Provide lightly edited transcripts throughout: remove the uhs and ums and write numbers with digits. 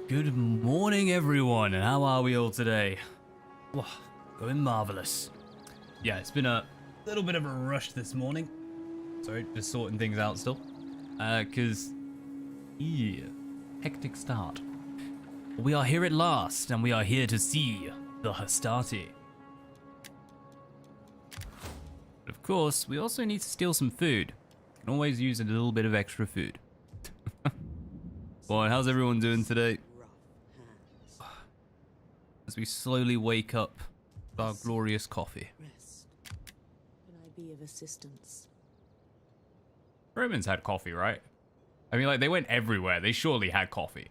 Good morning, everyone, and how are we all today? Whoa, going marvelous. Yeah, it's been a little bit of a rush this morning. Sorry, just sorting things out still. Because, yeah, hectic start. We are here at last, and we are here to see the Hastati. But of course, we also need to steal some food. Can always use a little bit of extra food. Boy, how's everyone doing today? As we slowly wake up with our glorious coffee. Rest. Can I be of assistance? Romans had coffee, right? I mean, like, they went everywhere. They surely had coffee.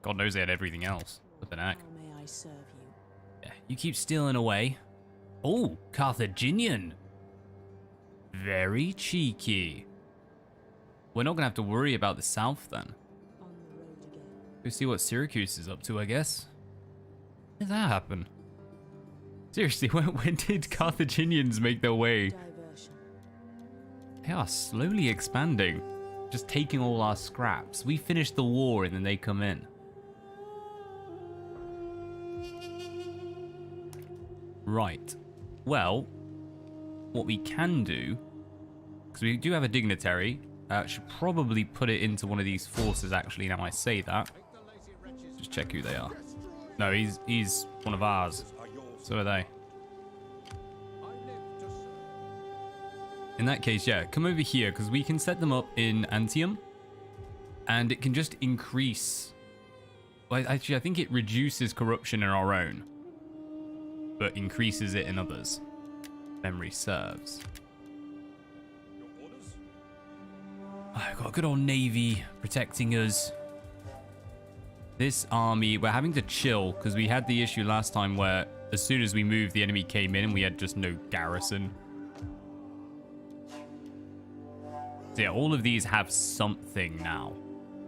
God knows they had everything else. What the heck? How may I serve you? Yeah, you keep stealing away. Oh, Carthaginian. Very cheeky. We're not gonna have to worry about the south then. On the road again. Go see what Syracuse is up to, I guess. When did that happen? Seriously, when did Carthaginians make their way? Diversion. They are slowly expanding. Just taking all our scraps. We finish the war and then they come in. Right. Well, what we can do, because we do have a dignitary, should probably put it into one of these forces actually, now I say that. Just check who they are. No, he's one of ours. So are they. In that case, yeah, come over here, because we can set them up in Antium. And it can just increase. Well, actually, I think it reduces corruption in our own. But increases it in others. Memory serves. I've got a good old navy protecting us. This army, we're having to chill because we had the issue last time where as soon as we moved, the enemy came in and we had just no garrison. So yeah, all of these have something now.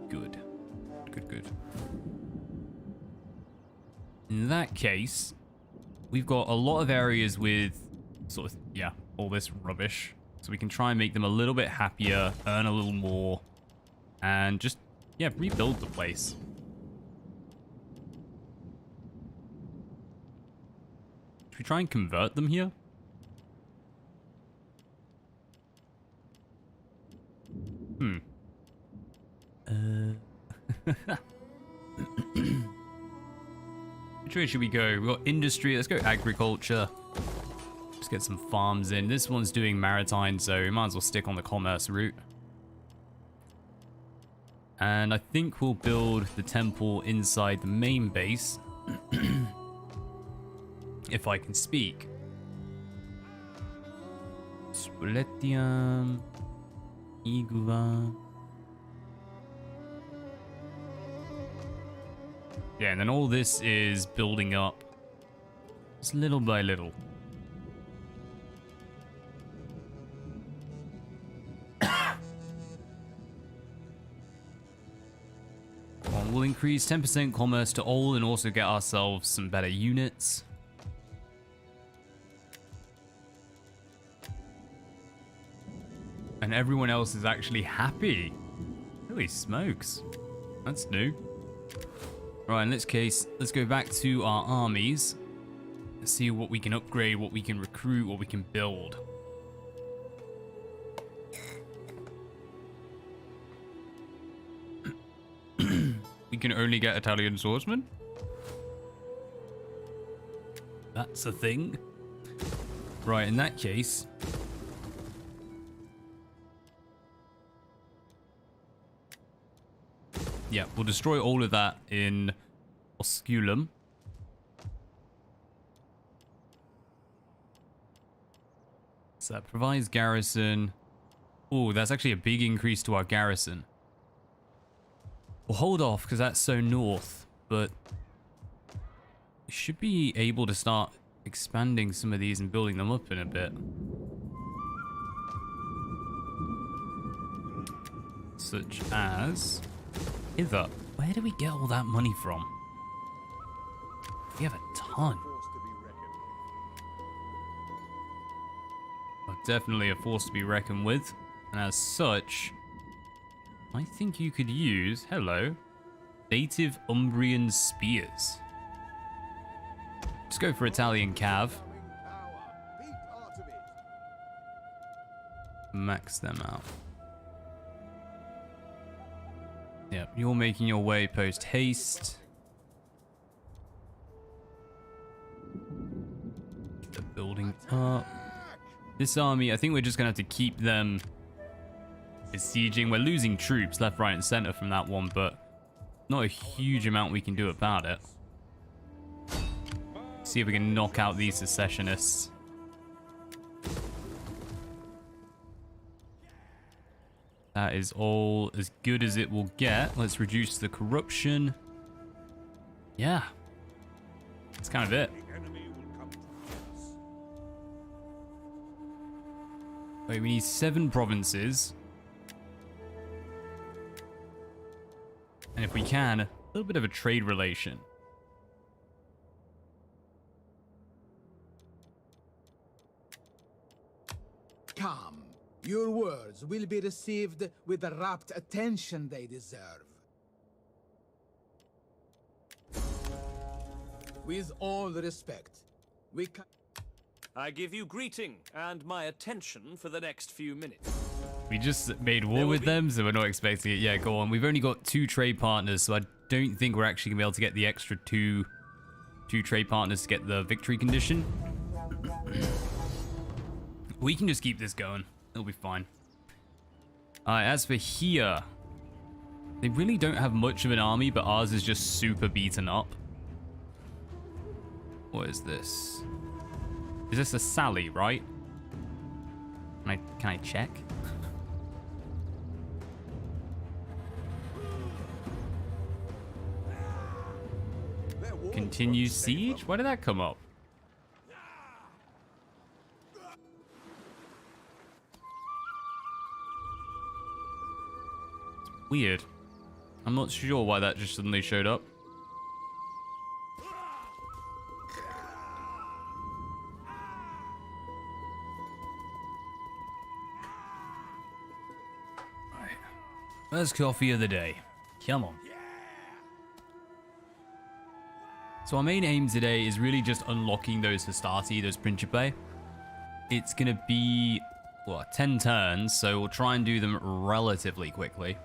Good. Good. In that case, we've got a lot of areas with sort of, yeah, all this rubbish. So we can try and make them a little bit happier, earn a little more, and just, yeah, rebuild the place. Should we try and convert them here? Which way should we go? We've got industry. Let's go agriculture. Just get some farms in. This one's doing maritime, so we might as well stick on the commerce route. And I think we'll build the temple inside the main base. If I can speak. Spoletium. Iguva. Yeah, and then all this is building up. Just little by little. We'll increase 10% commerce to all and also get ourselves some better units. And everyone else is actually happy. Holy smokes. That's new. Right, in this case, let's go back to our armies. Let's see what we can upgrade, what we can recruit, what we can build. We can only get Italian swordsmen? That's a thing. Right, in that case... yeah, we'll destroy all of that in Osculum. So that provides garrison. Oh, that's actually a big increase to our garrison. We'll hold off because that's so north, but we should be able to start expanding some of these and building them up in a bit. Such as hither. Where do we get all that money from? We have a ton. Well, definitely a force to be reckoned with. And as such, I think you could use... hello. Native Umbrian spears. Let's go for Italian cav. Max them out. Yep, you're making your way post haste. Get the building up. This army, I think we're just gonna have to keep them besieging. We're losing troops left, right, and center from that one, but not a huge amount we can do about it. See if we can knock out these secessionists. That is all as good as it will get. Let's reduce the corruption. Yeah. That's kind of it. Wait, we need 7 provinces. And if we can, a little bit of a trade relation. Come. Your words will be received with the rapt attention they deserve. With all respect, we can... I give you greeting and my attention for the next few minutes. We just made war with them, so we're not expecting it. Yeah, go on. We've only got 2 trade partners, so I don't think we're actually going to be able to get the extra two trade partners to get the victory condition. We can just keep this going. It'll be fine. As for here, they really don't have much of an army, but ours is just super beaten up. What is this? Is this a Sally, right? Can I check? Continue siege? Why did that come up? It's weird. I'm not sure why that just suddenly showed up. Right. First coffee of the day. Come on. So our main aim today is really just unlocking those Hastati, those Principe. It's going to be, what, 10 turns, so we'll try and do them relatively quickly.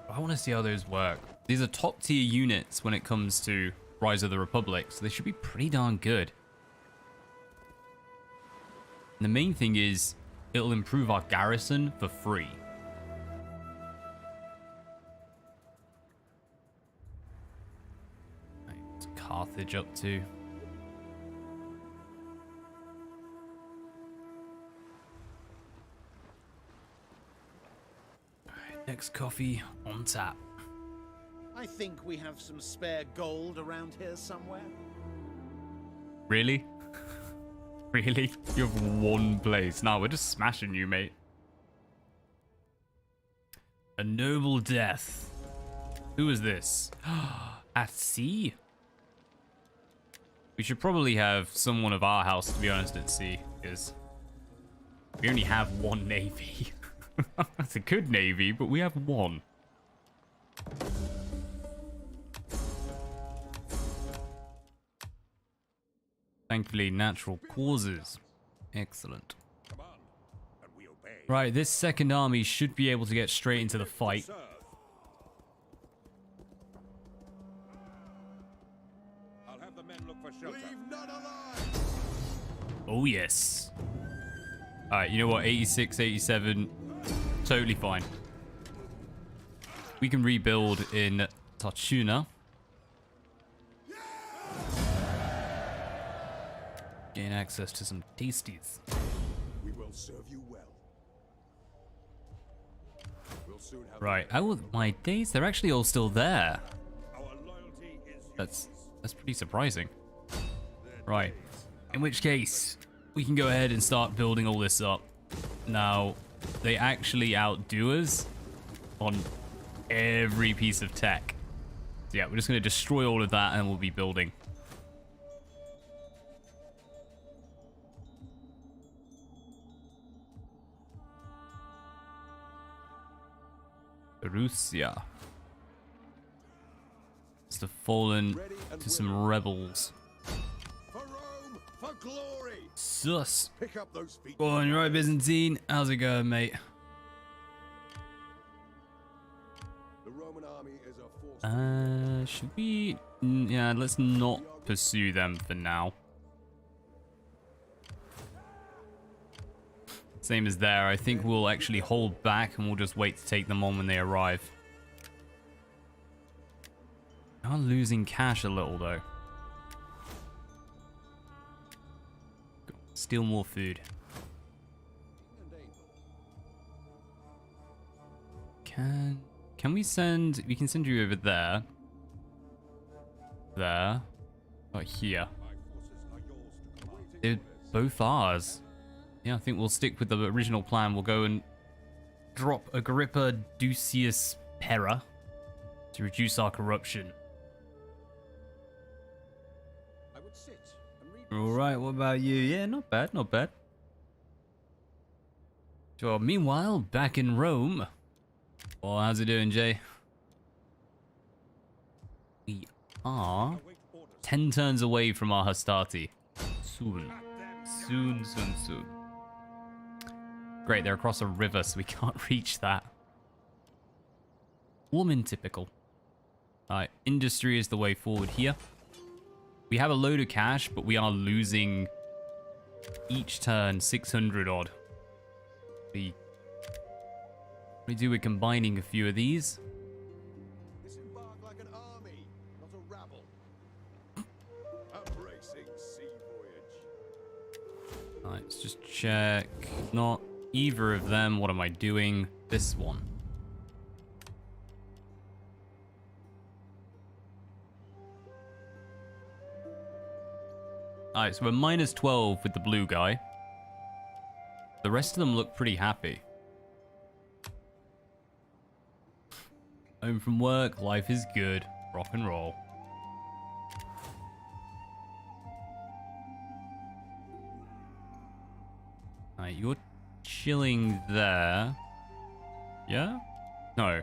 I want to see how those work. These are top tier units when it comes to Rise of the Republic, so they should be pretty darn good. And the main thing is, it'll improve our garrison for free. Carthage up to. Alright, next coffee on tap. I think we have some spare gold around here somewhere. Really? Really? You have one place. Nah, we're just smashing you, mate. A noble death. Who is this? At sea? We should probably have someone of our house, to be honest, at sea, because we only have 1 navy. That's a good navy, but we have 1. Thankfully, natural causes. Excellent. Right, this second army should be able to get straight into the fight. Oh, yes. Alright, you know what? 86, 87. Totally fine. We can rebuild in Tachuna. Gain access to some tasties. We will serve you well. We'll soon have Right, my days, they're actually all still there. our loyalty is That's pretty surprising. Right. In which case, we can go ahead and start building all this up. Now, they actually outdo us on every piece of tech. So yeah, we're just going to destroy all of that and we'll be building. Russia. It's the fallen to some rebels. For Rome, for glory. Sus. Pick up those feet. Go on, you right, Byzantine? How's it going, mate? The Roman army is a force. Should we... Yeah, let's not pursue them for now. Same as there. I think we'll actually hold back and we'll just wait to take them on when they arrive. We are losing cash a little, though. Steal more food. Can we send... We can send you over there. There. Oh, here. They're both ours. Yeah, I think we'll stick with the original plan. We'll go and drop Agrippa Ducius Pera to reduce our corruption. I would sit and read. All right, what about you? Yeah, not bad, not bad. So, meanwhile, back in Rome. Well, how's it doing, Jay? We are 10 turns away from our Hastati. Soon. Soon, soon, soon. Great, they're across a river, so we can't reach that. Woman typical. Alright, industry is the way forward here. We have a load of cash, but we are losing each turn 600 odd. We do with combining a few of these. Disembark like an army, not a rabble. Embracing sea voyage. Alright, let's just check. Not either of them. What am I doing? This one. Alright, so we're minus 12 with the blue guy. The rest of them look pretty happy. Home from work, life is good. Rock and roll. Alright, you're chilling there. Yeah? No.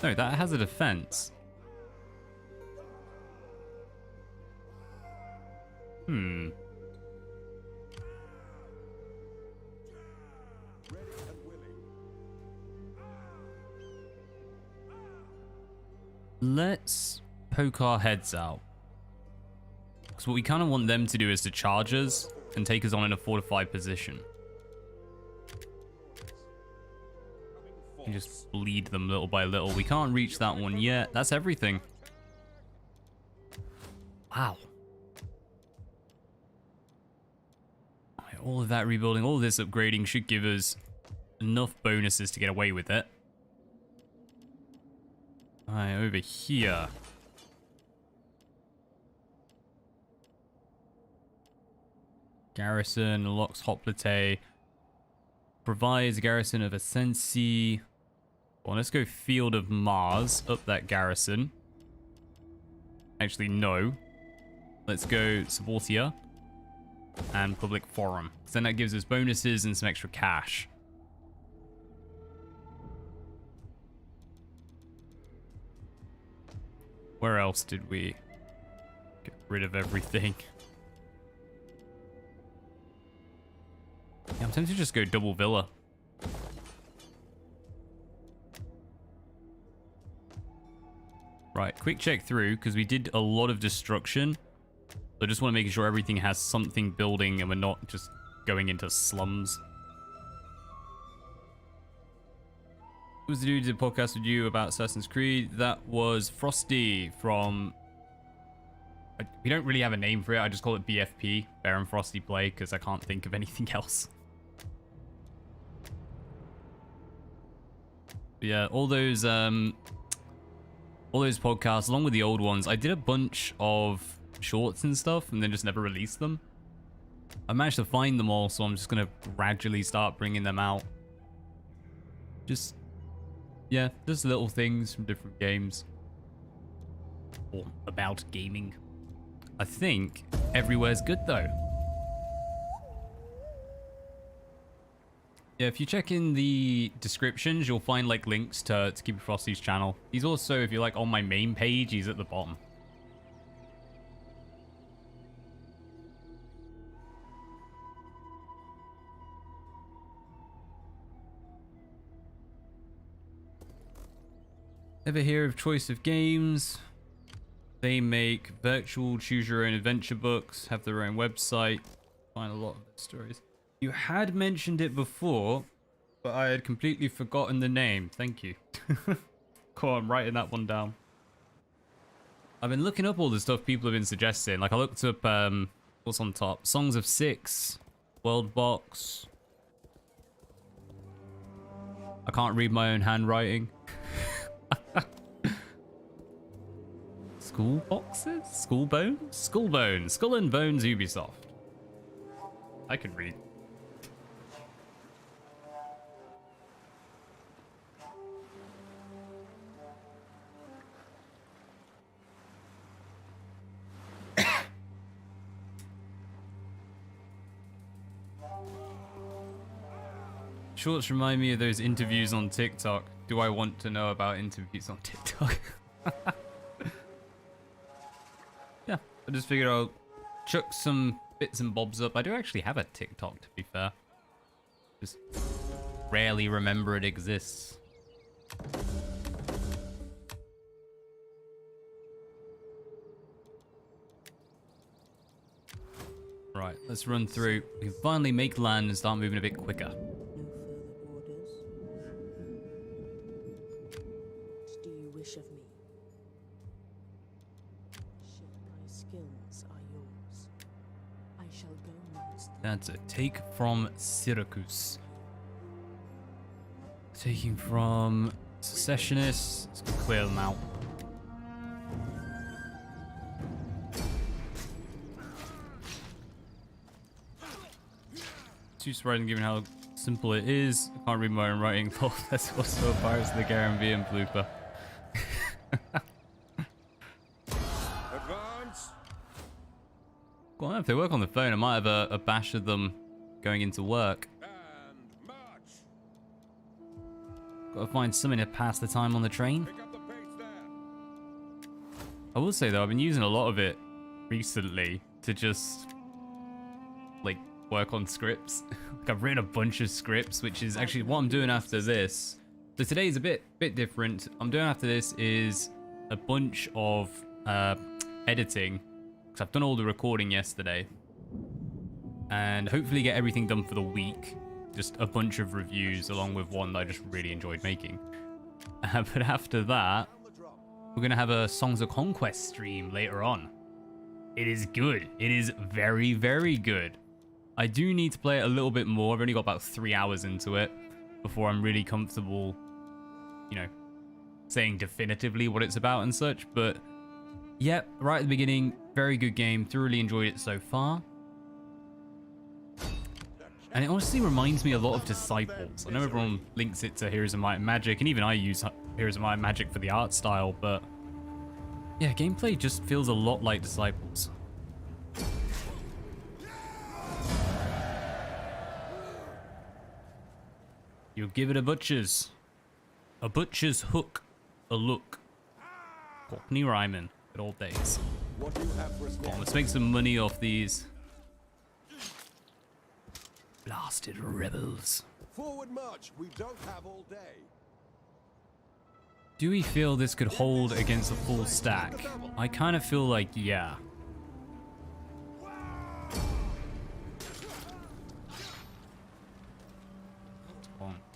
No, that has a defense. Hmm. Ready and willing. Let's poke our heads out. Because what we kind of want them to do is to charge us and take us on in a fortified position. And just bleed them little by little. We can't reach that one yet. That's everything. Wow. All of that rebuilding, all of this upgrading should give us enough bonuses to get away with it. Alright, over here. Garrison, locks Hoplite. Provides garrison of Ascensi. Well, let's go Field of Mars. Up that garrison. Actually, no. Let's go Subortia. And Public Forum. So then that gives us bonuses and some extra cash. Where else did we get rid of everything? Yeah, I'm tempted to just go double villa. Right, quick check through, because we did a lot of destruction. So I just want to make sure everything has something building and we're not just going into slums. Who was the dude who did a podcast with you about Assassin's Creed? That was Frosty from... We don't really have a name for it. I just call it BFP, Bear and Frosty Play, because I can't think of anything else. But yeah, all those podcasts, along with the old ones, I did a bunch of shorts and stuff and then just never released them. I managed to find them all, so I'm just gonna gradually start bringing them out. Just, yeah, just little things from different games. Or about gaming. I think everywhere's good though. Yeah, if you check in the descriptions, you'll find like links to Keeper Frosty's channel. He's also, if you're like on my main page, he's at the bottom. Ever hear of Choice of Games? They make virtual choose your own adventure books, have their own website, find a lot of their stories. You had mentioned it before, but I had completely forgotten the name. Thank you. Cool, I'm writing that one down. I've been looking up all the stuff people have been suggesting. Like I looked up what's on top? Songs of Six, World Box. I can't read my own handwriting. School boxes? School bones? Skull bones. Skull and Bones Ubisoft. I can read. Shorts remind me of those interviews on TikTok. Do I want to know about interviews on TikTok? Yeah, I just figured I'll chuck some bits and bobs up. I do actually have a TikTok, to be fair. Just rarely remember it exists. Right, let's run through. We can finally make land and start moving a bit quicker. No further orders. What do you wish of me? Share my skills are yours. I shall go amongst them. That's a take from Syracuse. Taking from Secessionists. Let's go clear them out. Too surprising given how simple it is. I can't read my own writing. That's also Pirates of the Caribbean blooper. Advance. Well, if they work on the phone, I might have a bash of them going into work. And march. Gotta find something to pass the time on the train. Pick up the pace there. I will say though, I've been using a lot of it recently to just like work on scripts. Like I've written a bunch of scripts, which is actually what I'm doing after this. So today is a bit different. I'm doing after this is a bunch of editing, because I've done all the recording yesterday, and hopefully get everything done for the week. Just a bunch of reviews along with one that I just really enjoyed making. But after that, we're gonna have a Songs of Conquest stream later on. It is good. It is very, very good. I do need to play it a little bit more. I've only got about 3 hours into it before I'm really comfortable, you know, saying definitively what it's about and such. But yeah, right at the beginning, very good game. Thoroughly enjoyed it so far. And it honestly reminds me a lot of Disciples. I know everyone links it to Heroes of Might and Magic, and even I use Heroes of Might and Magic for the art style, but yeah, gameplay just feels a lot like Disciples. You'll give it a butcher's hook, a look. Cockney rhyming, good old days. What do you have for us Come on, now? let's make some money off these blasted rebels. Forward march. We don't have all day. Do we feel this could hold against a full stack? I kind of feel like, yeah.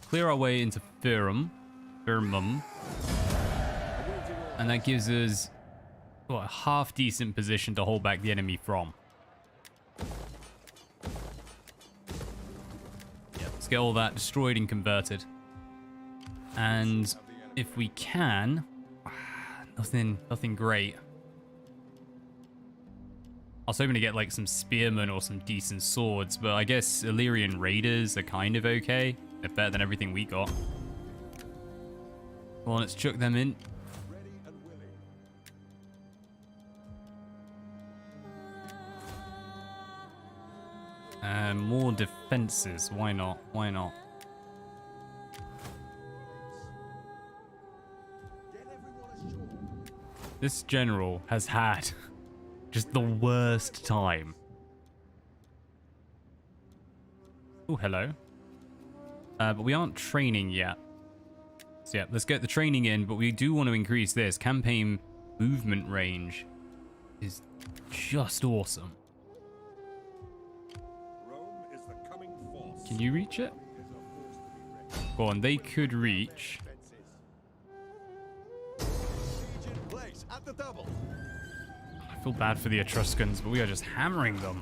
Clear our way into Firmum, and that gives us a half decent position to hold back the enemy from. Yeah, let's get all that destroyed and converted. And if we can, nothing great. I was hoping to get like some spearmen or some decent swords, but I guess Illyrian raiders are kind of okay. They're better than everything we got. Well, let's chuck them in. Ready and willing. More defenses. Why not? Why not? This general has had just the worst time. Oh, hello. But we aren't training yet. So yeah, let's get the training in, but we do want to increase this. Campaign movement range is just awesome. Rome is the coming force. Can you reach it? Go on, they could reach. Siege in place at the double. I feel bad for the Etruscans, but we are just hammering them.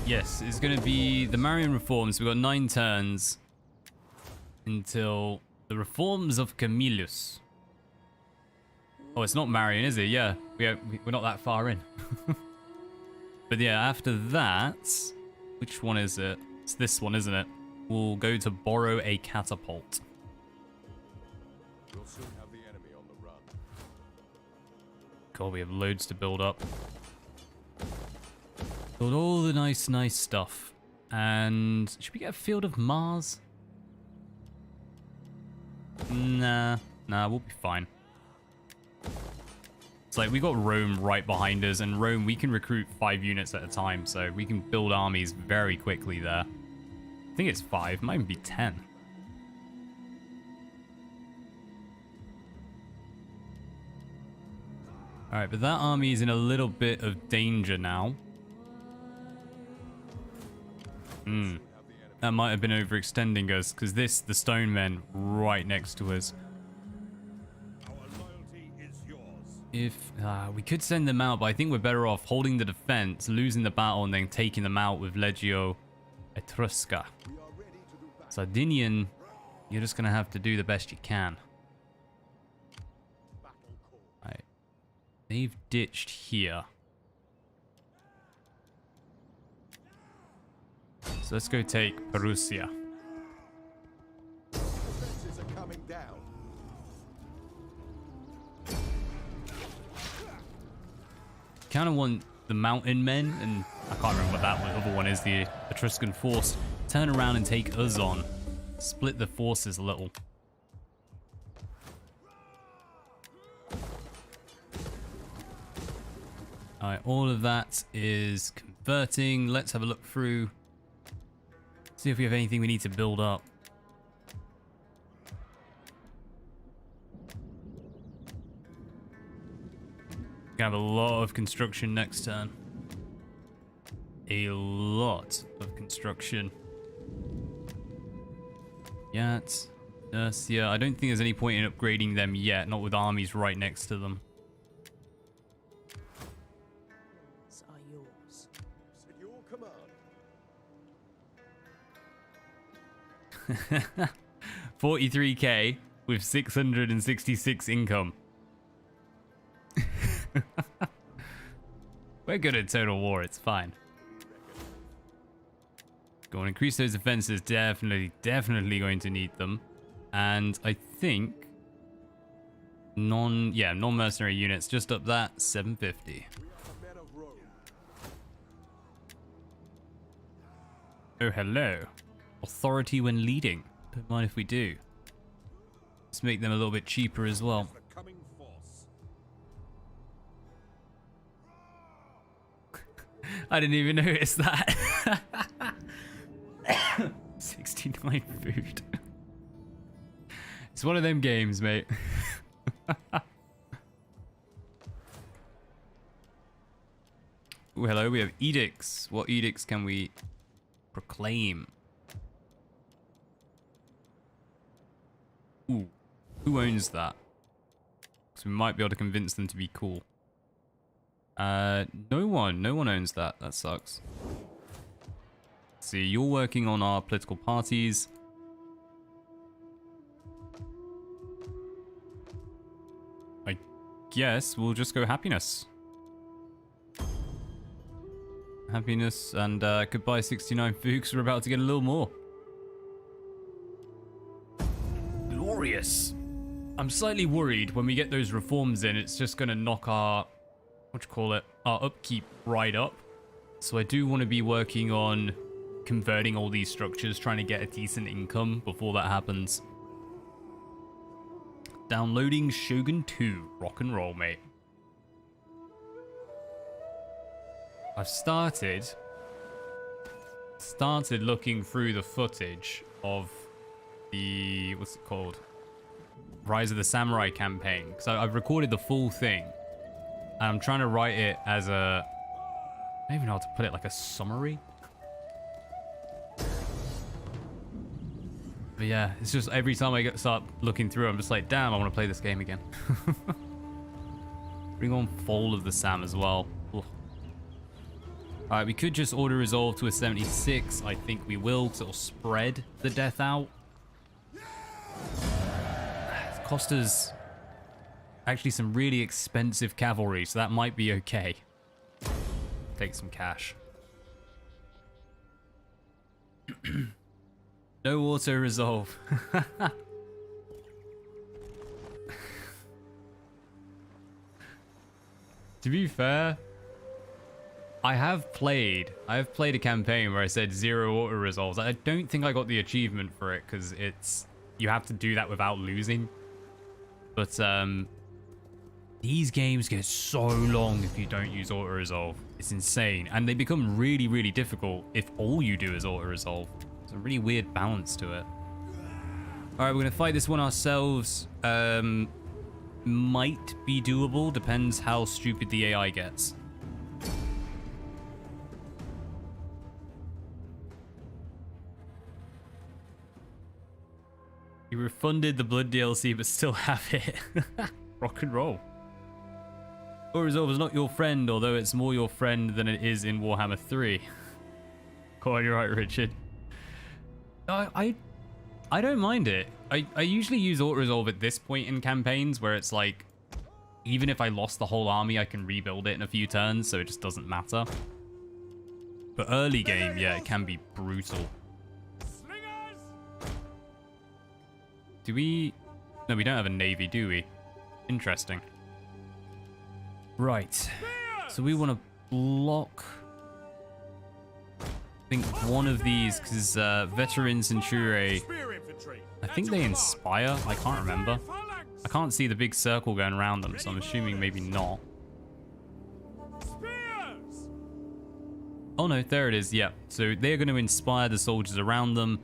Yes, it's going to be the Marian reforms. We've got 9 turns until the reforms of Camillus. Oh, it's not Marian, is it? Yeah, we're not that far in. But yeah, after that, which one is it? It's this one, isn't it? We'll go to borrow a catapult. We'll soon have the enemy on the run. God, we have loads to build up. Build all the nice stuff. And should we get a field of Mars? Nah, we'll be fine. It's like we got Rome right behind us, and Rome, we can recruit 5 units at a time, so we can build armies very quickly there. I think it's 5, might even be 10. Alright, but that army is in a little bit of danger now. That might have been overextending us, because the stone men right next to us. Our loyalty is yours. If we could send them out, but I think we're better off holding the defense, losing the battle, and then taking them out with Legio Etrusca. We are ready to do battle. Sardinian, you're just gonna have to do the best you can. Right. They've ditched here. So let's go take Perusia. Defenses are coming down. Kind of want the mountain men, and I can't remember what that other one is, the Etruscan force, turn around and take us on. Split the forces a little. Alright, all of that is converting. Let's have a look through. See if we have anything we need to build up. Gonna have a lot of construction next turn. A lot of construction. Yet, yeah, I don't think there's any point in upgrading them yet, not with armies right next to them. Lands are yours. At your command. 43k with 666 income. We're good at total war, it's fine. Go on, increase those defenses. Definitely going to need them. And I think non-mercenary units just up that 750. We are the men of Rome. Oh, hello. Authority when leading. Don't mind if we do. Let's make them a little bit cheaper as well. The coming force. I didn't even notice that. 69 food. It's one of them games, mate. Ooh, hello, we have edicts. What edicts can we proclaim? Ooh, who owns that? Because we might be able to convince them to be cool. No one owns that. That sucks. See, you're working on our political parties. I guess we'll just go happiness. Happiness and goodbye 69 Fuchs. We're about to get a little more. Glorious. I'm slightly worried when we get those reforms in, it's just going to knock our, our upkeep right up. So I do want to be working on converting all these structures, trying to get a decent income before that happens. Downloading Shogun 2. Rock and roll, mate. I've started looking through the footage of the, what's it called? Rise of the Samurai campaign. So I've recorded the full thing. And I'm trying to write it as a, I don't even know how to put it, like a summary. But yeah, it's just every time I start looking through, I'm just like, damn, I want to play this game again. Bring on Fall of the Sam as well. Ugh. Alright, we could just auto resolve to a 76. I think we will, because it'll spread the death out. It cost us actually some really expensive cavalry, so that might be okay. Take some cash. No auto resolve. To be fair, I have played a campaign where I said 0 auto resolves. I don't think I got the achievement for it because you have to do that without losing. But these games get so long if you don't use auto resolve. It's insane, and they become really, really difficult if all you do is auto resolve. It's a really weird balance to it. All right, we're gonna fight this one ourselves. Might be doable. Depends how stupid the AI gets. You refunded the Blood DLC, but still have it. Rock and roll. Auto resolve is not your friend, although it's more your friend than it is in Warhammer 3. Go on, you're right, Richard. I don't mind it. I usually use auto resolve at this point in campaigns where it's like, even if I lost the whole army, I can rebuild it in a few turns, so it just doesn't matter. But early game, yeah, it can be brutal. Do we? No, we don't have a navy, do we? Interesting. Right. So we want to block, I think, one of these, because Veteran Century, I think they inspire. I can't remember. I can't see the big circle going around them, so I'm assuming maybe not. Oh no, there it is. Yeah. So they're going to inspire the soldiers around them,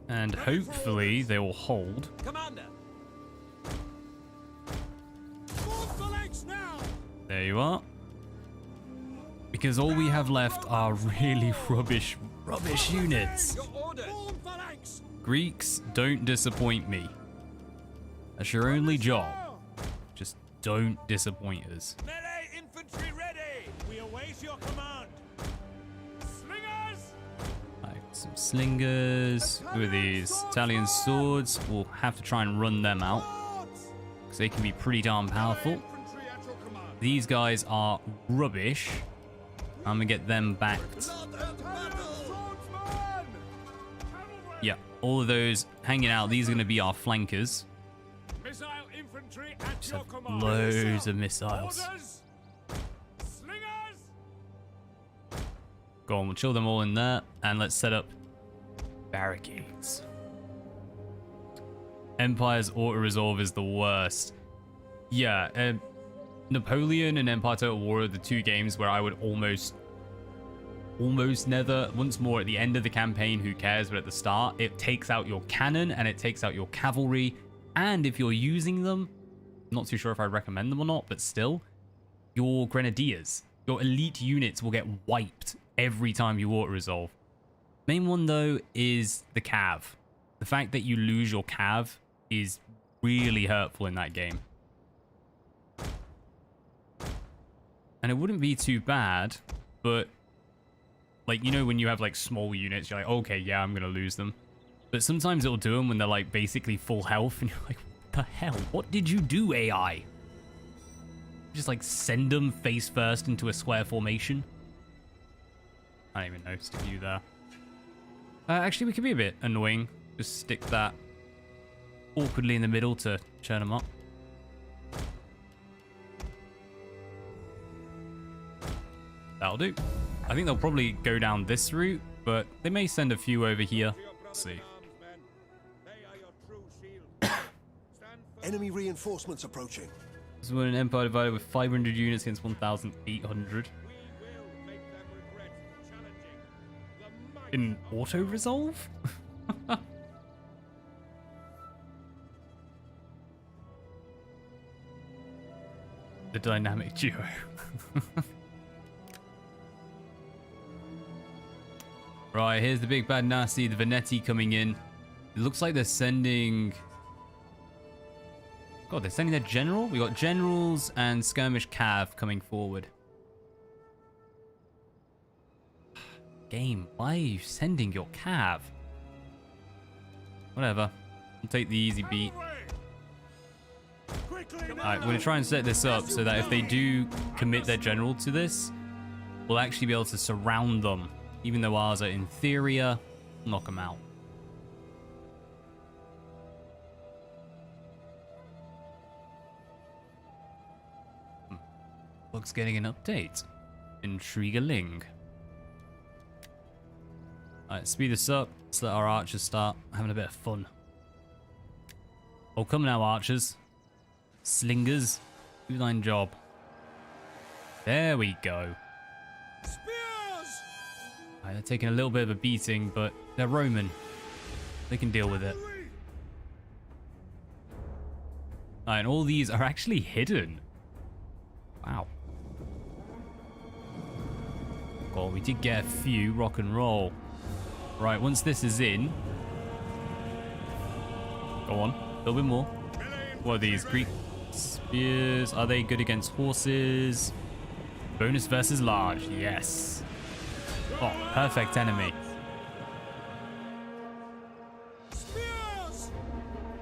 and hopefully they will hold. Commander. There you are. Because all we have left are really rubbish units. Greeks, don't disappoint me. That's your only job. Just don't disappoint us. Melee infantry ready. We await your command. Slingers. Right, some slingers. Who are these? Italian swords. We'll have to try and run them out, because they can be pretty darn powerful. These guys are rubbish. I'm gonna get them backed. Yeah, all of those hanging out. These are gonna be our flankers. Missile infantry at Just your have command. loads of missiles. Orders. Slingers. Go on, we'll chill them all in there, and let's set up barricades. Empire's auto-resolve is the worst. Yeah, Napoleon and Empire Total War are the two games where I would almost never, once more at the end of the campaign, who cares, but at the start, it takes out your cannon and it takes out your cavalry, and if you're using them, I'm not too sure if I recommend them or not, but still, your grenadiers, your elite units will get wiped every time you auto-resolve. Main one, though, is the cav. The fact that you lose your cav is really hurtful in that game. And it wouldn't be too bad, but, like, you know, when you have, like, small units, you're like, okay, yeah, I'm gonna lose them. But sometimes it'll do them when they're, like, basically full health, and you're like, what the hell? What did you do, AI? Just, like, send them face first into a square formation? I don't even know, stick you there. Actually, we could be a bit annoying. Just stick that awkwardly in the middle to churn them up. That'll do. I think they'll probably go down this route, but they may send a few over here. Let's see. They are your true shield. Stand firm. Enemy reinforcements approaching. This is when an empire divided with 500 units against 1,800. We will make them regret challenging the might In auto-resolve? The dynamic duo. Right, here's the big bad nasty, the Venetti coming in. It looks like they're sending... God, they're sending their general? We got generals and skirmish cav coming forward. Game, why are you sending your cav? Whatever. I'll take the easy beat. Alright, we're going to try and set this up so that if they do commit their general to this, we'll actually be able to surround them. Even though ours are inferior, knock them out. Looks getting an update. Intriguing. Alright, speed this up. Let's let our archers start having a bit of fun. Oh, come now, archers. Slingers. Do thine job. There we go. Spears! Alright, they're taking a little bit of a beating, but they're Roman. They can deal with it. Alright, and all these are actually hidden. Wow. Oh, we did get a few. Rock and roll. Right, once this is in... Go on. A little bit more. What are these? Greek spears. Are they good against horses? Bonus versus large. Yes. Oh, perfect enemy. Spears!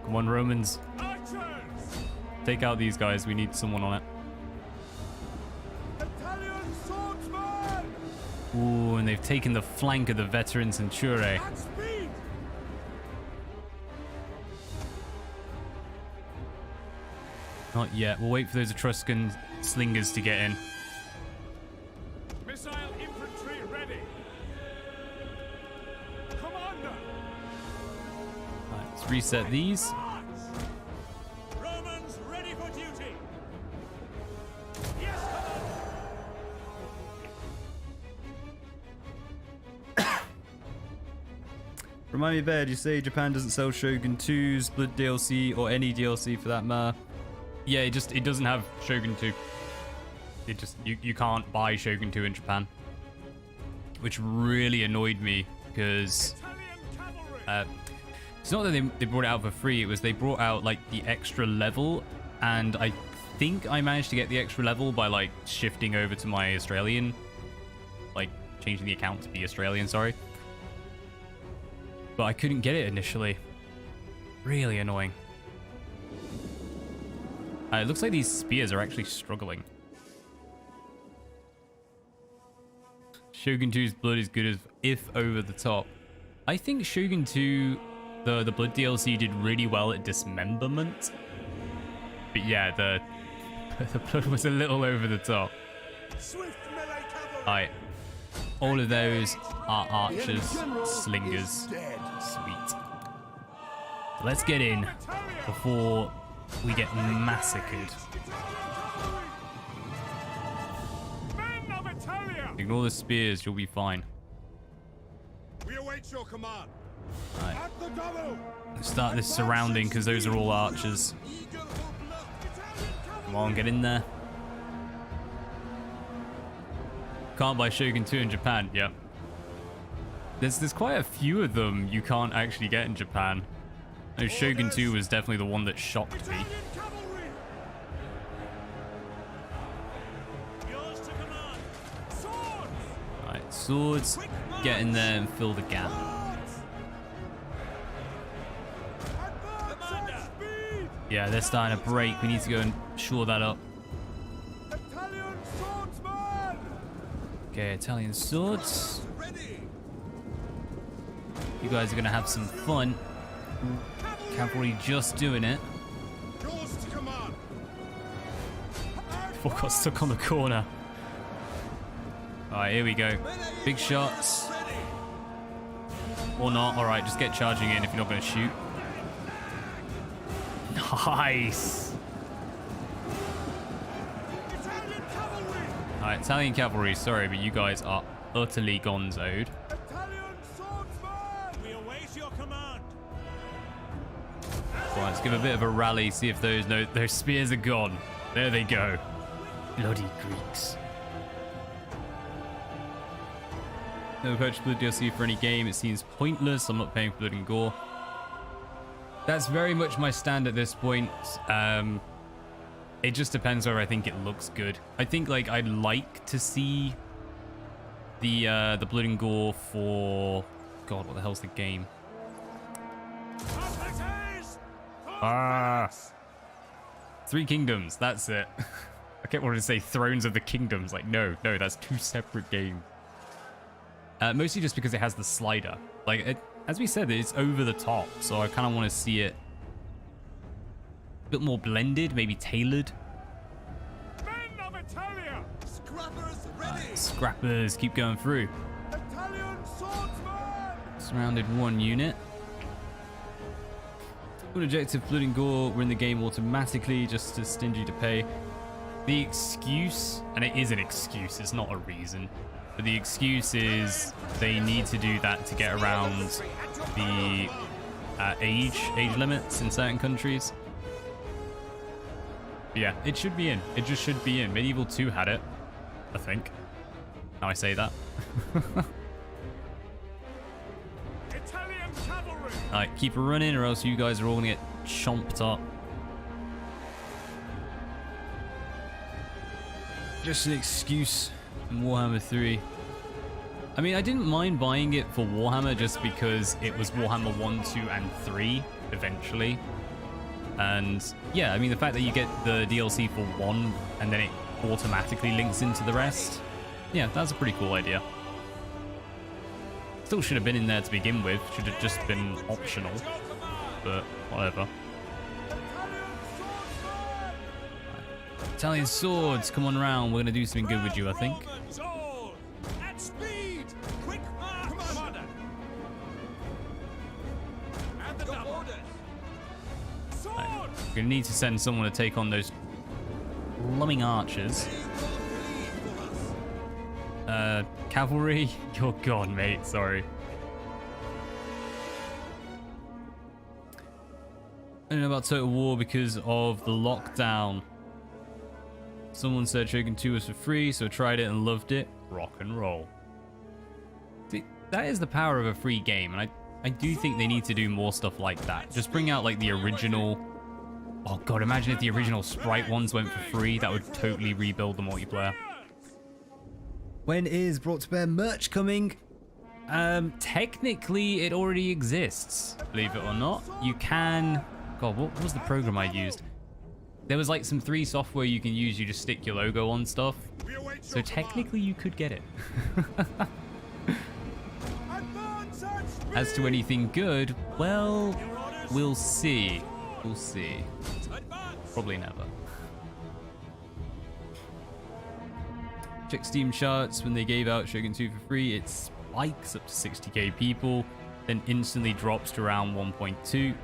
Come on, Romans. Archers! Take out these guys. We need someone on it. Italian swordsman! Ooh, and they've taken the flank of the veteran Centure. At speed! Not yet. We'll wait for those Etruscan slingers to get in. Missile infantry ready! Commander! Alright, let's reset these. Romans ready for duty! Yes, Commander! Remind me, Bear, did you say Japan doesn't sell Shogun 2's Blood DLC or any DLC for that matter? Yeah, it doesn't have Shogun 2. It just you can't buy Shogun 2 in Japan, which really annoyed me because Italian cavalry! it's not that they brought it out for free. It was they brought out like the extra level, and I think I managed to get the extra level by like shifting over to my Australian, like changing the account to be Australian. Sorry, but I couldn't get it initially. Really annoying. It looks like these spears are actually struggling. Shogun 2's blood is good as if over the top. I think Shogun 2, the blood DLC did really well at dismemberment. But yeah, the blood was a little over the top. Swift melee cavalry! Alright. All of those are archers, General slingers. is dead. Sweet. So let's get in before we get massacred. Men of Italia! Ignore the spears, you'll be fine. We await your command. Alright. At the double! Let's start this surrounding because those are all archers. Come on, get in there. Can't buy Shogun 2 in Japan. Yep. There's quite a few of them you can't actually get in Japan. No, Shogun 2 was definitely the one that shocked me. Italian cavalry! Yours to command. Swords! Alright, swords. Get in there and fill the gap. Commander! Speed! Yeah, they're starting to break. We need to go and shore that up. Italian swordsman! Okay, Italian swords. Ready! You guys are going to have some fun. Cavalry just doing it. Yours to command! Before got stuck on the corner. Alright, here we go. Big shots. Or not. All right, just get charging in if you're not going to shoot. Nice. Italian cavalry! All right, Italian cavalry. Sorry, but you guys are utterly gonzoed. Italian swordsman! We await your command. Right, let's give a bit of a rally, see if those spears are gone. There they go. Bloody Greeks. No purchase Blood DLC for any game. It seems pointless. I'm not paying for Blood and Gore. That's very much my stand at this point. It just depends whether I think it looks good. I think like I'd like to see the Blood and Gore for God, what the hell's the game? Three Kingdoms, that's it. I kept wanting to say Thrones of the Kingdoms. Like, no, that's two separate games. Mostly just because it has the slider. Like, as we said, it's over the top, so I kind of want to see it a bit more blended, maybe tailored. Men of Italia! Scrappers ready! Scrappers, keep going through. Italian swordsman! Surrounded one unit. One objective, Blood and Gore, win the game automatically, just as stingy to pay. The excuse, and it is an excuse, it's not a reason, but the excuse is they need to do that to get around the age limits in certain countries. But yeah, it should be in. It just should be in. Medieval 2 had it, I think. Now I say that. Italian cavalry! Alright, keep it running or else you guys are all gonna get chomped up. Just an excuse in Warhammer 3. I mean, I didn't mind buying it for Warhammer just because it was Warhammer 1, 2, and 3 eventually. And yeah, I mean, the fact that you get the DLC for 1 and then it automatically links into the rest, yeah, that's a pretty cool idea. Still should have been in there to begin with, should have just been optional, but whatever. Italian swords, come on around, we're going to do something good with you, I think. Romans all! At speed! Quick march! Commander! And the double! Swords! We're going to need to send someone to take on those lumbing archers. Cavalry? You're gone, mate, sorry. I don't know about Total War because of the lockdown. Someone said Shogun 2 was for free, so I tried it and loved it. Rock and roll. See, that is the power of a free game, and I do think they need to do more stuff like that. Just bring out like the original... Oh god, imagine if the original Sprite ones went for free. That would totally rebuild the multiplayer. When is Brought to Bear merch coming? Technically it already exists, believe it or not. You can... God, what was the program I used? There was like some 3 software you can use, you just stick your logo on stuff. So technically you could get it. As to anything good, well, we'll see. We'll see. Probably never. Check Steam charts. When they gave out Shogun 2 for free, it spikes up to 60k people, then instantly drops to around 1.2.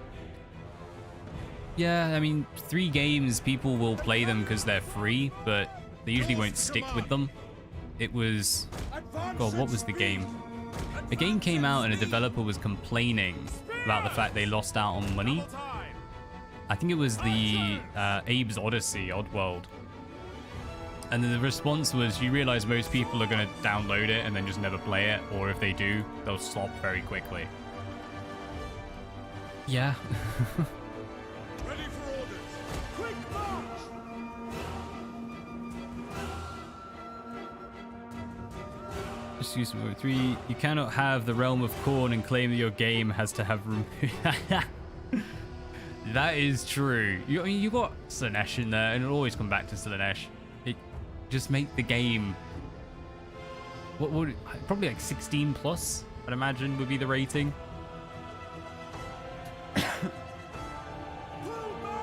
Yeah, I mean, 3 games, people will play them because they're free, but they usually won't stick with them. It was... God, what was the game? A game came out and a developer was complaining about the fact they lost out on money. I think it was the Abe's Odyssey, Oddworld. And then the response was, you realize most people are going to download it and then just never play it, or if they do, they'll stop very quickly. Yeah. Ready for orders! Quick march! Just use number 3. You cannot have the Realm of Corn and claim that your game has to have... That is true. I mean, you got Slaanesh in there, and it'll always come back to Slaanesh. Just make the game... What would... Probably like 16 plus, I'd imagine, would be the rating.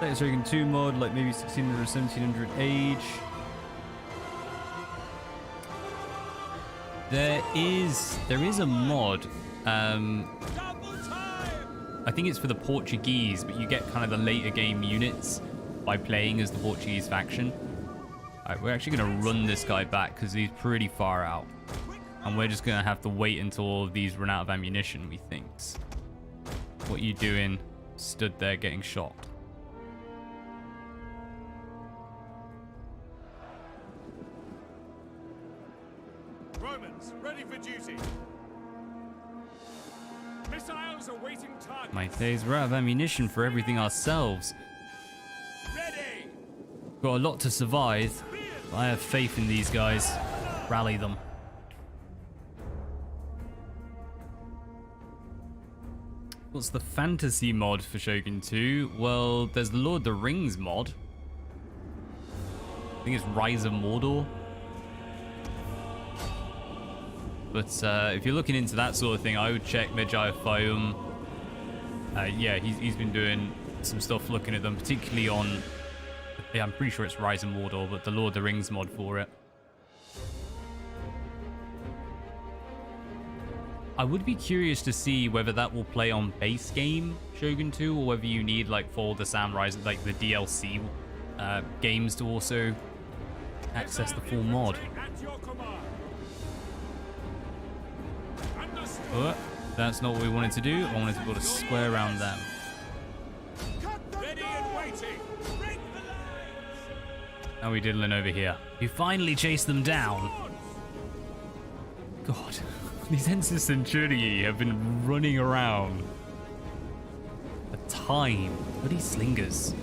Let's Dragon 2 mod, like maybe 1600 or 1700 age. There is a mod I think it's for the Portuguese, but you get kind of the later game units by playing as the Portuguese faction. Alright, we're actually going to run this guy back because he's pretty far out. And we're just going to have to wait until all of these run out of ammunition, we think. What are you doing? Stood there getting shot. Romans, ready for duty. Missiles awaiting target. My days, we're out of ammunition for everything ourselves. Ready. Got a lot to survive. I have faith in these guys. Rally them. What's the fantasy mod for Shogun 2? Well, there's the Lord of the Rings mod. I think it's Rise of Mordor. But if you're looking into that sort of thing, I would check Medjay Fayum. Yeah, he's been doing some stuff looking at them, particularly on... Yeah, I'm pretty sure it's Rise of Mordor, but the Lord of the Rings mod for it. I would be curious to see whether that will play on base game Shogun 2, or whether you need, like, for the Samurais, like the DLC games to also access the full mod. At your command. Understood. But that's not what we wanted to do. I wanted to build a square around them. Ready and waiting. Break the lines. How are we diddling over here? We finally chased them down. God, these Ensign Centurii have been running around for time. Bloody slingers.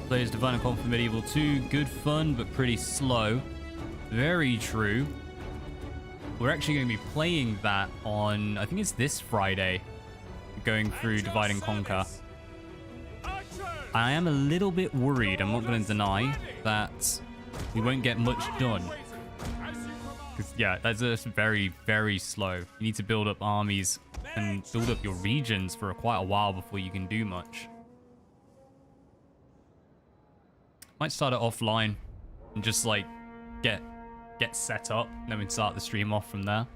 Plays Divine and Conflict Medieval 2, good fun, but pretty slow. Very true. We're actually going to be playing that on, I think it's this Friday, going through Divide and Conquer. I am a little bit worried, I'm not going to deny, that we won't get much done. Because, yeah, that's just very, very slow. You need to build up armies and build up your regions for quite a while before you can do much. Might start it offline and just like get set up, and then we start the stream off from there.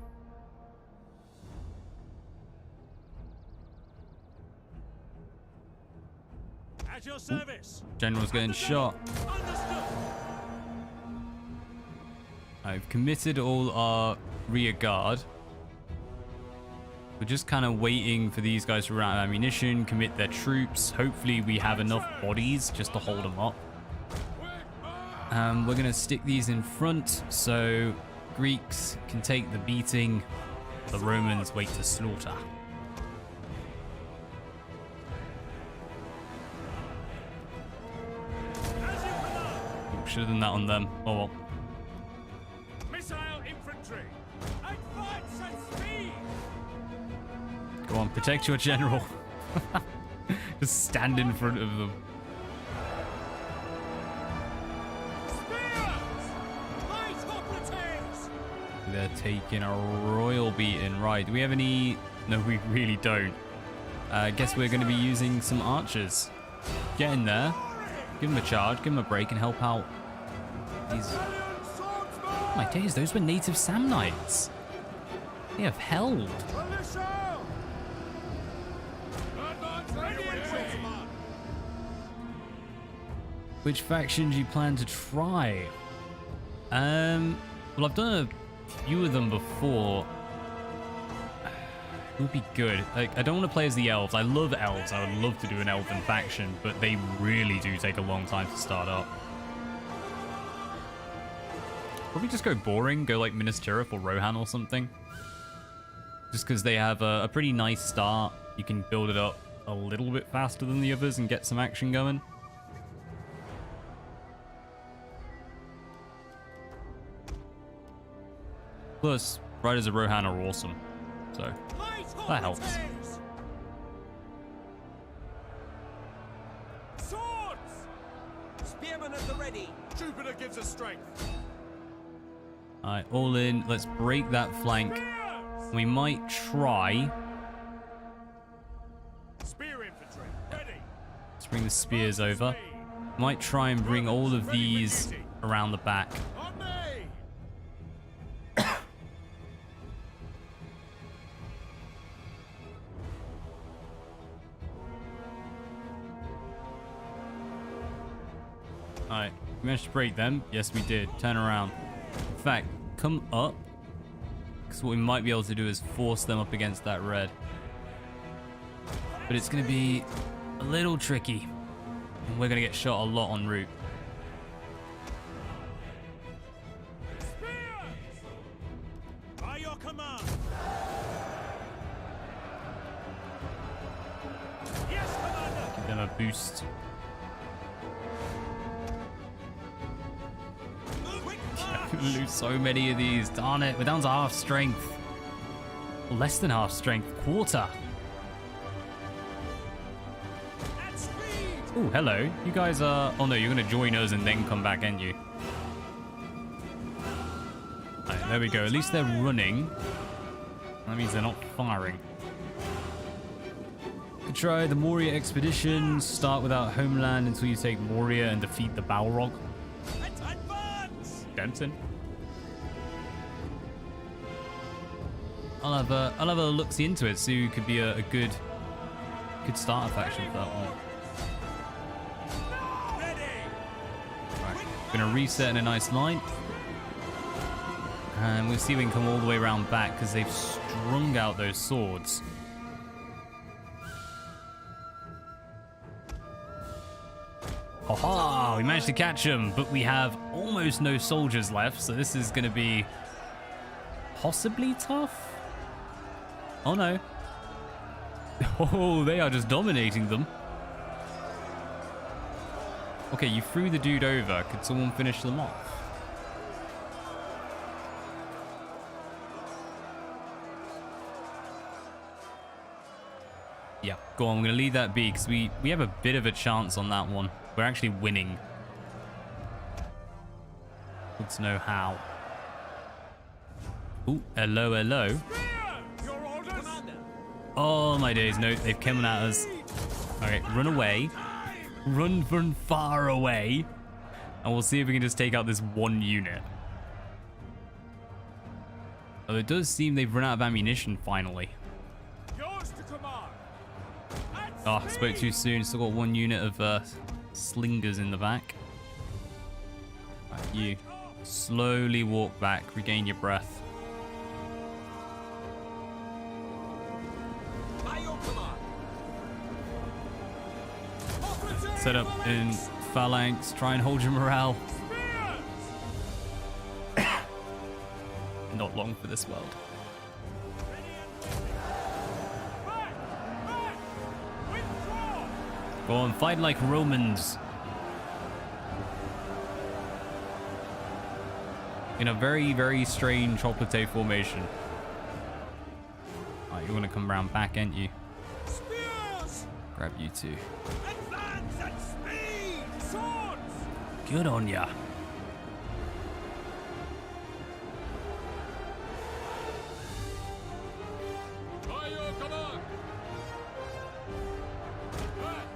At your service. General's getting shot. Understood. I've committed all our rear guard. We're just kind of waiting for these guys to run out of ammunition, commit their troops. Hopefully we have enough bodies just to hold them up. We're going to stick these in front so Greeks can take the beating. The Romans wait to slaughter. Should have done that on them. Oh well. Missile infantry. Advance at speed. Go on, protect your general. Just stand in front of them. They're taking a royal beating. Right, do we have any... No, we really don't. I guess we're going to be using some archers. Get in there. Give them a charge, give them a break, and help out these... Oh my days, those were native Samnites. They have held. Which faction do you plan to try? Well, I've done a few of them before. It would be good. Like, I don't want to play as the elves. I love elves. I would love to do an elven faction, but they really do take a long time to start up. Probably just go boring. Go like Minas Tirith or Rohan or something. Just because they have a pretty nice start. You can build it up a little bit faster than the others and get some action going. Plus, Riders of Rohan are awesome, so that helps. Swords! Spearmen at the ready. Jupiter gives us strength. Alright, all in. Let's break that flank. We might try Bring the spears over. Might try and bring all of these around the back. On me! Alright, we managed to break them. Yes, we did. Turn around. In fact, come up. Because what we might be able to do is force them up against that red. But it's going to be a little tricky. And we're going to get shot a lot en route. Spears! By your command! Yes, Commander! Give them a boost. Quick We march! lose so many of these. Darn it. We're down to half strength. Less than half strength. Quarter. At speed! Oh, hello. You guys are... Oh, no. You're going to join us and then come back, aren't you? Alright, there we go. At least they're running. That means they're not firing. Could try the Moria Expeditions. Start without homeland until you take Moria and defeat the Balrog. Let's advance! Denton. I'll have a look-see into it. See who could be a good starter faction for that one. Ready! Right, gonna reset in a nice line. And we'll see if we can come all the way around back because they've strung out those swords. Haha, we managed to catch them, but we have almost no soldiers left, so this is going to be possibly tough. Oh no. Oh, they are just dominating them. Okay, you threw the dude over. Could someone finish them off? Yeah, go on. I'm going to leave that be because we have a bit of a chance on that one. We're actually winning. Good to know how. Oh, hello, hello. Spear! Your orders? Oh my days, no, they've come at us. Okay, run away. Run far away. And we'll see if we can just take out this one unit. Oh, it does seem they've run out of ammunition finally. Yours to command! At Oh, I spoke too speed! soon. Still got one unit of slingers in the back. Right, you slowly walk back, regain your breath. By your command! Set up in phalanx, try and hold your morale. Spears! Not long for this world. Back! Back! Withdraw! Go on, fight like Romans. In a very, very strange hoplite formation. Alright, you want to come round back, ain't you? Spears! Grab you two. Advance at speed! Swords! Good on ya. By your command!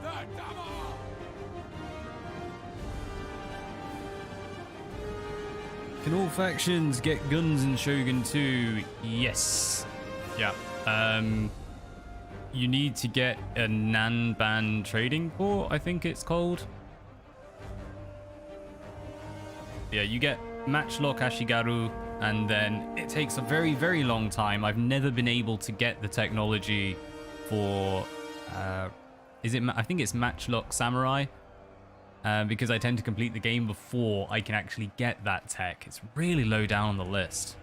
At the hammer! Can all factions get guns in Shogun 2? Yes. Yeah. You need to get a Nanban trading port, I think it's called. Yeah, you get Matchlock Ashigaru, and then it takes a very, very long time. I've never been able to get the technology for, I think it's Matchlock Samurai, because I tend to complete the game before I can actually get that tech. It's really low down on the list.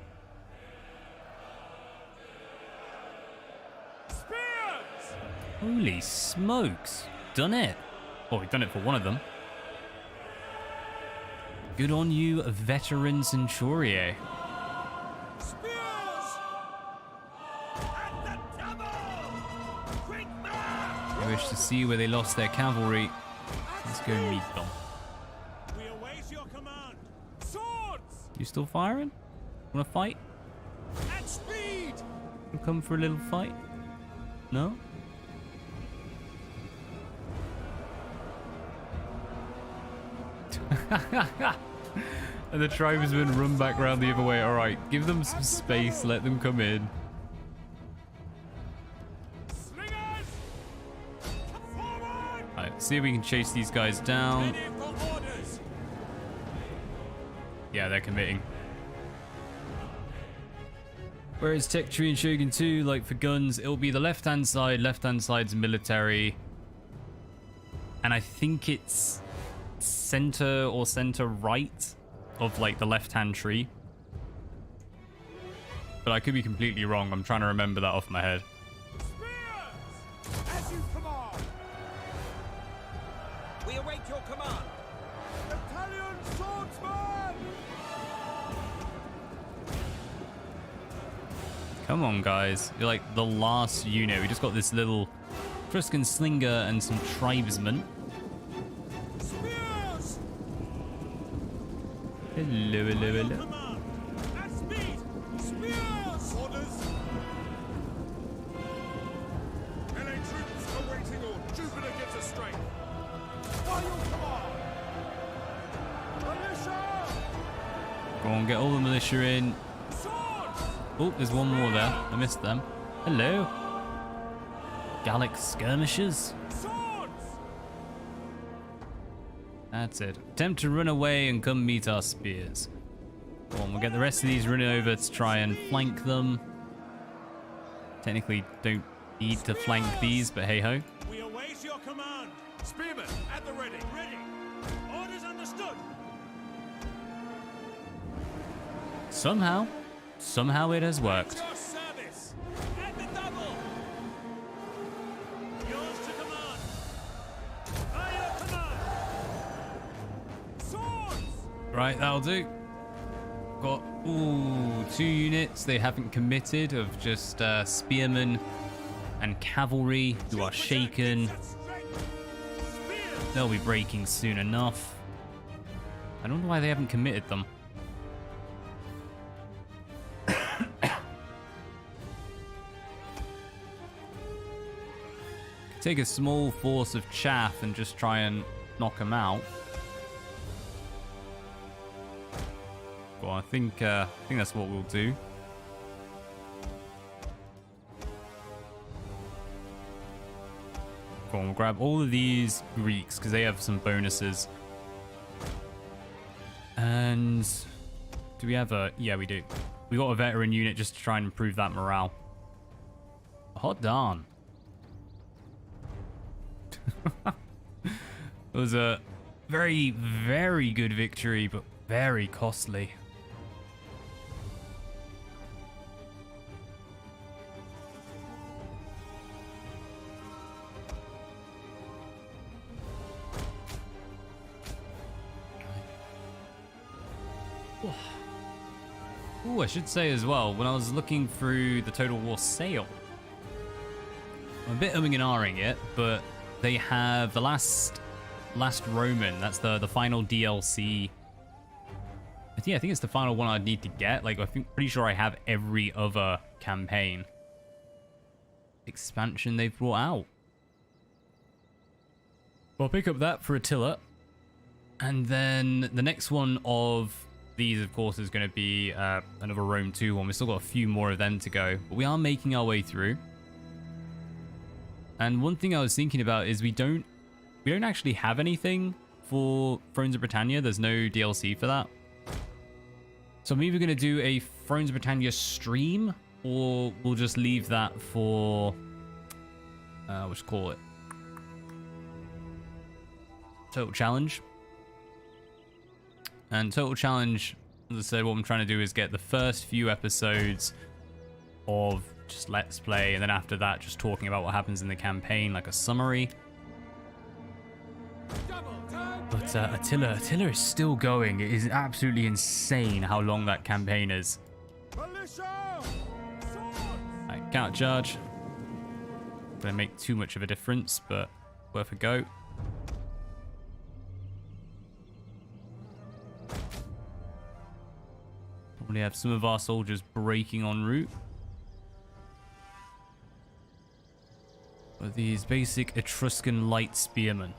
Spears! Holy smokes. Done it. Oh, we've done it for one of them. Good on you, veteran Centurier. Spears! At the double! Quick march! I wish to see where they lost their cavalry. Let's go meet them. We await your command! Swords! You still firing? Wanna fight? At speed! You come for a little fight? No? And the tribesmen run back round the other way. All right, give them some space. Let them come in. Slingers! Forward! All right, see if we can chase these guys down. Ready for orders! Yeah, they're committing. Whereas Tech Tree and Shogun 2, like for guns, it'll be the left-hand side. Left-hand side's military. And I think it's center or center right of like the left-hand tree. But I could be completely wrong. I'm trying to remember that off my head. Spears! As you command! We await your command. Italian swordsman! Come on, guys. You're like the last unit. We just got this little Etruscan slinger and some tribesmen. Spears! Hello, hello, hello. Command! At speed! Spears! Orders! LA troops awaiting orders. Jupiter gives us strength. By your command! Militia! Go on, get all the militia in. Swords! Oh, there's one more there. I missed them. Hello. Gallic skirmishers. Swords! That's it. Attempt to run away and come meet our spears. Go on, we'll get the rest of these running over to try and flank them. Technically, don't need to flank these, but hey-ho. We await your command. Spearmen at the ready. Ready. Orders understood. Somehow it has worked. Your service. At the double. Yours to command. By your command. Swords. Right, that'll do. Got, ooh, 2 units they haven't committed of just spearmen and cavalry who are shaken. They'll be breaking soon enough. I don't know why they haven't committed them. Take a small force of chaff and just try and knock them out. Well, I think that's what we'll do. Go on, we'll grab all of these Greeks because they have some bonuses. And do we have a? Yeah, we do. We got a veteran unit just to try and improve that morale. Hot darn. It was a very, very good victory, but very costly. Oh, I should say as well, when I was looking through the Total War sale, I'm a bit umming and ahhing it, but they have the last Roman. That's the final DLC. I think it's the final one I'd need to get. Like, pretty sure I have every other campaign expansion they've brought out. Well, I'll pick up that for Attila. And then the next one of these, of course, is going to be another Rome 2 one. We've still got a few more of them to go. But we are making our way through. And one thing I was thinking about is we don't actually have anything for Thrones of Britannia. There's no DLC for that. So I'm either going to do a Thrones of Britannia stream, or we'll just leave that for what you call it, Total Challenge. And Total Challenge, as I said, what I'm trying to do is get the first few episodes of just Let's Play, and then after that, just talking about what happens in the campaign, like a summary. But Attila is still going. It is absolutely insane how long that campaign is. Right, can't charge. Gonna make too much of a difference, but worth a go. Probably have some of our soldiers breaking en route. But these basic Etruscan light spearmen.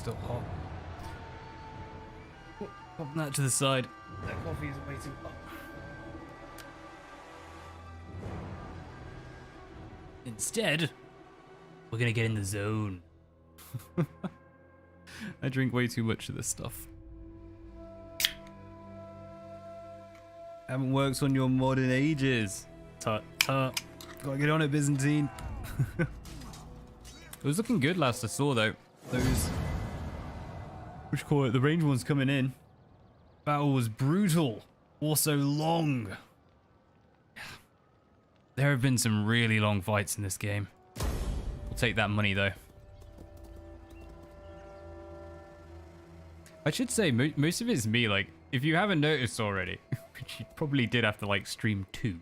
still hot. Pop that to the side. That coffee is way too hot. Instead, we're gonna get in the zone. I drink way too much of this stuff. Haven't worked on your mod in ages. Tut tut. Gotta get on it, Byzantine. It was looking good last I saw though. Those, which call it, the range ones coming in. Battle was brutal, also long. There have been some really long fights in this game. We'll take that money though. I should say most of it is me. Like, if you haven't noticed already, which you probably did after like stream 2.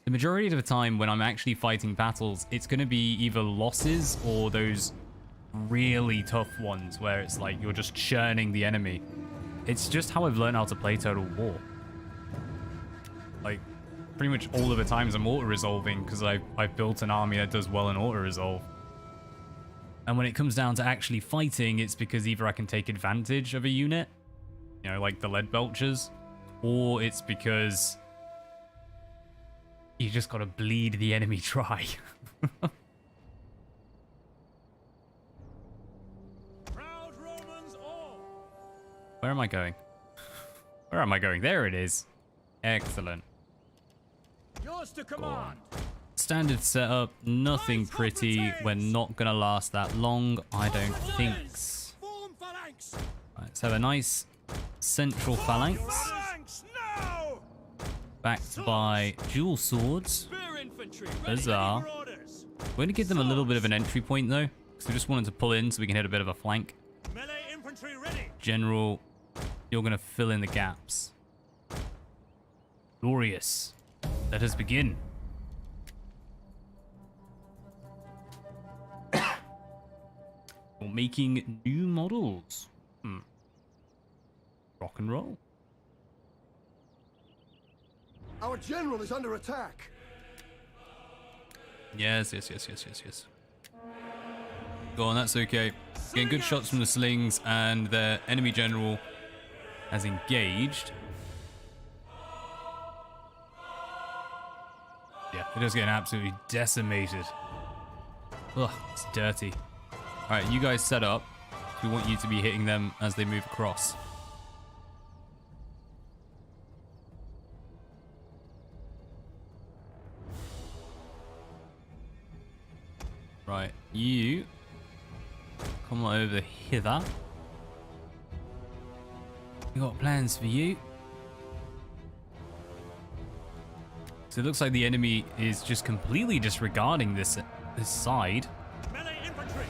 The majority of the time when I'm actually fighting battles, it's going to be either losses or those really tough ones where it's like you're just churning the enemy. It's just how I've learned how to play Total War. Like, pretty much all of the times I'm auto-resolving because I've built an army that does well in auto-resolve. And when it comes down to actually fighting, it's because either I can take advantage of a unit, you know, like the lead belchers, or it's because you just gotta bleed the enemy dry. Proud Romans all. Where am I going? Where am I going? There it is. Excellent. Yours to command. Standard setup, nothing pretty. We're not gonna last that long, I don't think. Form phalanx. Right, let's have a nice central phalanx, Phalanx now. backed by dual swords. Spear infantry. Huzzah. We're gonna give them a little bit of an entry point though, because we just wanted to pull in so we can hit a bit of a flank. Melee infantry ready. General, you're gonna fill in the gaps. Glorious. Let us begin. We're making new models. Rock and roll. Our general is under attack. Yes. Go on, that's okay. Getting good shots from the slings, and their enemy general has engaged. Yeah, they're just getting absolutely decimated. Ugh, it's dirty. Alright, you guys set up. We want you to be hitting them as they move across. Right, you come on over hither. We got plans for you. So it looks like the enemy is just completely disregarding this side. Melee infantry.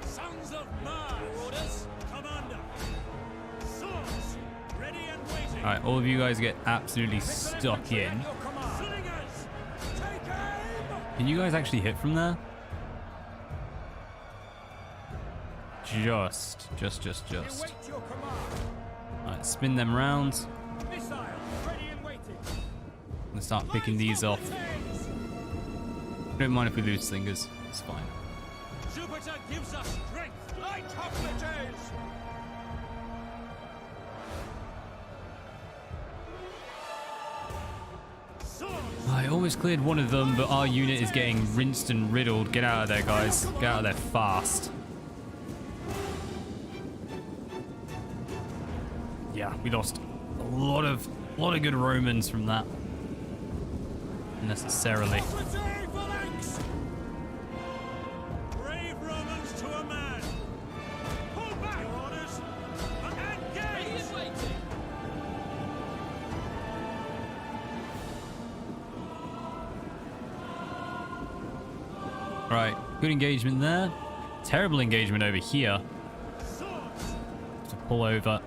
Sons of Mars. Orders. Commander. Swords. Ready and waiting. All right, all of you guys get absolutely stuck in. Slingers. Take aim. Can you guys actually hit from there? Just. Await your command. All right, spin them round. Missile. Ready and waiting. I'm gonna start picking these off. Don't mind if we lose slingers. It's fine. Jupiter gives us strength. Light hoplites. I almost cleared one of them, but our unit is getting rinsed and riddled. Get out of there, guys. Get out of there fast. Yeah, we lost a lot of good Romans from that. Unnecessarily. Brave Romans to a man. Pull back. Your orders. Engage. Right, good engagement there. Terrible engagement over here. Swords. To pull over.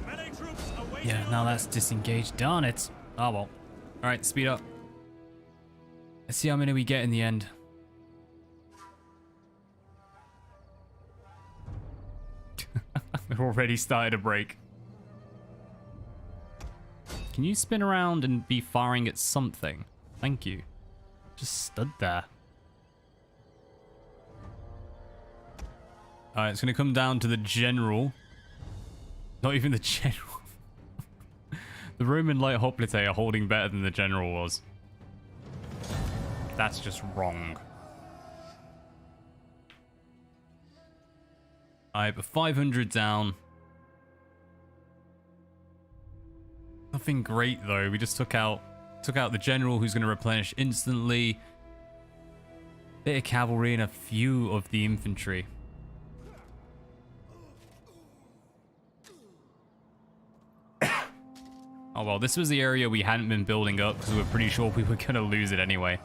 Melee troops awaiting. Yeah, now that's disengaged. Darn it. Oh well. Alright, speed up. Let's see how many we get in the end. We've already started a break. Can you spin around and be firing at something? Thank you. Just stood there. Alright, it's going to come down to the general. Not even the general. The Roman light hoplite are holding better than the general was. That's just wrong. Alright, but 500 down. Nothing great though. We just took out the general, who's going to replenish instantly. Bit of cavalry and a few of the infantry. Oh well, this was the area we hadn't been building up because we were pretty sure we were going to lose it anyway.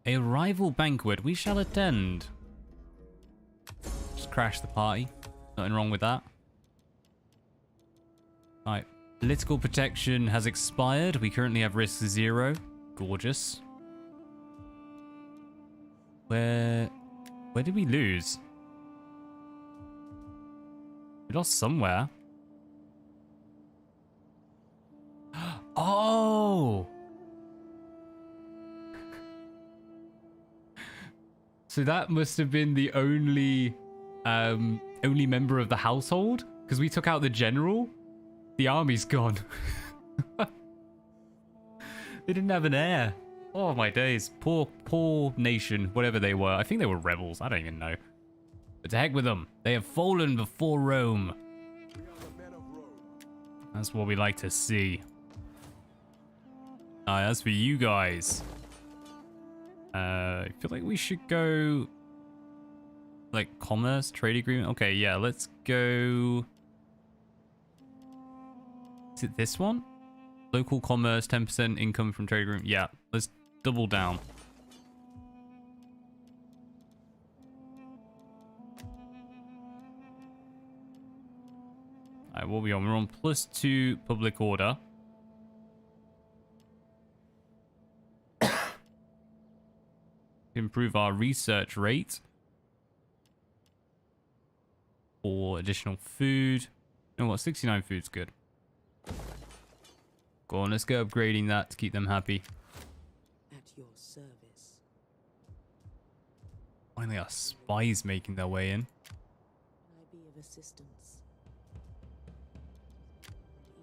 A rival banquet we shall attend. Just crash the party. Nothing wrong with that. Alright. Political protection has expired. We currently have risk 0. Gorgeous. Where did we lose? We lost somewhere. Oh! So that must have been the only member of the household, because we took out the general. The army's gone. They didn't have an heir. Oh my days. Poor nation, whatever they were. I think they were rebels. I don't even know. But to heck with them. They have fallen before Rome. That's what we like to see. As for you guys, I feel like we should go like commerce, trade agreement. Okay, yeah, let's go. Is it this one? Local commerce, 10% income from trade agreement. Yeah, let's double down. Alright, what are we on? We're on +2 public order. Improve our research rate. For additional food. You know what? 69 food's good. Go on, let's go upgrading that to keep them happy. At your service. Finally, our spies making their way in. Can I be of assistance?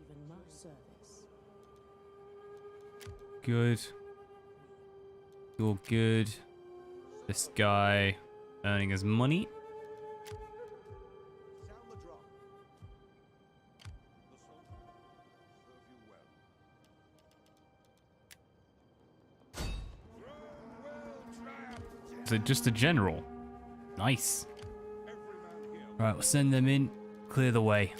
Even my service. Good. You're good. This guy earning his money. Sound the drum. Is it just a general? Nice. Right, we'll send them in. Clear the way.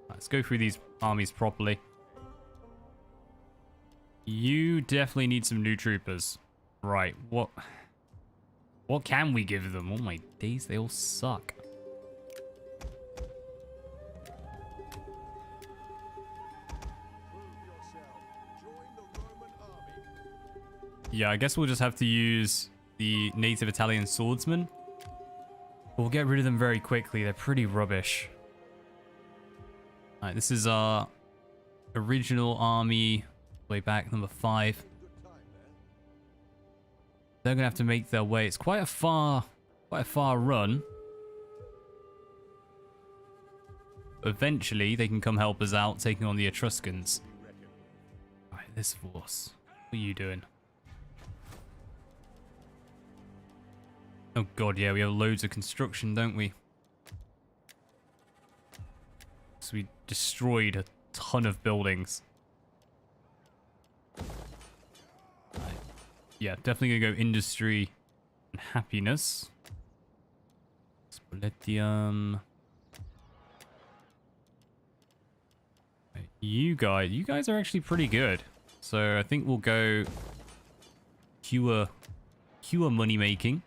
Let's go through these armies properly. You definitely need some new troopers. Right, what can we give them? Oh my days, they all suck. Yeah, I guess we'll just have to use the native Italian swordsmen. We'll get rid of them very quickly. They're pretty rubbish. Alright, this is our original army. Way back, number 5. They're gonna have to make their way. It's quite a far run. Eventually, they can come help us out, taking on the Etruscans. Alright, this force. What are you doing? Oh god, yeah, we have loads of construction, don't we? So we destroyed a ton of buildings. Yeah, definitely gonna go industry and happiness. Spoletium. You guys are actually pretty good. So I think we'll go pure money making.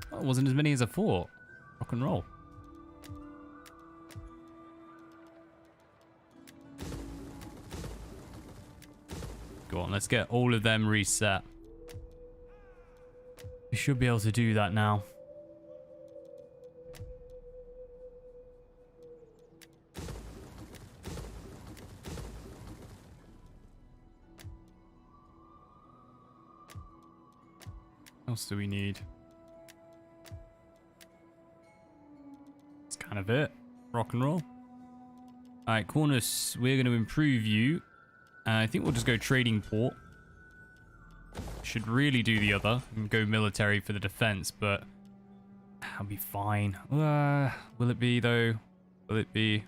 Oh, it wasn't as many as I thought. Rock and roll. Go on, let's get all of them reset. We should be able to do that now. else do we need? That's kind of it. Rock and roll. Alright, Cornus, we're going to improve you. And I think we'll just go trading port. Should really do the other and go military for the defense, but I'll be fine. Will it be though? Will it be?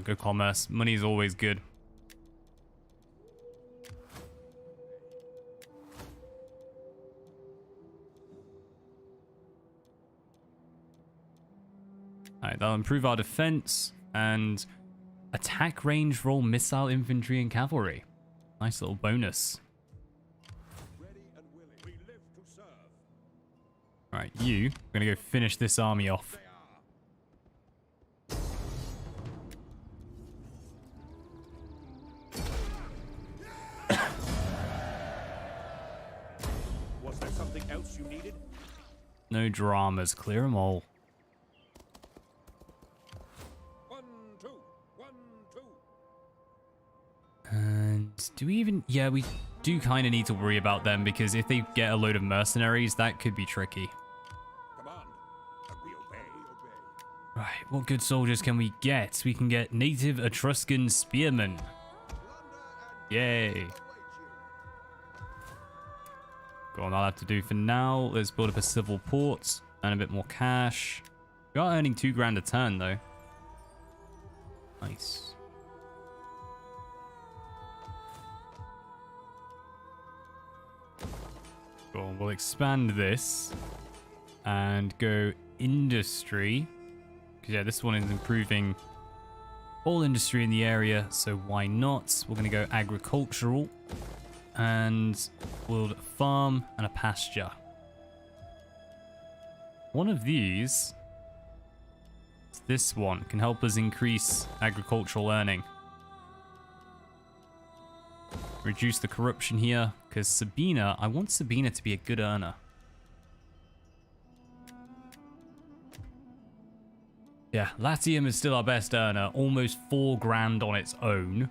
Good commerce. Money is always good. Alright, that'll improve our defense and attack range, roll missile infantry and cavalry. Nice little bonus. Ready and willing. We live to serve. Alright, you. We're gonna go finish this army off. Was there something else you needed? No dramas. Clear them all. 1, 2, 1, 2. And do we even... Yeah, we do kind of need to worry about them because if they get a load of mercenaries, that could be tricky. Command. We obey. Right, what good soldiers can we get? We can get native Etruscan spearmen. Yay. Go on, I'll have to do for now. Let's build up a civil port and a bit more cash. We are earning 2 grand a turn though. Nice. Go on, we'll expand this and go industry. Because yeah, this one is improving all industry in the area, so why not? We're going to go agricultural and build a farm and a pasture. One of these, this one, can help us increase agricultural earning. Reduce the corruption here, because Sabina, I want Sabina to be a good earner. Yeah, Latium is still our best earner, almost 4 grand on its own.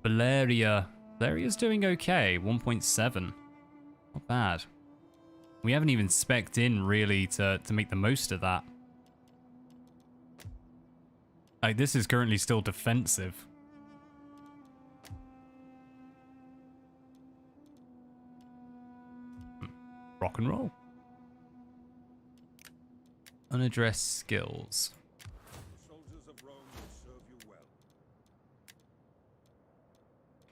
Valeria's doing okay, 1.7. Not bad. We haven't even spec'd in really to make the most of that. Like, this is currently still defensive. Rock and roll. Unaddressed skills. The soldiers of Rome will serve you well.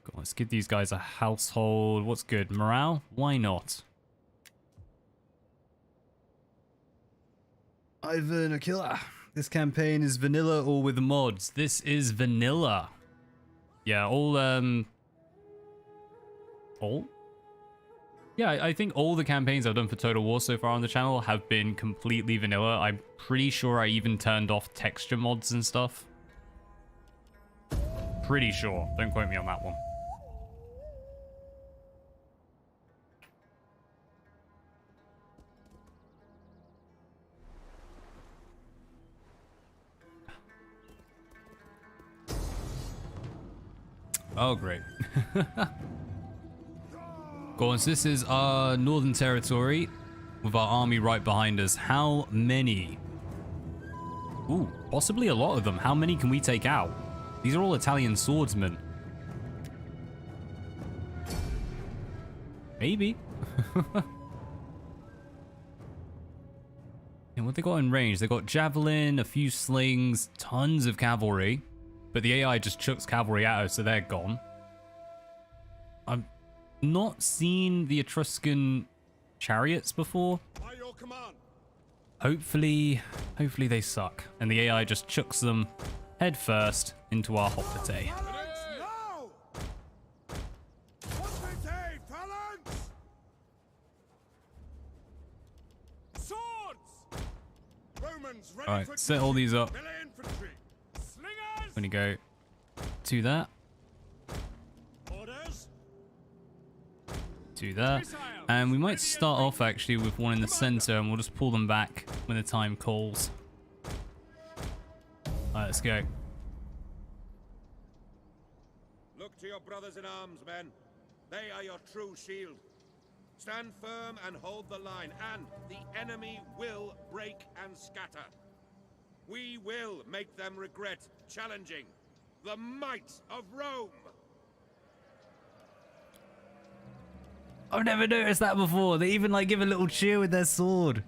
Go on, let's give these guys a household. What's good? Morale? Why not? Ivan a killer. This campaign is vanilla or with mods. This is vanilla. Yeah, all? Yeah, I think all the campaigns I've done for Total War so far on the channel have been completely vanilla. I'm pretty sure I even turned off texture mods and stuff. Pretty sure. Don't quote me on that one. Oh, great. Go on, so this is our northern territory with our army right behind us. How many? Ooh, possibly a lot of them. How many can we take out? These are all Italian swordsmen. Maybe. And what they got in range? They got javelin, a few slings, tons of cavalry. But the AI just chucks cavalry at us, so they're gone. I've not seen the Etruscan chariots before. By your command. Hopefully they suck. And the AI just chucks them head first into our hoplite. Now! Hoplite, phalanx! Swords! Romans ready Alright, for set all these up. melee infantry. Slingers! I'm gonna go to that, Orders! do that. And we might start off actually with one in the center and we'll just pull them back when the time calls. Alright, let's go. brothers in arms, men. They are your true shield. Stand firm and hold the line, and the enemy will break and scatter. We will make them regret challenging the might of Rome. I've never noticed that before. They even like give a little cheer with their sword.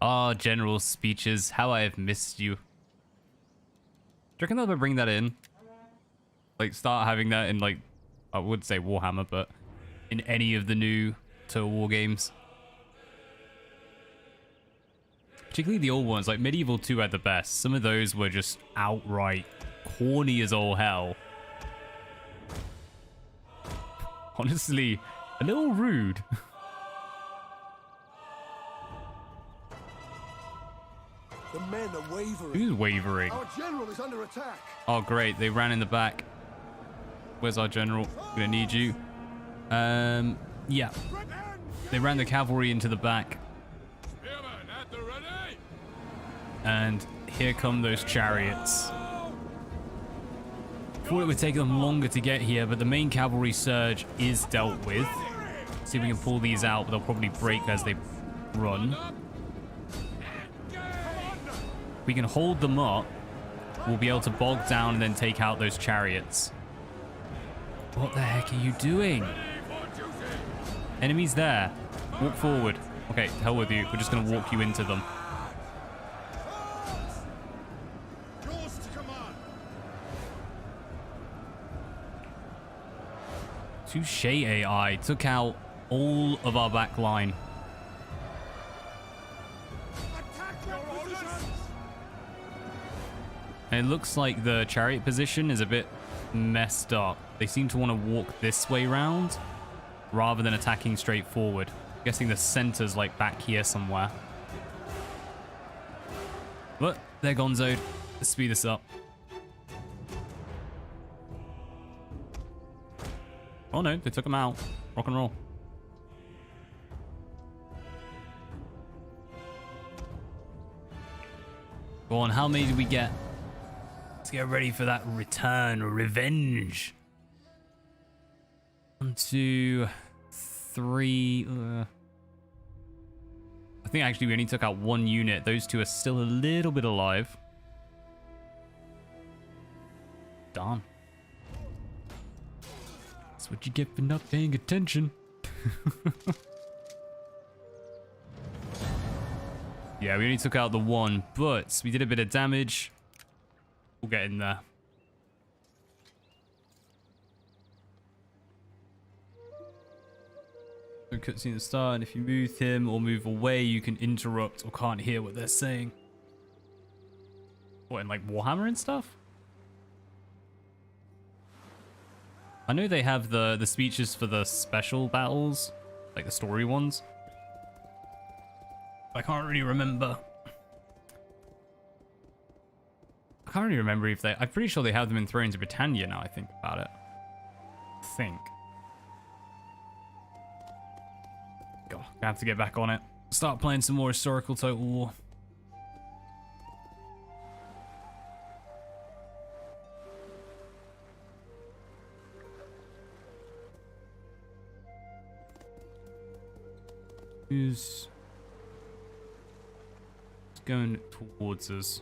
Ah, general speeches. How I have missed you. Do you reckon they'll ever bring that in? Like, start having that in, like, I would say Warhammer, but in any of the new Total War games. Particularly the old ones, like Medieval 2 had the best. Some of those were just outright corny as all hell. Honestly, a little rude. The men are wavering. Who's wavering? Our general is under attack. Oh, great. They ran in the back. Where's our general? Gonna need you. Yeah. They ran the cavalry into the back. And here come those chariots. Thought it would take them longer to get here, but the main cavalry surge is dealt with. See if we can pull these out, but they'll probably break as they run. We can hold them up. We'll be able to bog down and then take out those chariots. What the heck are you doing? Enemies there. Walk forward. Okay, to hell with you. We're just going to walk you into them. Yours to command. Touche AI took out all of our back line. And it looks like the chariot position is a bit messed up. They seem to want to walk this way round rather than attacking straight forward. I'm guessing the center's like back here somewhere. But they're gonzoed. Let's speed this up. Oh no, they took them out. Rock and roll. Go on, how many did we get? Let's get ready for that return or revenge. 1, 2, 3. I think actually we only took out 1 unit. Those 2 are still a little bit alive. Darn. That's what you get for not paying attention. Yeah, we only took out the 1, but we did a bit of damage. We'll get in there. So cutscene at the start, and if you move him or move away, you can interrupt or can't hear what they're saying. What, in like Warhammer and stuff? I know they have the speeches for the special battles, like the story ones. I can't really remember. I can't really remember if they... I'm pretty sure they have them in Thrones of Britannia now I think about it. God, I have to get back on it. Start playing some more historical Total War. Who's going towards us?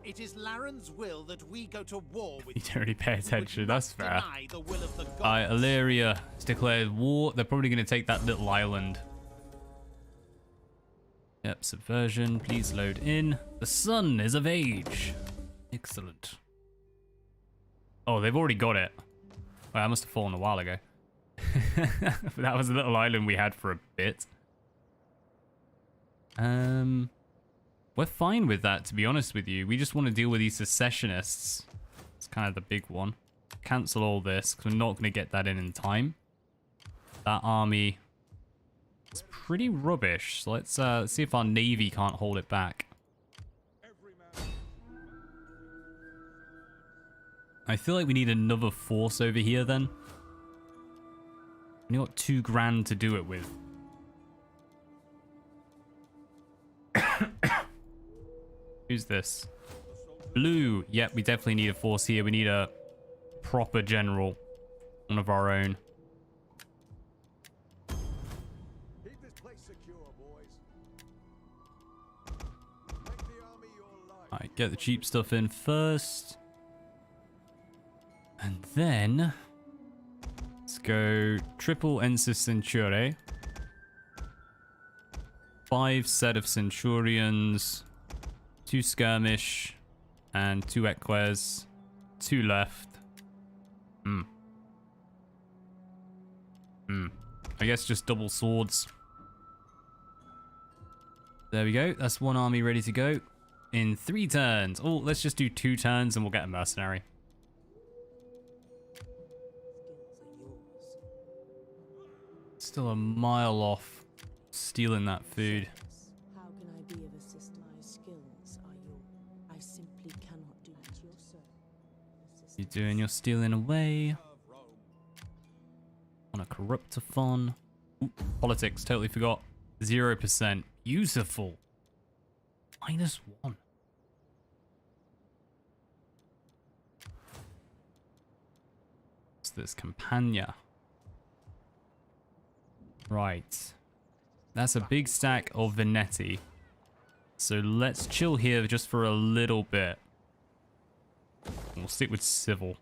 It is Laren's will that we go to war with You don't really pay attention, that's fair. deny the will of the gods. Alright, Illyria has declared war. They're probably going to take that little island. Yep, subversion. Please load in. The sun is of age. Excellent. Oh, they've already got it. Well, I must have fallen a while ago. But that was a little island we had for a bit. We're fine with that, to be honest with you. We just want to deal with these secessionists. It's kind of the big one. Cancel all this, because we're not going to get that in time. That army is pretty rubbish. So let's see if our navy can't hold it back. I feel like we need another force over here then. We got 2 grand to do it with. Who's this? Blue. Yep, we definitely need a force here. We need a proper general. One of our own. Keep this place secure, boys. Make the army your life. Alright, get the cheap stuff in first. And then let's go triple Ensis Centure. 5 set of Centurions, 2 skirmish, and 2 eques, 2 left. I guess just double swords. There we go. That's one army ready to go in 3 turns. Oh, let's just do 2 turns and we'll get a mercenary. Still a mile off stealing that food. How can I be of assistance? My skills are yours. I simply cannot do at your service. You're doing your stealing away. On a corruptophon. Ooh, politics, totally forgot. 0%. Useful. -1. What's this? Campagna. Right. That's a big stack of Venetti. So let's chill here just for a little bit. We'll stick with civil.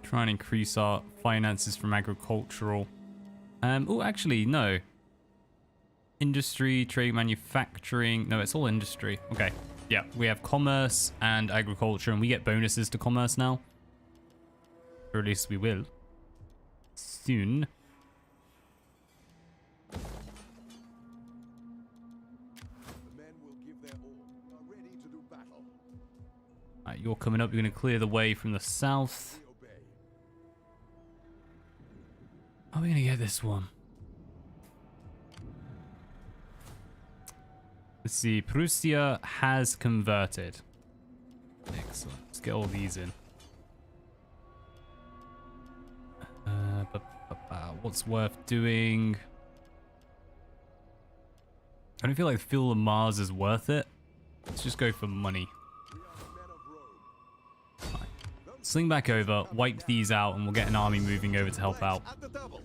Try and increase our finances from agricultural. Oh, actually, no. Industry, trade, manufacturing. No, it's all industry. Okay. Yeah, we have commerce and agriculture, and we get bonuses to commerce now. Or at least we will. Soon. The men will give their all. Are ready to do battle. Alright, you're coming up. You're going to clear the way from the south. We obey. How are we going to get this one? Let's see. Prussia has converted. Excellent. Let's get all these in. What's worth doing? I don't feel like Fuel of Mars is worth it. Let's just go for money. We are the men of Rome. Fine. Sling back over, wipe these out, and we'll get an army moving over to help out. At the double.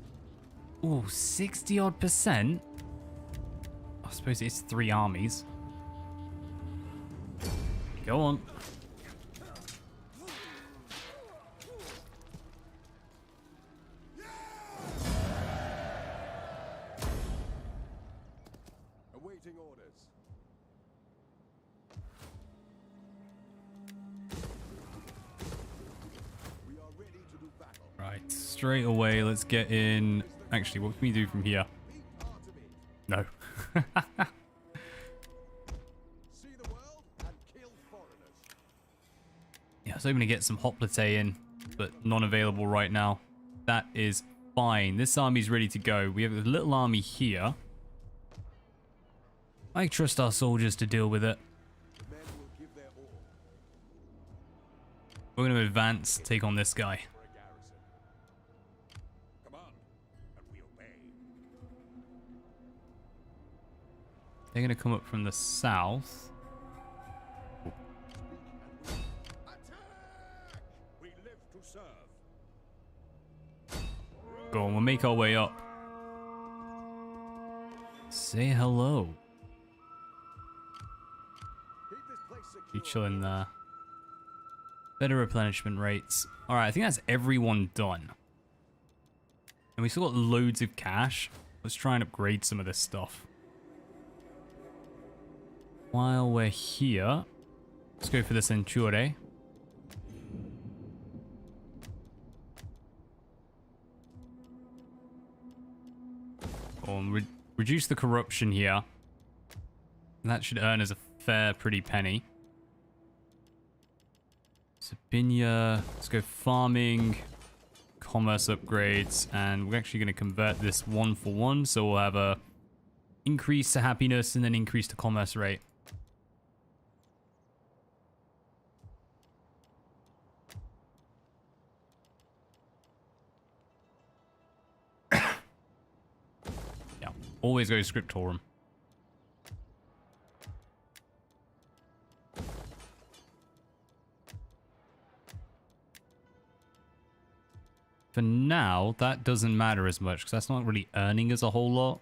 Ooh, 60-odd%? I suppose it's 3 armies. Go on. Awaiting orders. We are ready to do battle. Right, straight away, let's get in. Actually, what can we do from here? Be part of it. No. See the world and kill foreigners. Yeah, I was hoping to get some hoplite in, but none available right now. That is fine. This army's ready to go. We have a little army here. I trust our soldiers to deal with it. The men will give their all We're going to advance, take on this guy. for a garrison. Command, and we obey. They're going to come up from the south. Attack! We live to serve. Go on, we'll make our way up. Say hello. Keep this place secure. You chilling there. Better replenishment rates. Alright, I think that's everyone done. And we still got loads of cash. Let's try and upgrade some of this stuff. While we're here, let's go for the Centure. Reduce the corruption here. And that should earn us a fair, pretty penny. Sabinia. Let's go farming, commerce upgrades, and we're actually going to convert this 1-for-1, so we'll have a increase to happiness and then increase to commerce rate. Always go Scriptorum. For now, that doesn't matter as much because that's not really earning us a whole lot.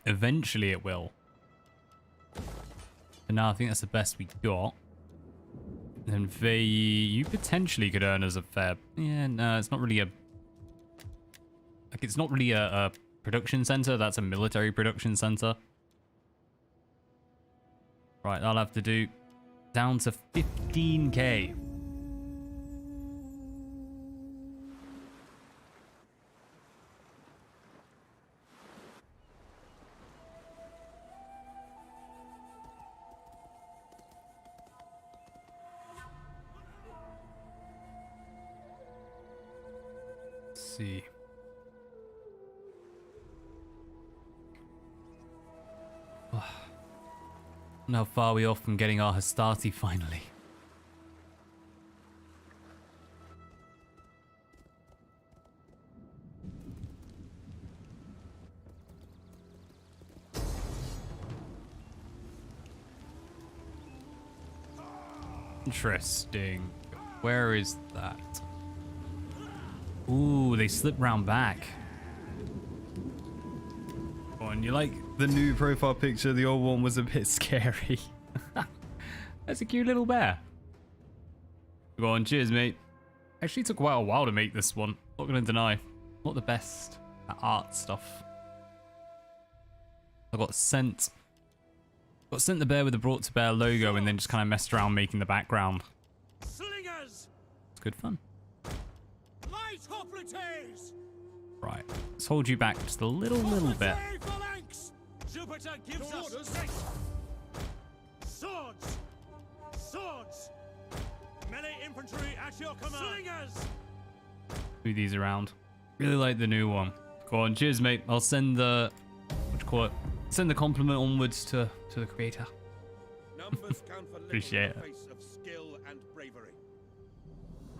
Eventually it will. But now I think that's the best we got. And you potentially could earn us a fair... Yeah, no, it's not really a... Like, it's not really a production center. That's a military production center. Right, I'll have to do down to 15k. See. How far are we off from getting our Hastati finally? Interesting. Where is that? Ooh, they slip round back. Oh, and you like the new profile picture? The old one was a bit scary. That's a cute little bear. Go on, cheers, mate. Actually took quite a while to make this one. Not gonna deny. Not the best at art stuff. I got sent the bear with the brought to bear logo and then just kind of messed around making the background. Slingers! It's good fun. Light hoplites! Right, let's hold you back just a little bit. Phalanx! Jupiter gives us strength! Swords! Swords! Melee infantry at your command! Slingers! Move these around. Really like the new one. Go on, cheers, mate. I'll send the... what do you call it? Send the compliment onwards to the creator. Numbers count for little Appreciate in the face of skill and bravery.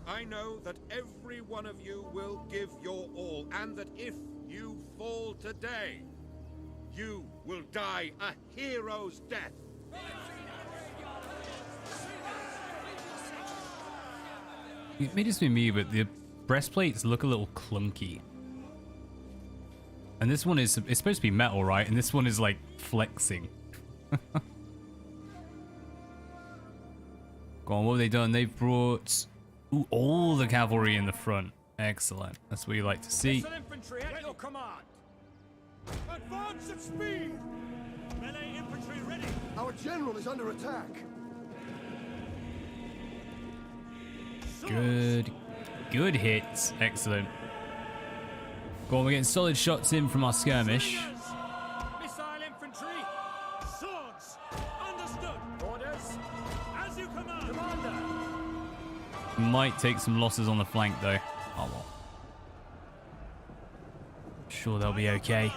I know that every one of you will give your all, and that if you fall today, you will die a hero's death. It may just be me, but the breastplates look a little clunky. And this one is, it's supposed to be metal, right? And this one is like flexing. Go on, what have they done? They've brought all the cavalry in the front. Excellent. That's what you like to see. Infantry at your command! Advance at speed! Melee infantry ready! Our general is under attack. Good hits. Excellent. Go on, we're getting solid shots in from our skirmish. Missile infantry! Swords! Understood! Orders! As you command! Commander! Might take some losses on the flank though. Oh well. Sure they'll be okay.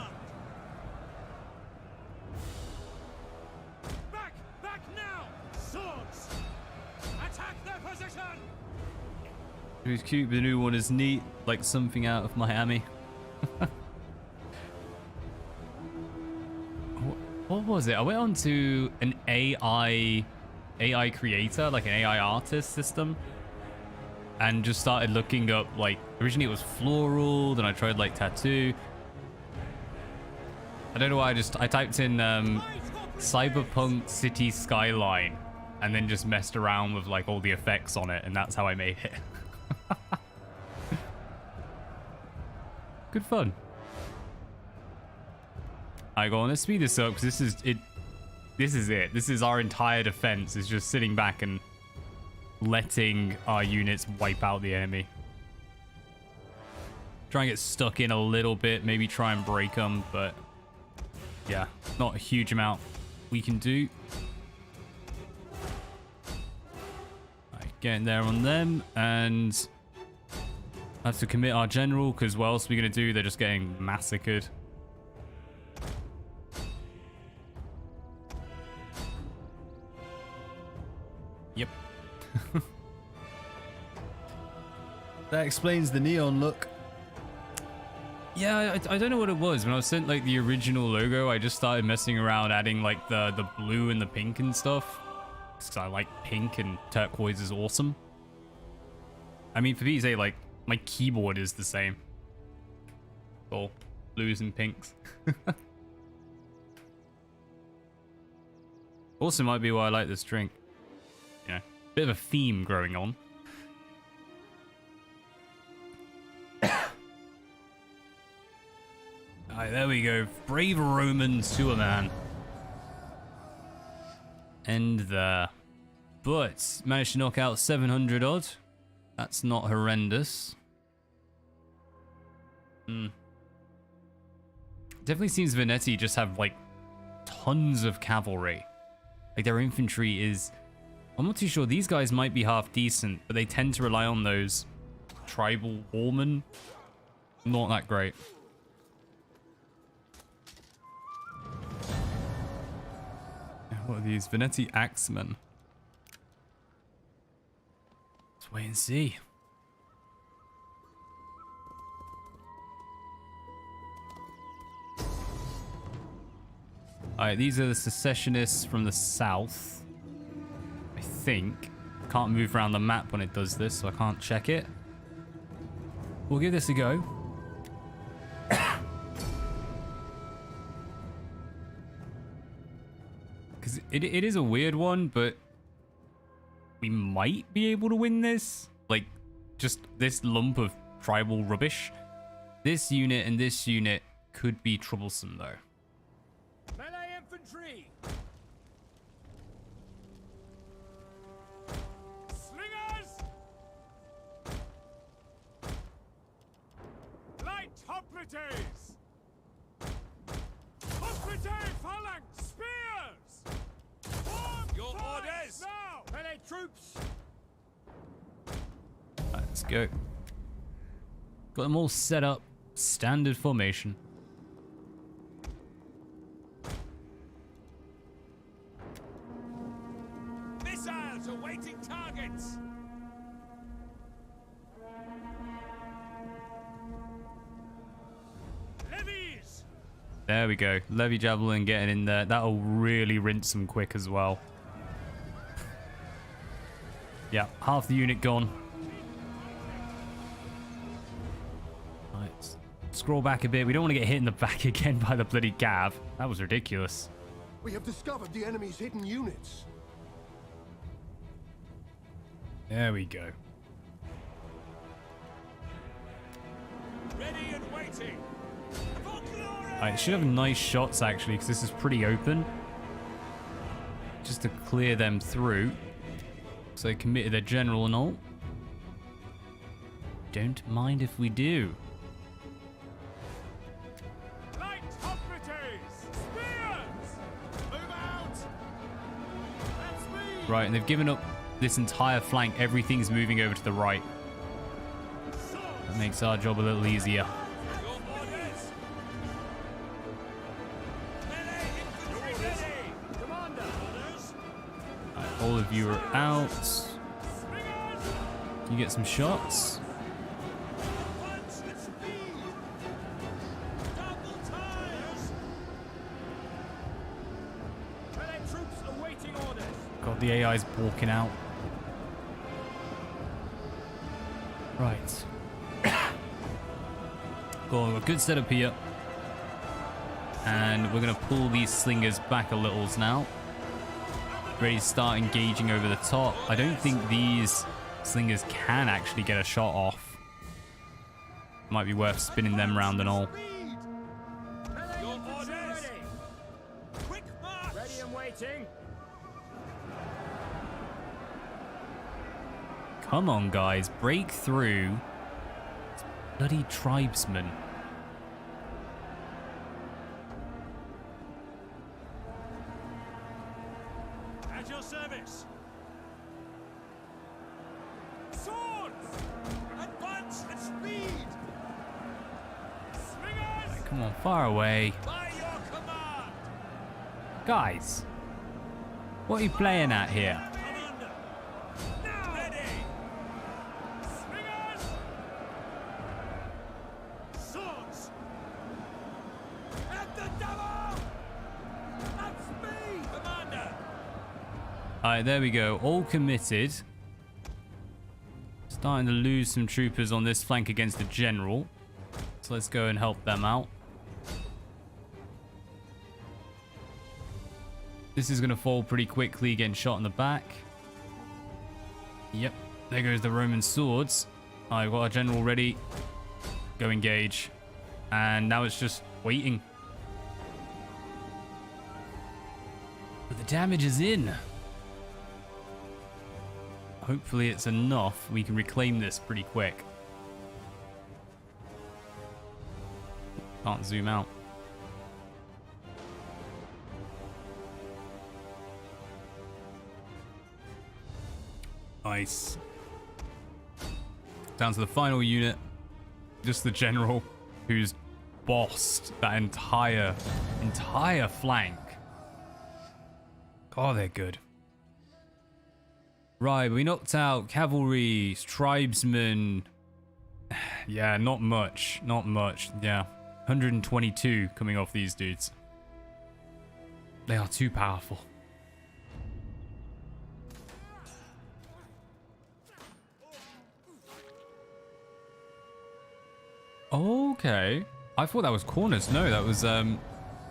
Back! Back now! Swords! Attack their position! Who's cute? The new one is neat, like something out of Miami. What was it? I went on to an AI creator, like an AI artist system, and just started looking up, like, originally it was floral, then I tried like tattoo. I don't know why, I typed in cyberpunk city skyline and then just messed around with like all the effects on it, and that's how I made it. Good fun. Alright, go on, let's speed this up because this is it. This is our entire defense, is just sitting back and letting our units wipe out the enemy. Try and get stuck in a little bit, maybe try and break them, but yeah, not a huge amount we can do. Alright, getting there on them, and have to commit our general because what else are we going to do? They're just getting massacred. Yep. That explains the neon look. Yeah, I don't know what it was. When I was sent like the original logo, I just started messing around adding like the blue and the pink and stuff. Because I like pink and turquoise is awesome. I mean, for Pete's sake, like, my keyboard is the same. All blues and pinks. Also might be why I like this drink. You know, bit of a theme growing on. Alright, there we go. Brave Romans to a man. End there. But managed to knock out 700 odd. That's not horrendous. Definitely seems Venetti just have like tons of cavalry. Like their infantry is... I'm not too sure. These guys might be half decent, but they tend to rely on those tribal warmen. Not that great. What are these? Venetti axemen. Let's wait and see. Alright, these are the secessionists from the south. I think. Can't move around the map when it does this, so I can't check it. We'll give this a go. Because it is a weird one, but we might be able to win this. Like, just this lump of tribal rubbish. This unit and this unit could be troublesome, though. Melee infantry! Slingers! Light hoplites! Hoplite phalanx! Spears! Form Your flanks orders! now! Melee troops! Right, let's go. Got them all set up. Standard formation. Missiles awaiting targets! Levies! There we go. Levy Javelin getting in there. That'll really rinse them quick as well. Yeah, half the unit gone. Right, scroll back a bit. We don't want to get hit in the back again by the bloody Gav. That was ridiculous. We have discovered the enemy's hidden units. There we go. Ready and waiting! For glory! Alright, should have nice shots actually, because this is pretty open. Just to clear them through. So they committed their general and all. Don't mind if we do. Light hoplites! Spears! Move out! And speed! Right, and they've given up this entire flank. Everything's moving over to the right. That makes our job a little easier. Your orders! Melee infantry ready! Commander! Orders! Right, all of you are out. Slingers! Can you get some shots? Punch and speed! Double tires! Melee troops awaiting orders! God, the AI's walking out. Right. Got a good setup here. And we're going to pull these slingers back a little now. Ready to start engaging over the top. I don't think these slingers can actually get a shot off. Might be worth spinning them round and all. Speed! Your Melee orders! infantry ready! Quick march! Ready and waiting! Come on, guys. Break through. It's bloody tribesmen. At your service! Swords! Advance and speed! Slingers! Come on, far away. By your command! Guys. What are you playing at here? Commander! Now! Ready! Slingers! Swords! Alright, there we go. All committed. Starting to lose some troopers on this flank against the general. So let's go and help them out. This is going to fall pretty quickly, getting shot in the back. Yep, there goes the Roman swords. I've got our general ready. Go engage. And now it's just waiting. But the damage is in. Hopefully it's enough. We can reclaim this pretty quick. Can't zoom out. Nice. Down to the final unit. Just the general who's bossed that entire flank. God, they're good. Right, we knocked out cavalry, tribesmen. Yeah, not much. Not much. Yeah. 122 coming off these dudes. They are too powerful. Okay. I thought that was corners. No, that was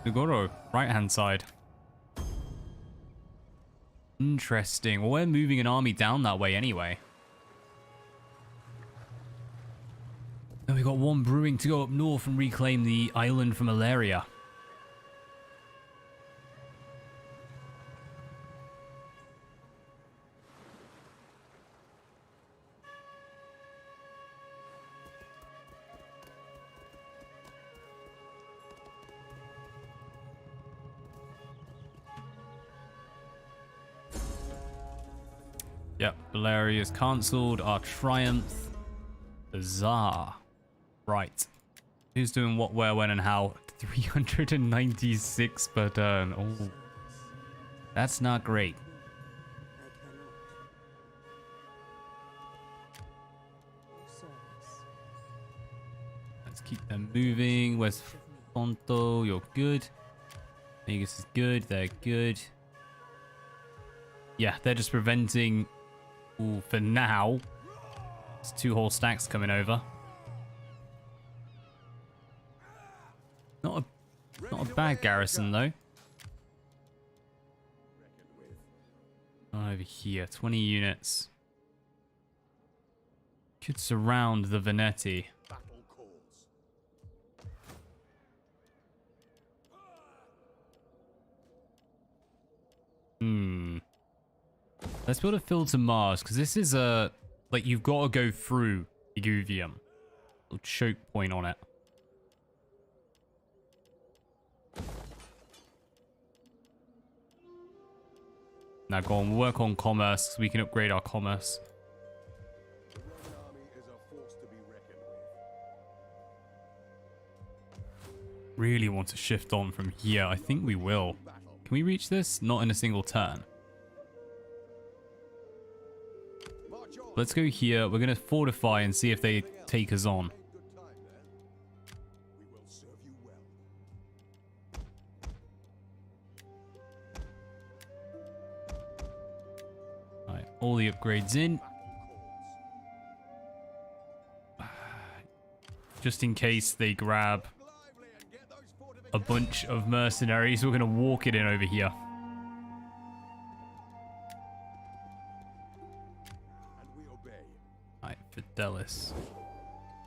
Nagoro, right hand side. Interesting. Well, we're moving an army down that way anyway. And we got one brewing to go up north and reclaim the island from malaria. Yep, Valeria's cancelled our triumph. Bizarre. Right. Who's doing what, where, when, and how? 396 per turn. Oh. That's not great. Let's keep them moving. Where's Fonto? You're good. Vegas is good. They're good. Yeah, they're just preventing... Ooh, for now. There's 2 whole stacks coming over. Not a bad garrison though. Over here, 20 units. Could surround the Veneti. Let's build a filter Mars, because this is a... Like, you've got to go through Iguvium. Little choke point on it. Now go on, work on commerce, so we can upgrade our commerce. The Roman army is a force to be reckoned with. Really want to shift on from here. I think we will. Can we reach this? Not in a single turn. Let's go here. We're going to fortify and see if they take us on. Good time then. We will serve you well. Alright, all the upgrades in. Just in case they grab a bunch of mercenaries, we're going to walk it in over here. Fidelis.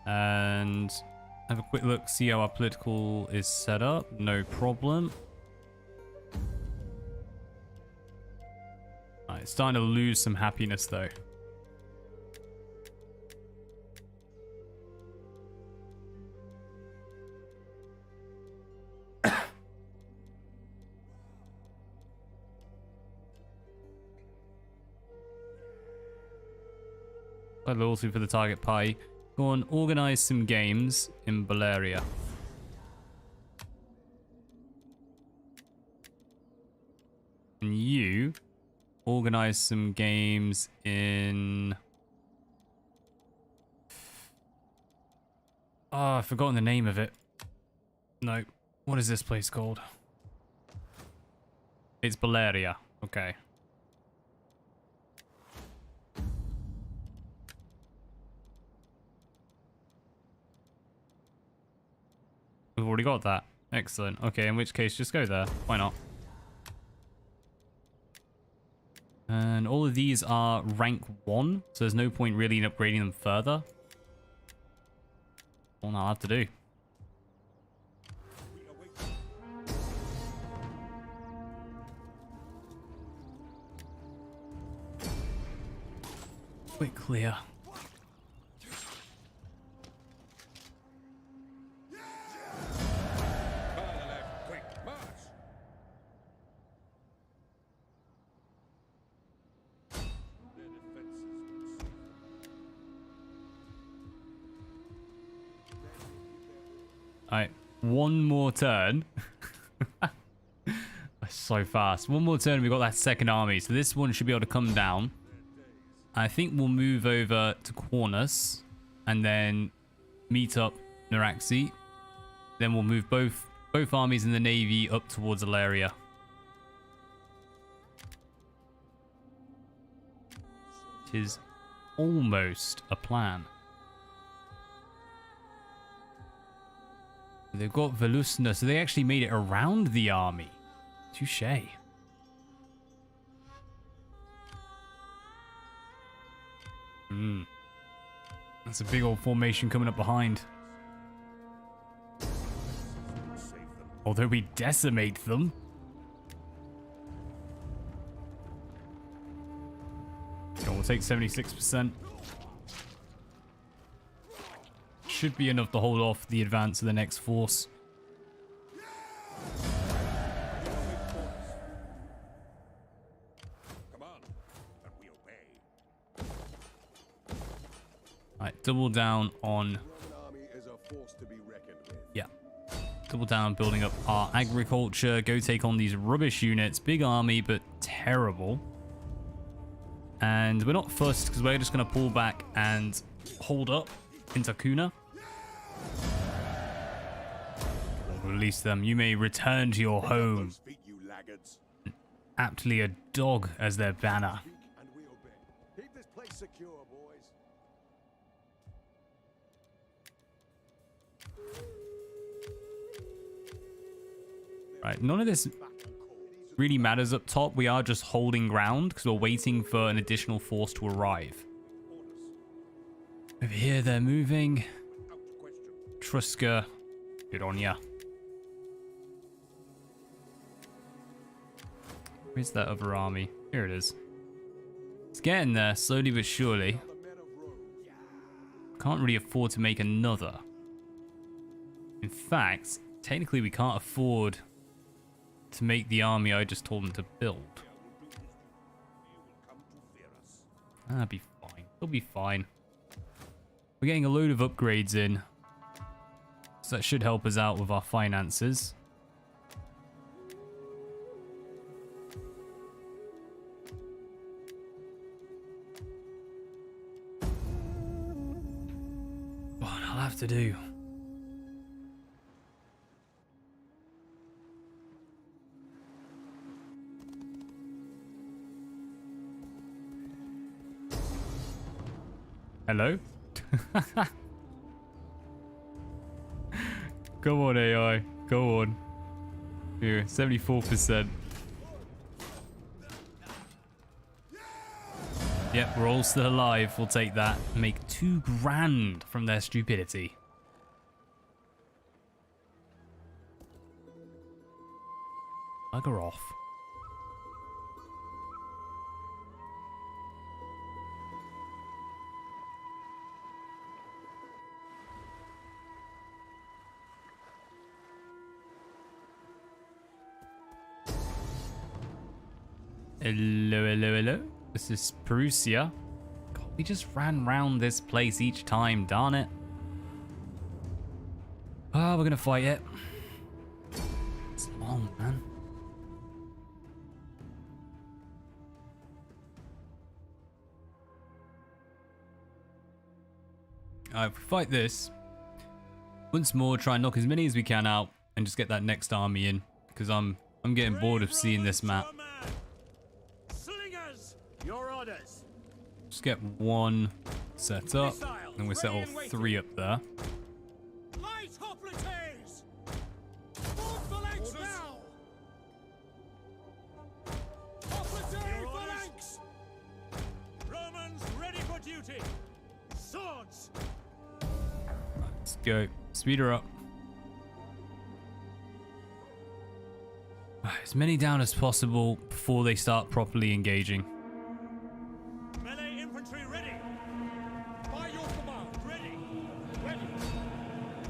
And have a quick look, see how our political is set up. No problem. Alright, it's starting to lose some happiness though. Loyalty for the target party. Go on, organize some games in Valeria. And you organize some games in... Oh, I've forgotten the name of it. No. What is this place called? It's Valeria. Okay. We've already got that. Excellent. Okay, in which case, just go there. Why not? And all of these are rank 1, so there's no point really in upgrading them further. All I'll have to do. Quick clear. Quick, march! Their defenses will Alright, one more turn. That's so fast. One more turn, we've got that second army. So this one should be able to come down. I think we'll move over to Cornus and then meet up Naraxi. Then we'll move both armies in the navy up towards Alaria. It is almost a plan. They've got Velusna, so they actually made it around the army. Touché. That's a big old formation coming up behind. Although we decimate them. We'll take 76%. Should be enough to hold off the advance of the next force. Alright, double down on... Yeah. Double down on building up our agriculture. Go take on these rubbish units. Big army, but terrible. And we're not fussed because we're just going to pull back and hold up in Takuna. Release them. You may return to your home. Aptly a dog as their banner. Keep this place secure, boys. Right, none of this really matters up top. We are just holding ground because we're waiting for an additional force to arrive. Over here, they're moving. Truska, good on ya. Where's that other army? Here it is. It's getting there, slowly but surely. Can't really afford to make another. In fact, technically we can't afford to make the army I just told them to build. That'll be fine. It'll be fine. We're getting a load of upgrades in. So that should help us out with our finances. What I'll have to do. Hello? Go on, AI. Go on. Here, 74%. Yep, we're all still alive. We'll take that. Make 2 grand from their stupidity. Bugger off. Hello, hello, hello. This is Perusia. God, we just ran round this place each time, darn it. Ah, we're gonna fight it. It's long, man. Alright, if we fight this, once more, try and knock as many as we can out and just get that next army in. Because I'm getting bored of seeing this map. Your orders. Just get 1 set up, and we set all 3 up there. Light hoplites! Go. Speed her up. As many down as possible before they start properly engaging. Melee infantry ready. By your command, ready. Ready.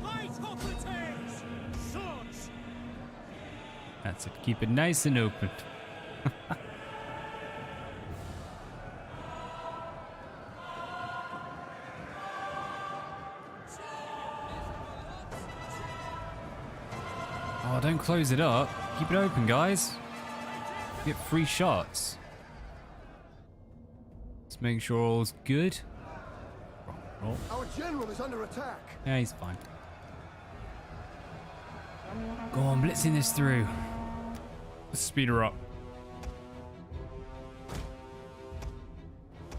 Light operatives. Swords. That's it. Keep it nice and open. Oh, don't close it up. Keep it open, guys. Get free shots. Let's make sure all's good. Roll. Our general is under attack. Yeah, he's fine. Go on, blitzing this through. Let's speed her up.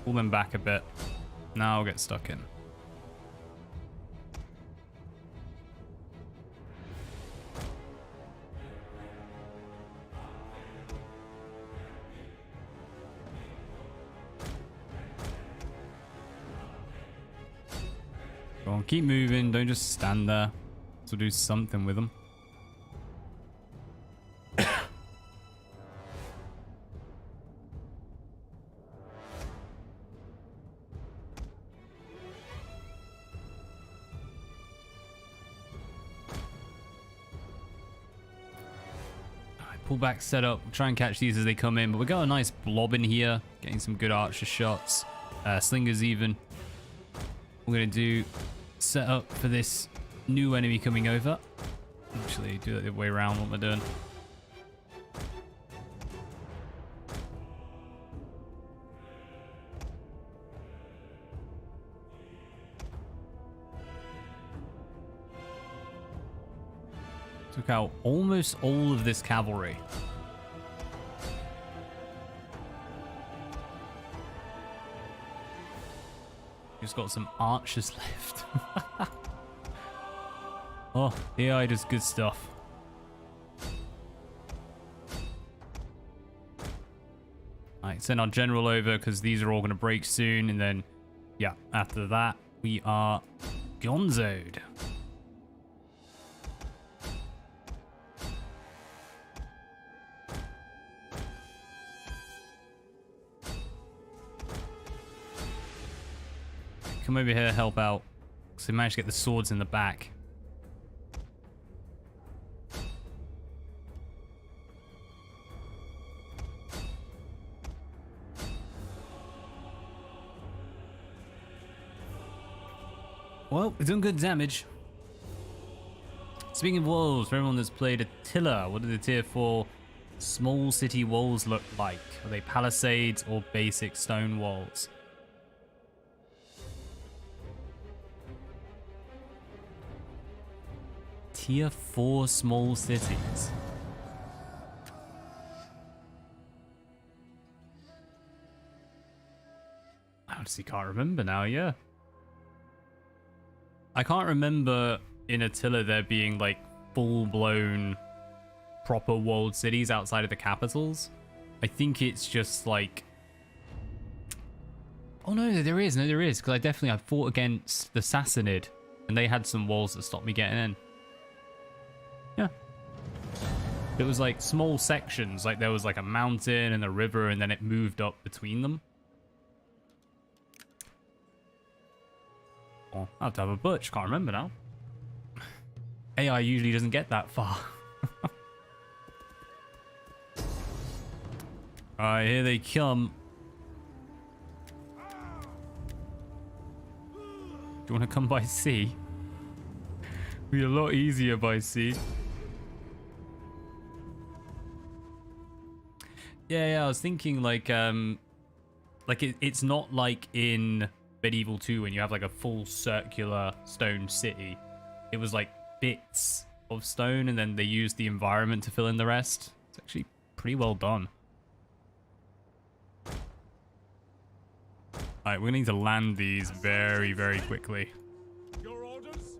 Pull them back a bit. Now I'll get stuck in. Go on, keep moving. Don't just stand there. So do something with them. Pull back setup. Try and catch these as they come in, but we got a nice blob in here, getting some good archer shots, slingers even. We're gonna do set up for this new enemy coming over. Actually, do it the other way around. What am I doing? Took out almost all of this cavalry. Just got some archers left. Oh, AI does good stuff. Alright, send our general over because these are all going to break soon. And then, yeah, after that, we are gonzoed. Come over here, help out. So we managed to get the swords in the back. Well, we're doing good damage. Speaking of walls, for everyone that's played Attila, what do the tier 4 small city walls look like? Are they palisades or basic stone walls? Tier 4 small cities. I honestly can't remember now, yeah. I can't remember in Attila there being like full-blown proper walled cities outside of the capitals. I think it's just like... Oh no, there is, because I fought against the Sassanid and they had some walls that stopped me getting in. Yeah. It was like small sections, like there was like a mountain and a river and then it moved up between them. Oh, I have to have a butch, can't remember now. AI usually doesn't get that far. Alright, here they come. Do you want to come by sea? Be a lot easier by sea. Yeah, I was thinking like it's not like in Medieval 2 when you have like a full circular stone city. It was like bits of stone and then they used the environment to fill in the rest. It's actually pretty well done. Alright, we're gonna need to land these very, very quickly. Your orders?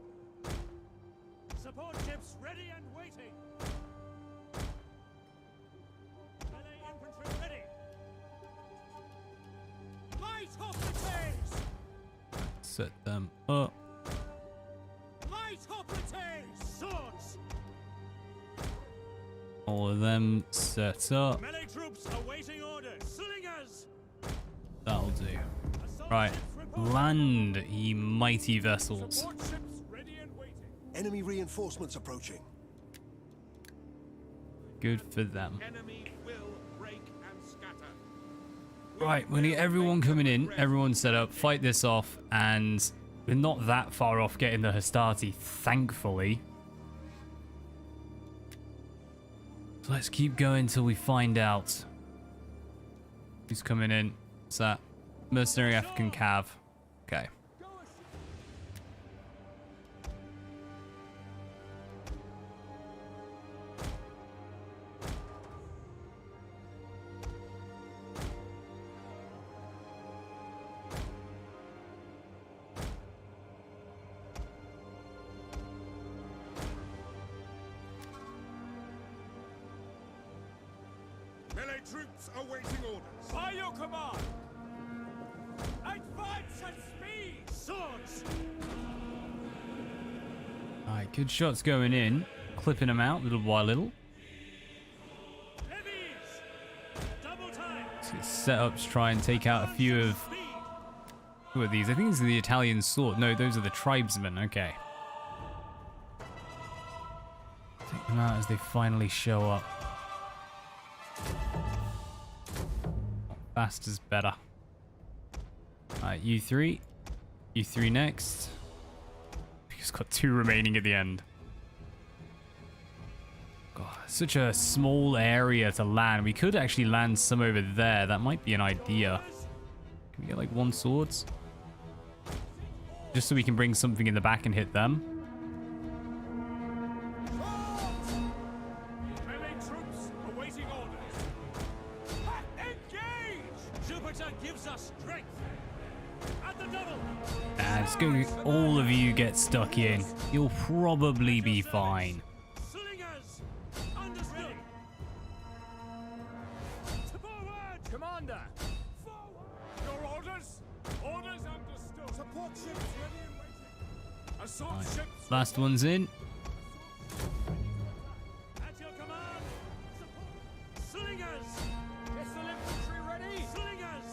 Support ships ready and waiting. Melee infantry ready. Light operatives. Set them up. Light All of them set up. Melee troops awaiting orders. Slingers! That'll do. Assault Right. ships report. Land, ye mighty vessels. Support ships ready and waiting. Enemy reinforcements approaching. Good for them. Enemy will break and scatter. Right, we're gonna get everyone coming in, everyone set up, fight this off, and we're not that far off getting the Hastati, thankfully. So let's keep going till we find out who's coming in. What's that? Mercenary African Cav. Okay. Melee troops awaiting orders. By your command! Advance at speed! Swords! Alright, good shots going in. Clipping them out little by little. Heavies! Double time! Let's get set up to try and take out a few of... Speed! Who are these? I think these are the Italian sword. No, those are the tribesmen. Okay. Take them out as they finally show up. Fast is better. Alright, you three. You three next. He's got 2 remaining at the end. God, such a small area to land. We could actually land some over there. That might be an idea. Can we get like 1 swords? Just so we can bring something in the back and hit them. Melee troops awaiting orders. Engage! Jupiter gives us strength. At the double. It's going to all of you get stuck in. You'll probably be fine. Slingers! Understood. Forward! Commander! Forward! Your orders? Orders understood. Support ships ready and waiting. Assault ships. Last one's in. At your command. Support. Slingers! Missile infantry ready. Slingers!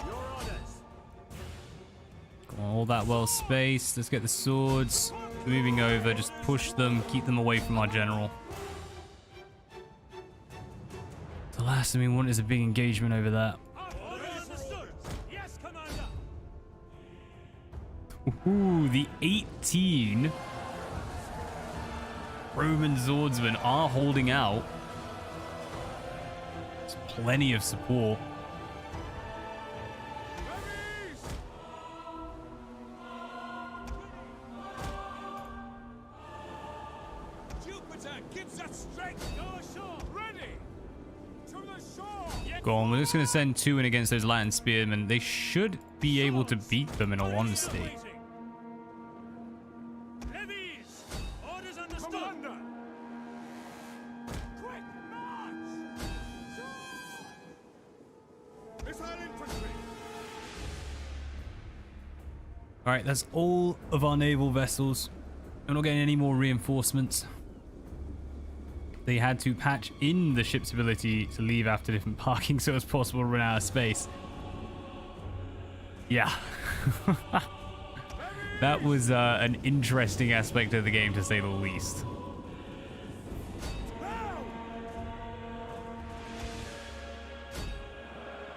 Your orders. Got all that well spaced. Let's get the swords moving over. Just push them. Keep them away from our general. The last thing we want is a big engagement over there. Orders understood. Yes, Commander. Ooh, the 18 Roman swordsmen are holding out. There's plenty of support. Heavies! Jupiter gives us strength. Go ashore. Ready. To the shore. Yes. Go on, we're just going to send 2 in against those Latin spearmen. They should be able to beat them in all honesty. Waiting. Heavies! Orders understood. Commander! Quick march! Missile infantry. Alright, that's all of our naval vessels. We're not getting any more reinforcements. They had to patch in the ship's ability to leave after different parking so it's possible to run out of space. Yeah. That was an interesting aspect of the game, to say the least.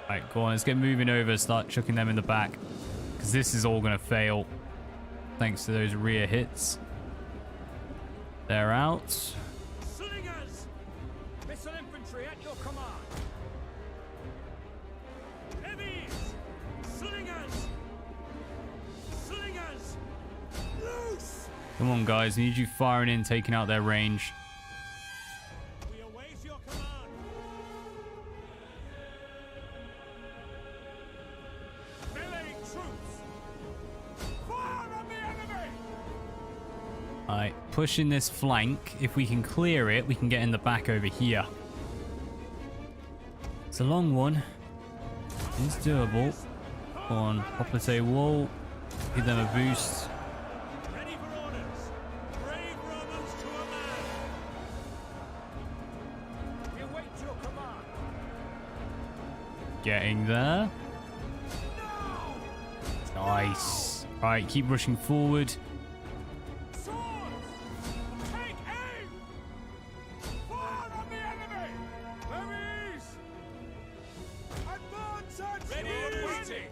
Alright, go on, let's get moving over, start chucking them in the back. Because this is all going to fail. Thanks to those rear hits. They're out. Slingers! Missile infantry at your command. Heavies! Slingers! Slingers! Loose! Come on, guys. We need you firing in, taking out their range. We await your command. Melee troops! Fire on the enemy! Alright, pushing this flank. If we can clear it, we can get in the back over here. It's a long one. It's doable. Go on, Poplite wall. Give them a boost. Ready for orders. Brave Romans to a man. Getting there. Nice. Alright, keep rushing forward. Swords! Take aim! Fire on the enemy! Levies! Advance and ready and waiting!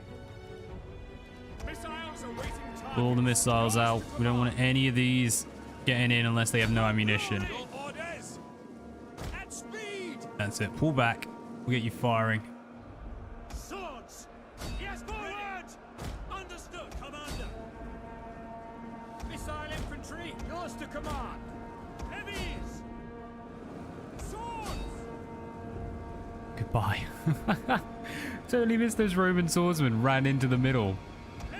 Missiles awaiting target. Pull the missiles out. We don't want any of these getting in unless they have no ammunition. Your orders! At speed! That's it. Pull back. We'll get you firing. Swords! Yes, forward! Understood, Commander! Missile infantry, yours to command! Heavies! Swords! Goodbye. Totally missed those Roman swordsmen. Ran into the middle.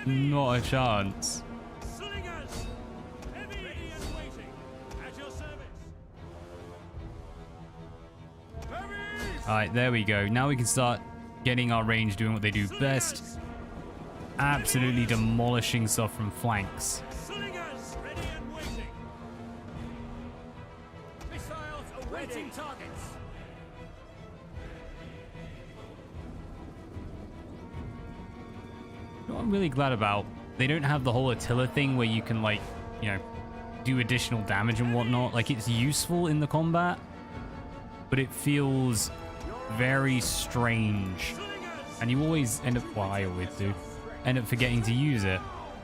Not a chance. Slingers! Heavy! Ready and waiting! At your service! Heavies! Alright, there we go. Now we can start getting our range doing what they do best. Absolutely demolishing stuff from flanks. Slingers! Ready and waiting! Missiles awaiting targets! What I'm really glad about, they don't have the whole Attila thing where you can, like, you know, do additional damage and whatnot. Like, it's useful in the combat, but it feels very strange. And you always end up, well, I always do, end up forgetting to use it.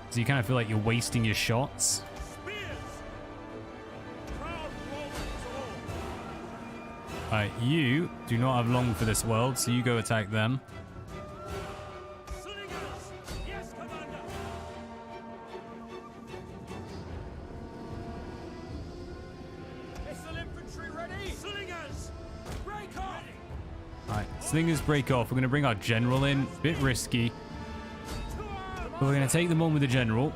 So you kind of feel like you're wasting your shots. Spears! Proud Romans all! Alright, you do not have long for this world, so you go attack them. Slingers! Yes, Commander! Missile infantry ready! Slingers! Break off! Alright, slingers break off. We're going to bring our general in. Bit risky. But we're going to take them on with the general.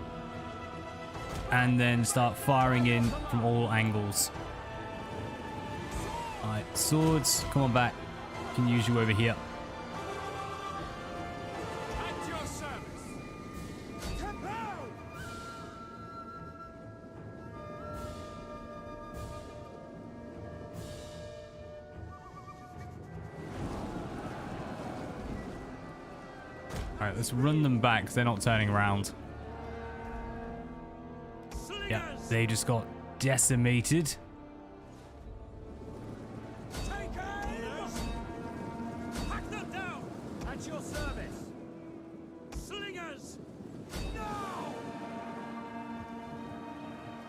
And then start firing in from all angles. Alright, swords, come on back. Can use you over here. At your service! Kapow! Alright, let's run them back because they're not turning around. Yeah, Slingers! they just got decimated. Take aim! Hack them down! At your service! Slingers! Now!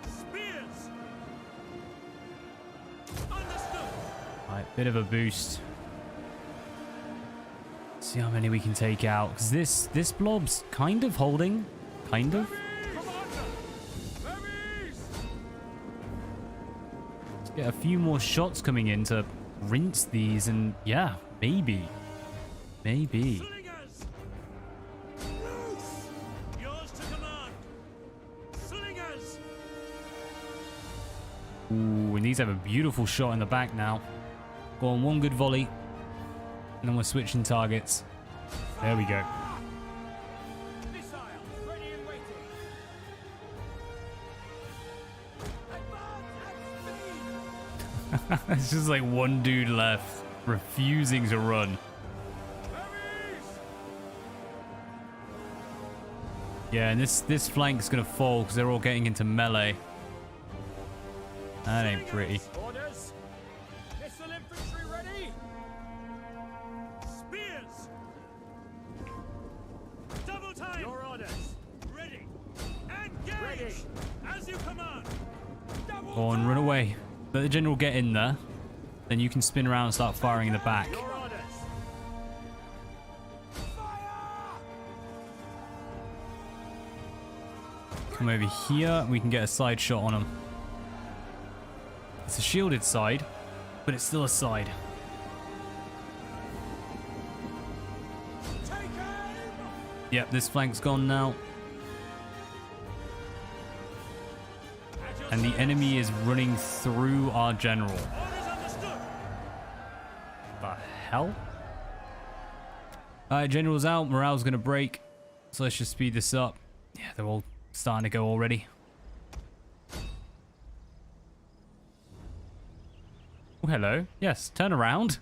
Spears! Understood! Alright, bit of a boost. See how many we can take out. Because this blob's kind of holding. Kind of. Commander! Levies! Let's get a few more shots coming in to rinse these. And yeah, maybe. Maybe. Slingers! Loose! Yours to command! Slingers! Ooh, and these have a beautiful shot in the back now. Go on, one good volley. And then we're switching targets. There we go. Missiles ready and waiting! Advance at speed! It's just like one dude left, refusing to run. Levies! Yeah, and this flank's gonna fall because they're all getting into melee. That ain't pretty. Orders! Missile infantry ready! Spears! Double time! Your orders! Ready! Engage! Ready! As you command! Double Go on, run away. Let the general get in there. Then you can spin around and start firing in the back. Your orders! Fire! Come over here. We can get a side shot on them. It's a shielded side, but it's still a side. Take aim! Yep, this flank's gone now. At your And the service. enemy is running through our general. Orders understood! The hell? Alright, general's out. Morale's gonna break. So let's just speed this up. Yeah, they're all starting to go already. Oh, hello. Yes, turn around.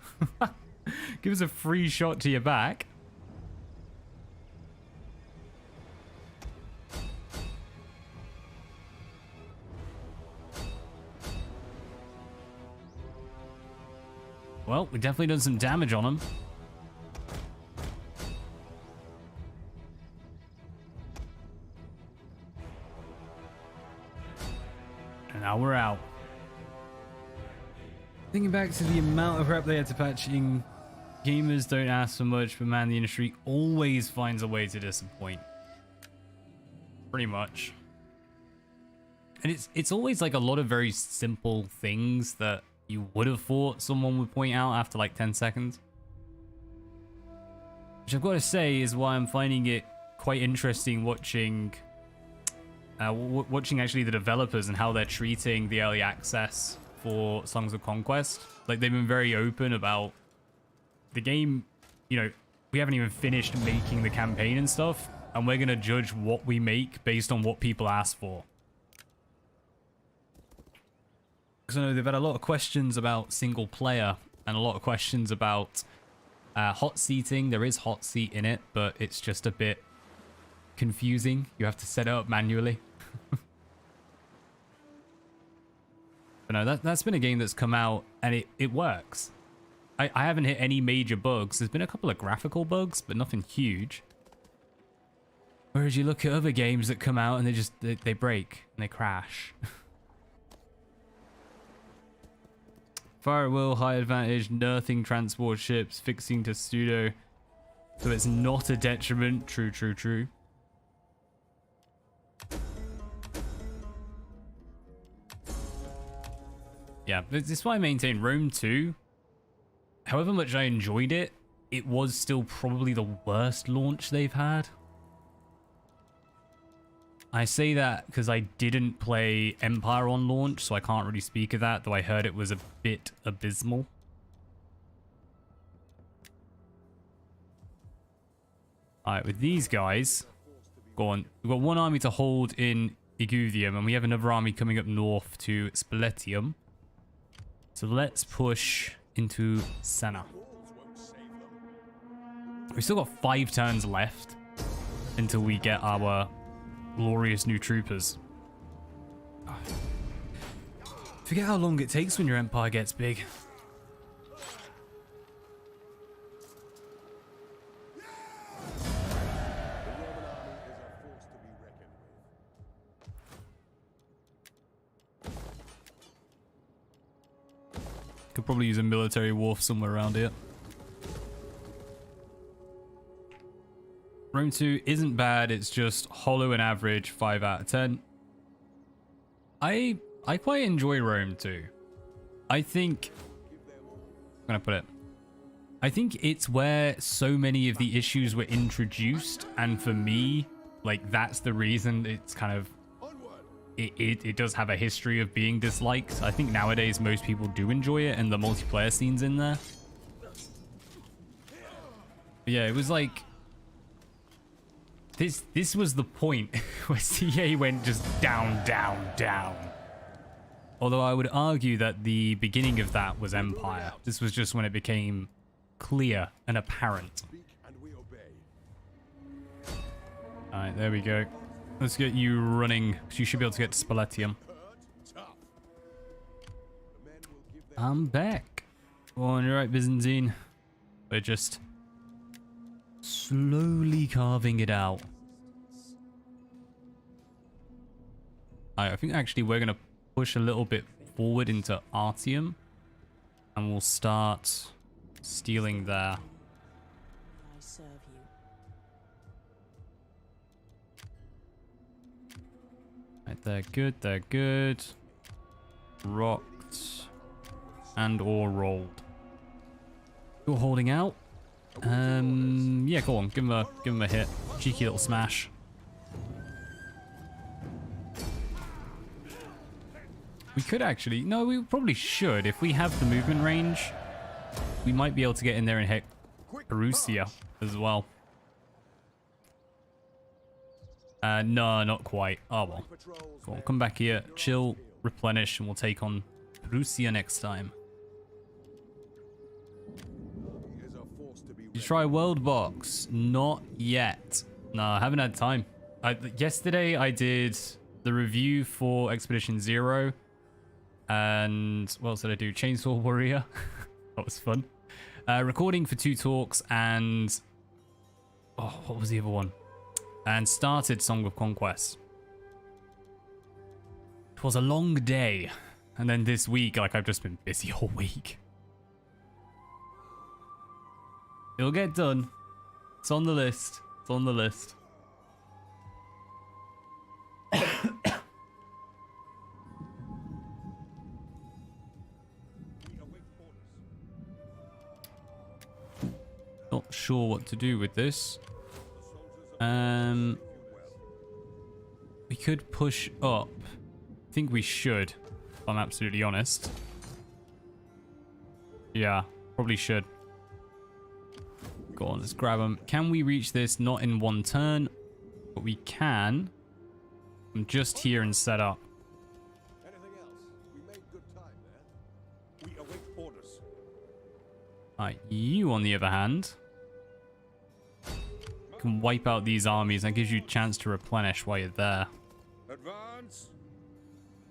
Give us a free shot to your back. Well, we definitely done some damage on him. And now we're out. Thinking back to the amount of rep they had to patch in, gamers don't ask for much, but man, the industry always finds a way to disappoint. Pretty much. And it's always like a lot of very simple things that you would have thought someone would point out after like 10 seconds. Which I've got to say is why I'm finding it quite interesting watching actually the developers and how they're treating the early access for Songs of Conquest. Like, they've been very open about the game. You know, we haven't even finished making the campaign and stuff, and we're going to judge what we make based on what people ask for. Because I know they've had a lot of questions about single player and a lot of questions about hot seating. There is hot seat in it, but it's just a bit confusing. You have to set it up manually. But no, that's been a game that's come out and it works. I haven't hit any major bugs. There's been a couple of graphical bugs, but nothing huge. Whereas you look at other games that come out and they break and they crash. Fire at will, high advantage, nerfing transport ships, fixing testudo. So it's not a detriment. True, true, true. Yeah, this is why I maintain Rome 2. However much I enjoyed it, it was still probably the worst launch they've had. I say that because I didn't play Empire on launch, so I can't really speak of that, though I heard it was a bit abysmal. Alright, with these guys, go on. We've got one army to hold in Iguvium, and we have another army coming up north to Spoletium. So let's push into Senna. We've still got 5 turns left until we get our glorious new troopers. Forget how long it takes when your empire gets big. Could probably use a military wharf somewhere around here. Rome 2 isn't bad, it's just hollow and average, 5 out of 10. I quite enjoy Rome 2. I think... I'm gonna put it. I think it's where so many of the issues were introduced, and for me, like, that's the reason it's kind of... It does have a history of being disliked. I think nowadays most people do enjoy it, and the multiplayer scene's in there. But yeah, it was like... This was the point where CA went just down, down, down. Although I would argue that the beginning of that was Empire. This was just when it became clear and apparent. Alright, there we go. Let's get you running, because you should be able to get to Spoletium. I'm back. Oh, you're right, Byzantine. We're just slowly carving it out. I think actually we're going to push a little bit forward into Artium, and we'll start stealing there. I serve you. Right, they're good, they're good. Rocked and or rolled. You're holding out. Yeah, go on, give him a hit. Cheeky little smash. We could actually, no, we probably should. If we have the movement range, we might be able to get in there and hit Perusia as well. No, not quite. Oh well. Go on, come back here, chill, replenish, and we'll take on Perusia next time. You try World Box? Not yet. No, I haven't had time. Yesterday I did the review for Expedition 0. And what else did I do? Chainsaw Warrior. That was fun. Recording for 2 talks and... Oh, what was the other one? And started Song of Conquest. It was a long day. And then this week, like, I've just been busy all week. It'll get done. It's on the list. It's on the list. Not sure what to do with this. We could push up. I think we should, if I'm absolutely honest. Yeah, probably should. Go on, let's grab them. Can we reach this? Not in one turn, but we can. I'm just here and set up. Anything else? We made good time there. We await orders. Alright, you on the other hand can wipe out these armies. That gives you a chance to replenish while you're there. Advance.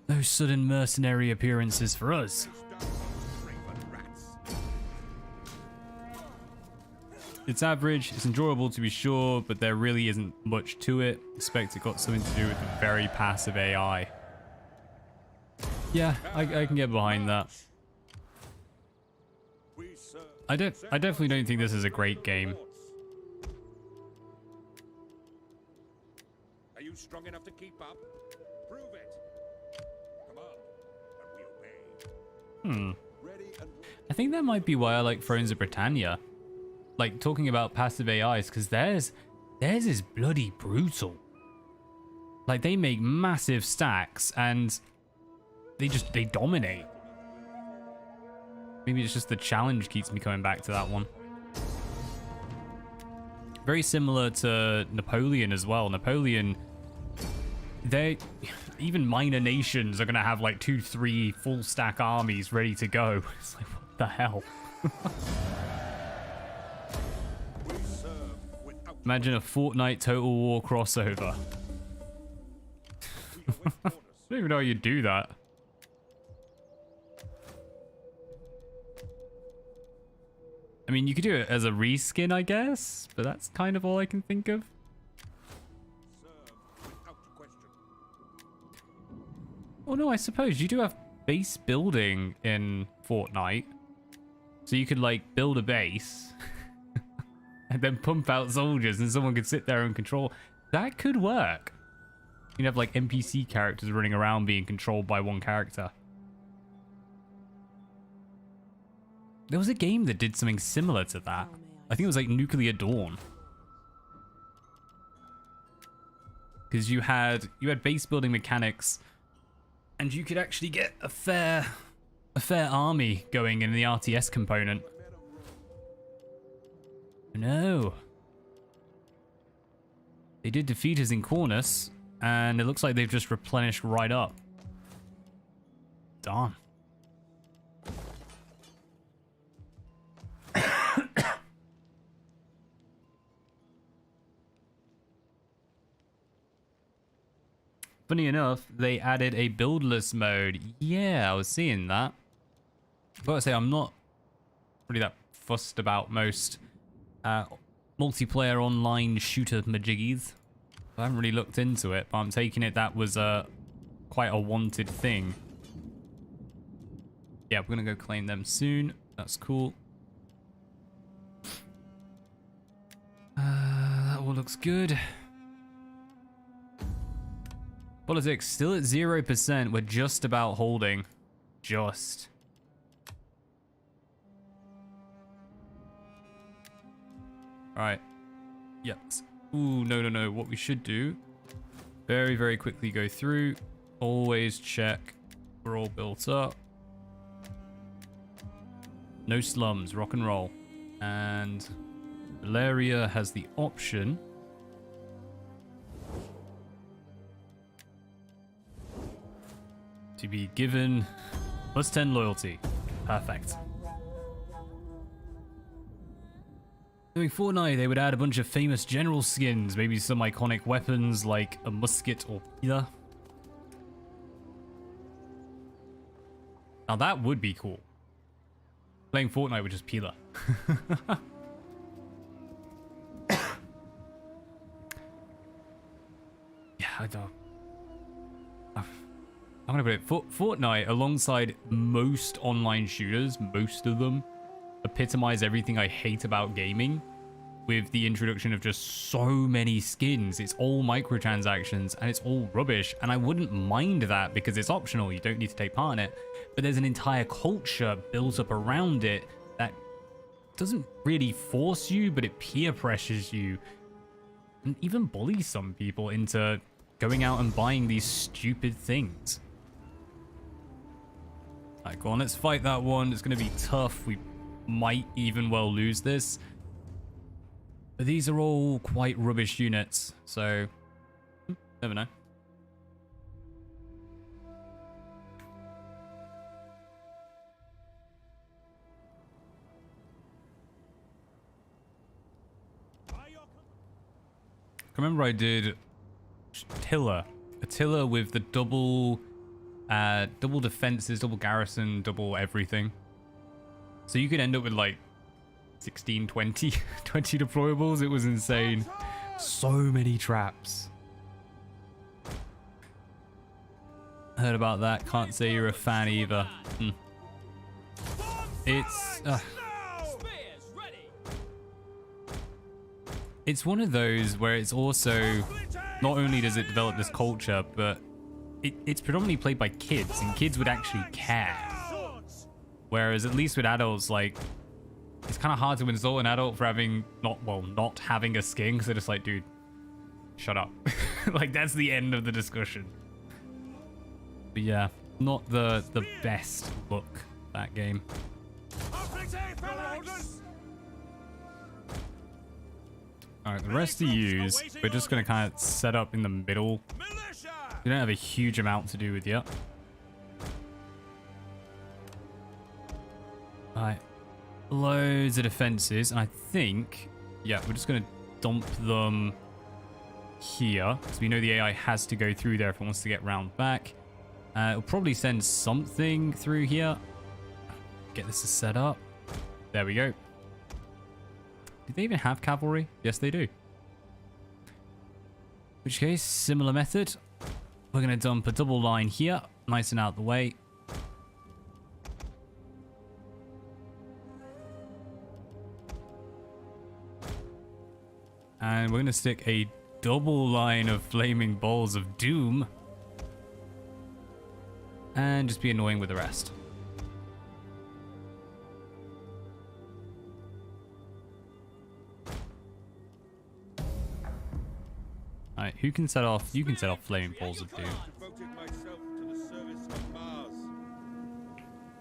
No sudden mercenary appearances for us. It's average, it's enjoyable to be sure, but there really isn't much to it. I expect it got something to do with the very passive AI. Yeah, I can get behind that. I definitely don't think this is a great game. Are you strong enough to keep up? Prove it. Come on, and we obey. Ready and I think that might be why I like Thrones of Britannia. Like, talking about passive AIs, because theirs is bloody brutal. Like, they make massive stacks, and they dominate. Maybe it's just the challenge keeps me coming back to that one. Very similar to Napoleon as well. Napoleon, even minor nations are going to have like 2-3 full stack armies ready to go. It's like, what the hell? Imagine a Fortnite Total War crossover. I don't even know how you do that. I mean, you could do it as a reskin, I guess, but that's kind of all I can think of. Oh no, I suppose you do have base building in Fortnite. So you could like build a base and then pump out soldiers and someone could sit there and control. That could work. You'd have like NPC characters running around being controlled by one character. There was a game that did something similar to that. I think it was like Nuclear Dawn. Because you had base building mechanics and you could actually get a fair army going in the RTS component. No. They did defeat us in Cornus, and it looks like they've just replenished right up. Darn. Funny enough, they added a buildless mode. Yeah, I was seeing that. I've got to say, I'm not really that fussed about most multiplayer online shooter majiggies. I haven't really looked into it, but I'm taking it that was quite a wanted thing. Yeah, we're gonna go claim them soon. That's cool. That all looks good. Politics still at 0%. We're just about holding. Just. Alright. Yep. Ooh, no. What we should do, very, very quickly go through. Always check we're all built up. No slums, rock and roll. And Valeria has the option to be given +10 loyalty. Perfect. Doing Fortnite, they would add a bunch of famous general skins, maybe some iconic weapons like a musket or pillar. Now that would be cool. Playing Fortnite with just Pila. Yeah, I don't. I'm gonna put it. Fortnite, alongside most online shooters, most of them epitomize everything I hate about gaming. With the introduction of just so many skins, it's all microtransactions and it's all rubbish. And I wouldn't mind that because it's optional. You don't need to take part in it. But there's an entire culture built up around it that doesn't really force you, but it peer pressures you and even bullies some people into going out and buying these stupid things. Alright, go on, let's fight that one. It's going to be tough. We might even well lose this. But these are all quite rubbish units, so never know. Remember I did Attila with the double defenses, double garrison, double everything. So you could end up with like 16, 20 deployables. It was insane. So many traps. Heard about that. Can't say you're a fan either. It's one of those where it's also, not only does it develop this culture, but it's predominantly played by kids, and kids would actually care. Whereas at least with adults, like, it's kind of hard to insult an adult for having not having a skin, because they're just like, dude, shut up. Like, that's the end of the discussion. But yeah, not the best look, that game. Alright, the rest of yous, we're just going to kind of set up in the middle. We don't have a huge amount to do with yet. Alright. Loads of defenses, and I think, yeah, we're just going to dump them here, because we know the AI has to go through there if it wants to get round back. It'll probably send something through here. Get this set up. There we go. Do they even have cavalry? Yes, they do. In which case, similar method. We're going to dump a double line here, nice and out the way. And we're going to stick a double line of flaming balls of doom. And just be annoying with the rest. Alright, who can set off? You can set off flaming balls of doom. Devoted myself to the service of Mars.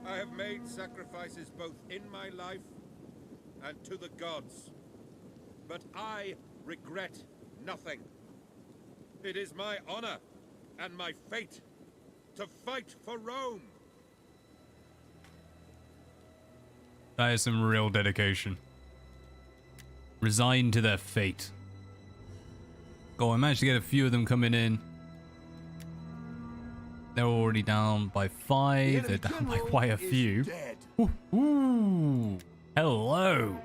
I have made sacrifices both in my life and to the gods. But I regret nothing. It is my honor and my fate to fight for Rome. That is some real dedication. Resigned to their fate. Go on, I managed to get a few of them coming in. They're already down by 5. They're down by quite a few. Ooh. Hello.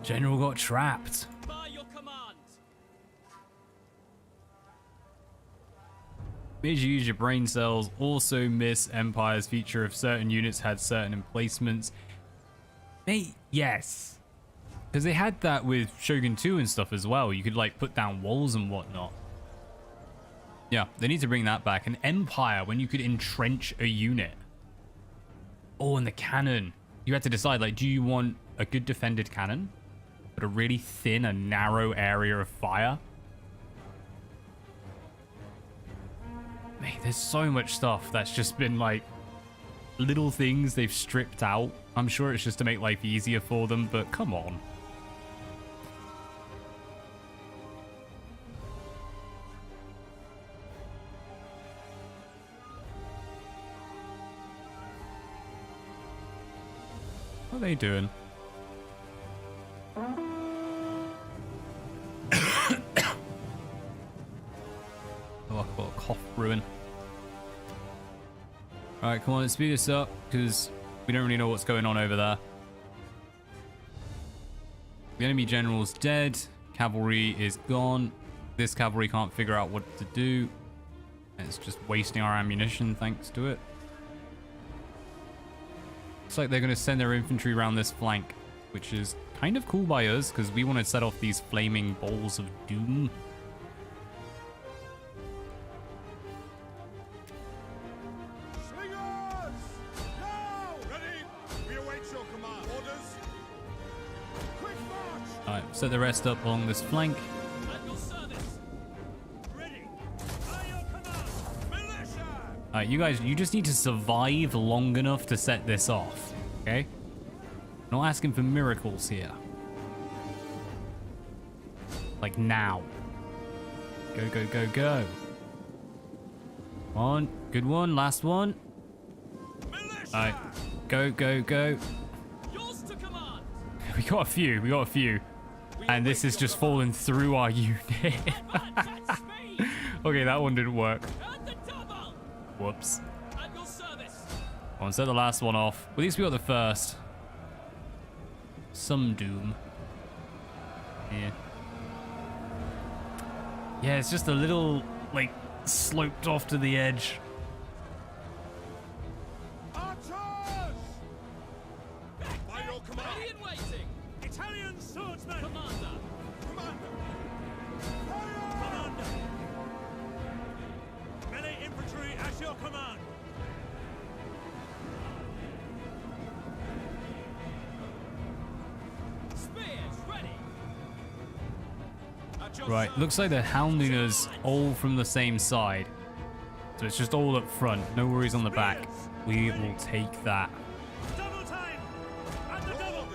General got trapped. By your command. Made you use your brain cells. Also miss Empire's feature of certain units had certain emplacements. Mate, yes. Because they had that with Shogun 2 and stuff as well. You could like put down walls and whatnot. Yeah, they need to bring that back. An Empire when you could entrench a unit. Oh, and the cannon. You had to decide, like, do you want a good defended cannon? But a really thin and narrow area of fire? Mate, there's so much stuff that's just been like little things they've stripped out. I'm sure it's just to make life easier for them, but come on. What are they doing? Alright, come on, let's speed this up, because we don't really know what's going on over there. The enemy general's dead. Cavalry is gone. This cavalry can't figure out what to do. And it's just wasting our ammunition thanks to it. Looks like they're going to send their infantry around this flank, which is kind of cool by us, because we want to set off these flaming balls of doom. Slingers! Now! Ready! We await your command. Orders! Quick march! Alright, set the rest up along this flank. At your service! Ready! By your command! Militia! Alright, you guys, you just need to survive long enough to set this off, okay? Not asking for miracles here. Like now. Go, go, go, go. Come on, good one, last one. Militia! Alright, go, go, go. Yours to command! We got a few, And this is just falling through our unit. Advance at speed! Okay, that one didn't work. At the double! Whoops. At your service! Come on, set the last one off. At least we got the first. Some doom. Yeah. Yeah, it's just a little, like, sloped off to the edge. Archers! By your command! Ready and waiting! Italian swordsman! Commander! Commander! Fire! Commander! Melee infantry at your command! Spears ready! At your Right, looks like they're hounding us all from the same side. So it's just all up front, no worries on the back. We will take that. Double time! At the double!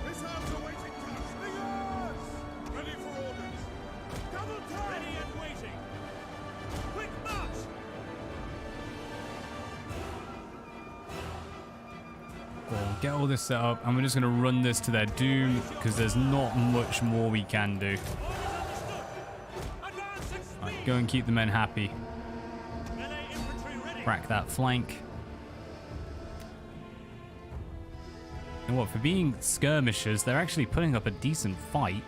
Missiles awaiting touch! Slingers! Ready for orders! Double time! Ready and waiting! Quick march! Cool, get all this set up, and we're just going to run this to their doom, because there's not much more we can do. Orders understood! Advance at speed! Right, go and keep the men happy. Melee infantry ready! Crack that flank. And what, for being skirmishers, they're actually putting up a decent fight.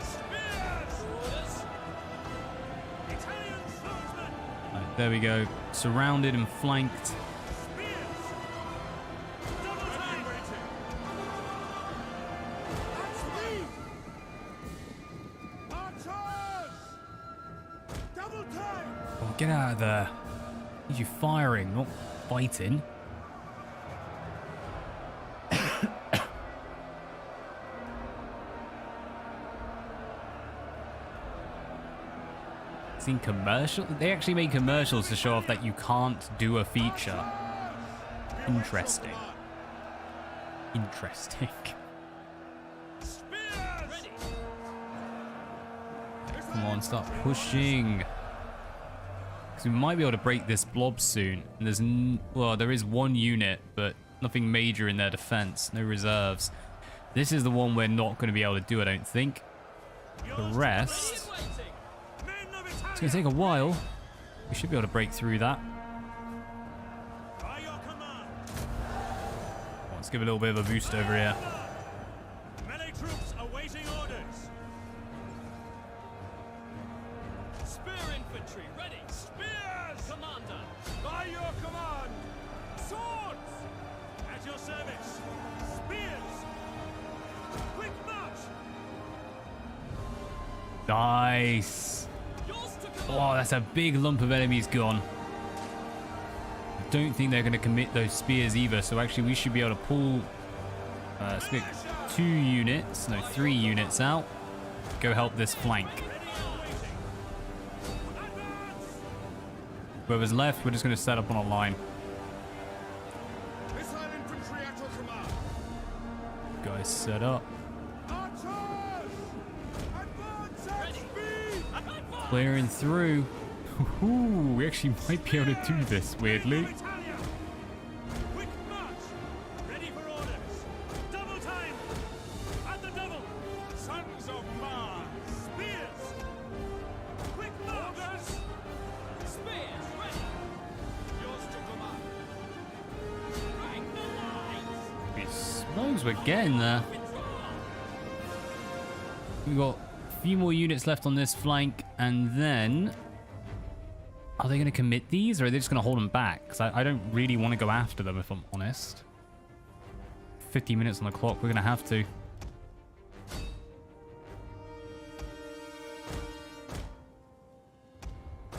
Spears! Orders! Italian swordsman! Right, there we go. Surrounded and flanked. Spears! Double time! Waiting! At speed! Archers! Double time! Oh, get out of there. Need you firing, not fighting. Seen commercial? They actually made commercials to show off that you can't do a feature. Interesting. Interesting. Spears! Ready! Come on, start pushing. Because we might be able to break this blob soon. And there's, well, there is one unit, but nothing major in their defense. No reserves. This is the one we're not going to be able to do, I don't think. The rest, it's going to take a while. We should be able to break through that. By your command! Let's give it a little bit of a boost over here. Melee troops awaiting orders. Spear infantry ready. Spears! Commander! By your command! Swords! At your service. Spears! Quick march! Nice. Yours to Oh, command! that's a big lump of enemies gone. I don't think they're going to commit those spears either, so actually we should be able to pull let's pick 2 units, no 3 units out. Go help this flank. Ready and waiting. Advance! Whoever's left, we're just going to set up on a line. Missile infantry at your command. Guys, set up. Archers! Advance at speed! Advance! Clearing through. Ooh, we actually might be able to do this, weirdly. Italia! Quick march! Ready for orders! Double time! At the double! Sons of Mars! Spears! Quick march! Orders! Spears ready! Yours to command! suppose we're getting there. We've got a few more units left on this flank, and then... Are they going to commit these, or are they just going to hold them back? Because I don't really want to go after them, if I'm honest. 50 minutes on the clock, we're going to have to.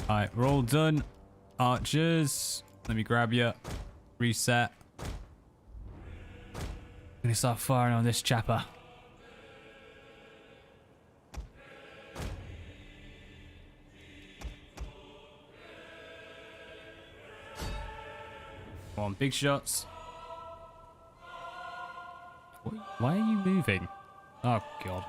Alright, we're all done. Archers, let me grab you. Reset. I'm going to start firing on this chapper. Come on, big shots. Why are you moving? Oh, God.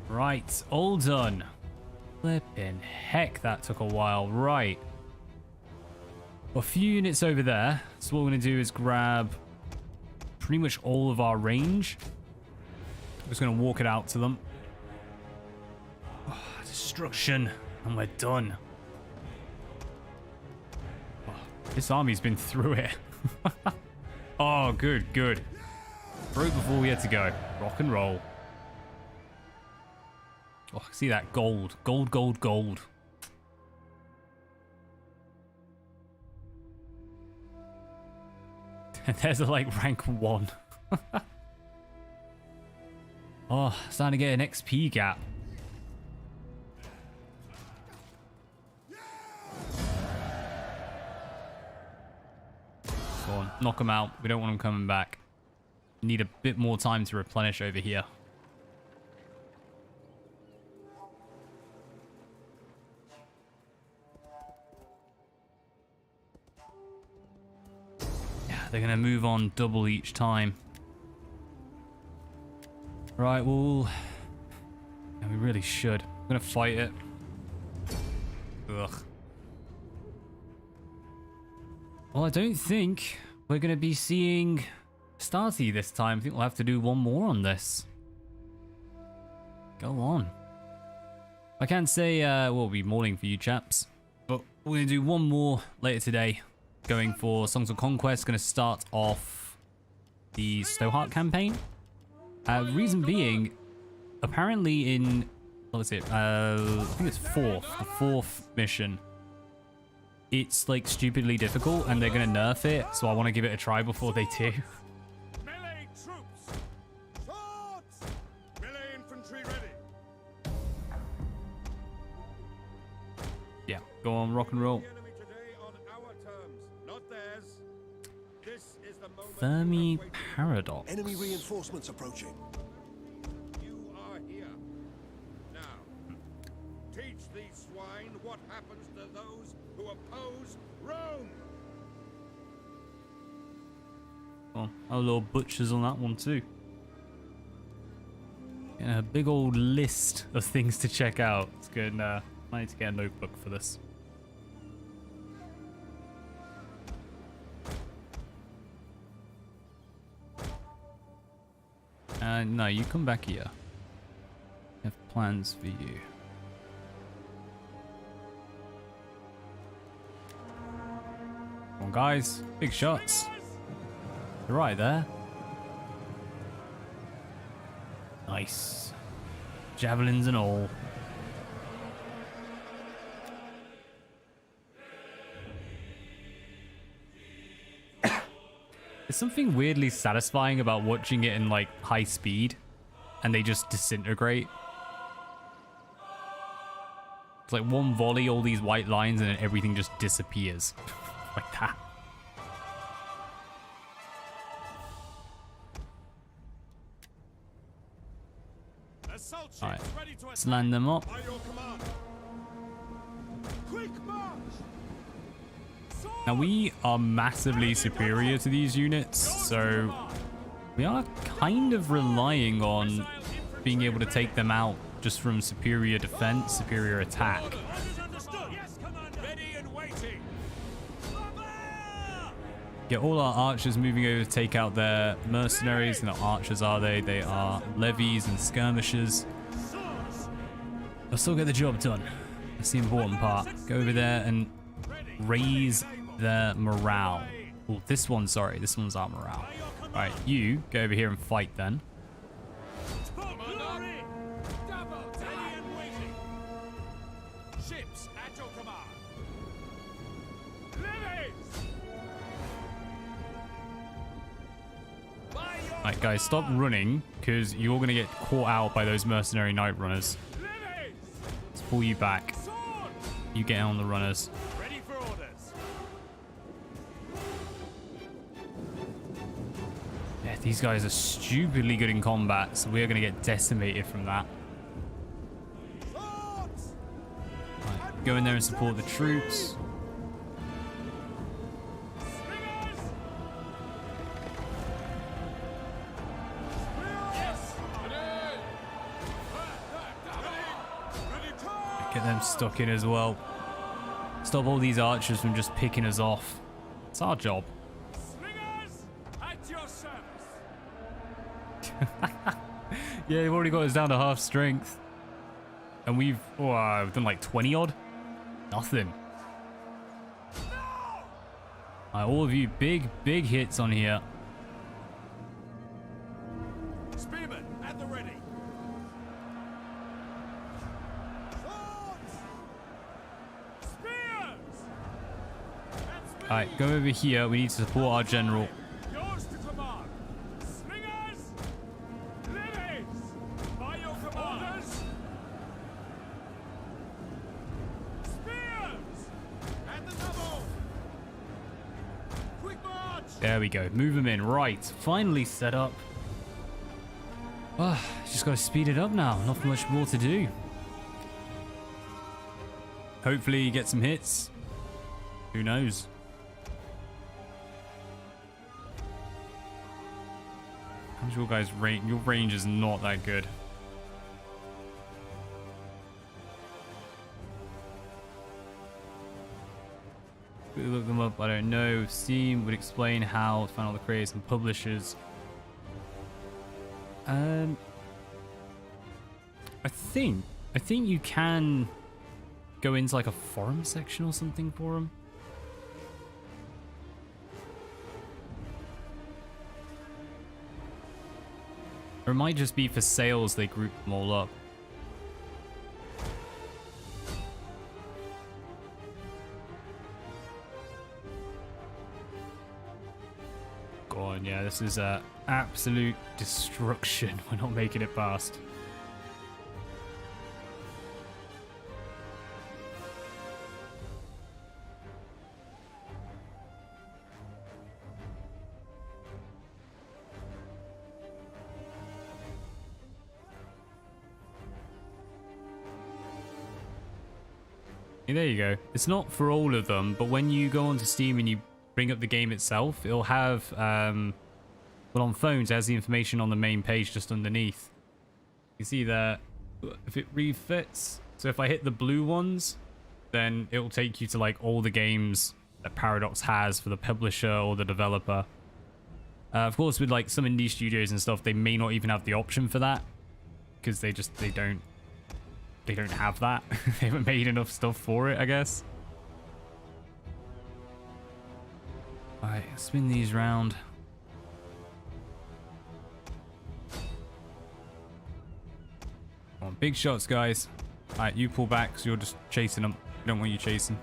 Right, all done. Flippin' heck, that took a while. Right. A few units over there. So what we're going to do is grab pretty much all of our range. I'm just going to walk it out to them. Oh, destruction. And we're done. Oh, this army's been through it. Oh, good, good. Through before we had to go. Rock and roll. Oh, see that gold. Gold, gold, gold. There's a, like, rank 1. Oh, starting to get an XP gap. Go on, knock them out. We don't want them coming back. Need a bit more time to replenish over here. They're going to move on double each time. Right, well... Yeah, we really should. I'm going to fight it. Ugh. Well, I don't think we're going to be seeing Starty this time. I think we'll have to do one more on this. Go on. I can say, we'll be morning for you chaps. But we're going to do one more later today. Going for Songs of Conquest, going to start off the Stohart campaign. Reason being, apparently in, what was it? I think it's the fourth mission. It's like stupidly difficult, and they're going to nerf it. So I want to give it a try before they do. Melee troops! Swords! Melee infantry ready! Yeah, go on, rock and roll. Fermi Paradox. Enemy reinforcements approaching. You are here. Now, teach these swine what happens to those who oppose Rome. Oh, our little butchers on that one too. Yeah, a big old list of things to check out. It's good. I need to get a notebook for this. No, you come back here. I have plans for you. Come on, guys. Big shots. You're right there. Nice. Javelins and all. There's something weirdly satisfying about watching it in like high speed and they just disintegrate. It's like one volley, all these white lines, and then everything just disappears. Like that. Alright, let's land them up. Now we are massively superior to these units, so we are kind of relying on being able to take them out just from superior defense, superior attack. Get all our archers moving over to take out their mercenaries. And archers are they? They are levies and skirmishers. They'll still get the job done. That's the important part. Go over there and raise their morale. Oh, this one, sorry. This one's our morale. All right, you go over here and fight then. Ships at your command. All right, guys, stop running because you're going to get caught out by those mercenary night runners. Let's pull you back. You get on the runners. Ready for orders. Yeah, these guys are stupidly good in combat, so we're going to get decimated from that. Right, go in there and support the troops. Get them stuck in as well. Stop all these archers from just picking us off. It's our job. Slingers at your service. Yeah, they've already got us down to half strength. And we've done like 20 odd. Nothing. All of you, big hits on here. Spearmen at the ready. All right, go over here. We need to support our general. Yours to command. Slingers, levies, by your commanders. Spears at the double. Quick march. There we go. Move them in. Right. Finally set up. Just got to speed it up now. Not much more to do. Hopefully get some hits. Who knows? How's your guys' range? Your range is not that good. Look them up. I don't know. Steam would explain how to find all the creators and publishers. I think you can go into like a forum section or something for them. Or it might just be for sales they group them all up. Go on, yeah, this is absolute destruction. We're not making it past. Yeah, there you go. It's not for all of them, but when you go onto Steam and you bring up the game itself, it'll have, well, on phones, it has the information on the main page just underneath. You see there, if it refits. So if I hit the blue ones, then it'll take you to like all the games that Paradox has for the publisher or the developer. Of course, with like some indie studios and stuff, they may not even have the option for that because they don't have that. They haven't made enough stuff for it, I guess. Alright, spin these round. Come on, big shots, guys. Alright, you pull back, so you're just chasing them. I don't want you chasing.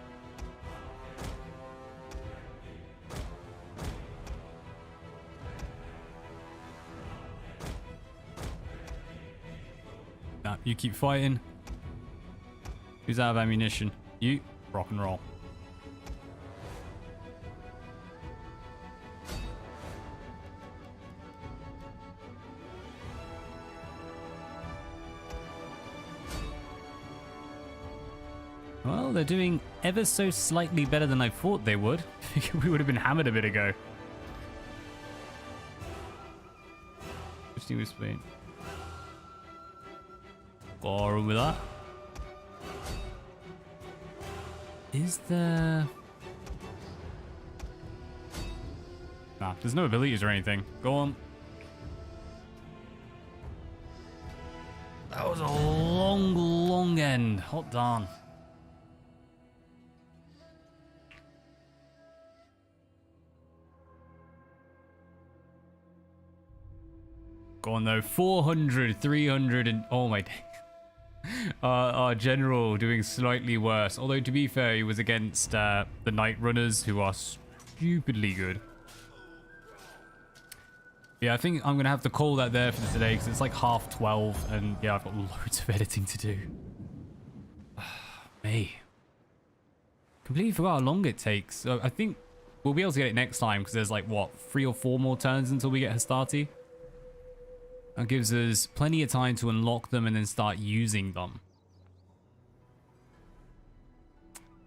Nah, you keep fighting. Who's out of ammunition? You, rock and roll. Well, they're doing ever so slightly better than I thought they would. We would have been hammered a bit ago. Which team was Spain? Go on with that. Is there... Nah, there's no abilities or anything. Go on. That was a long, long end. Hot darn. Go on though. 400, 300, and oh my day. Our general doing slightly worse. Although to be fair, he was against the Night Runners, who are stupidly good. Yeah, I think I'm gonna have to call that there for today because it's like 12:30, and yeah, I've got loads of editing to do. Me. Completely forgot how long it takes. So I think we'll be able to get it next time because there's like what 3 or 4 more turns until we get Hastati. That gives us plenty of time to unlock them and then start using them.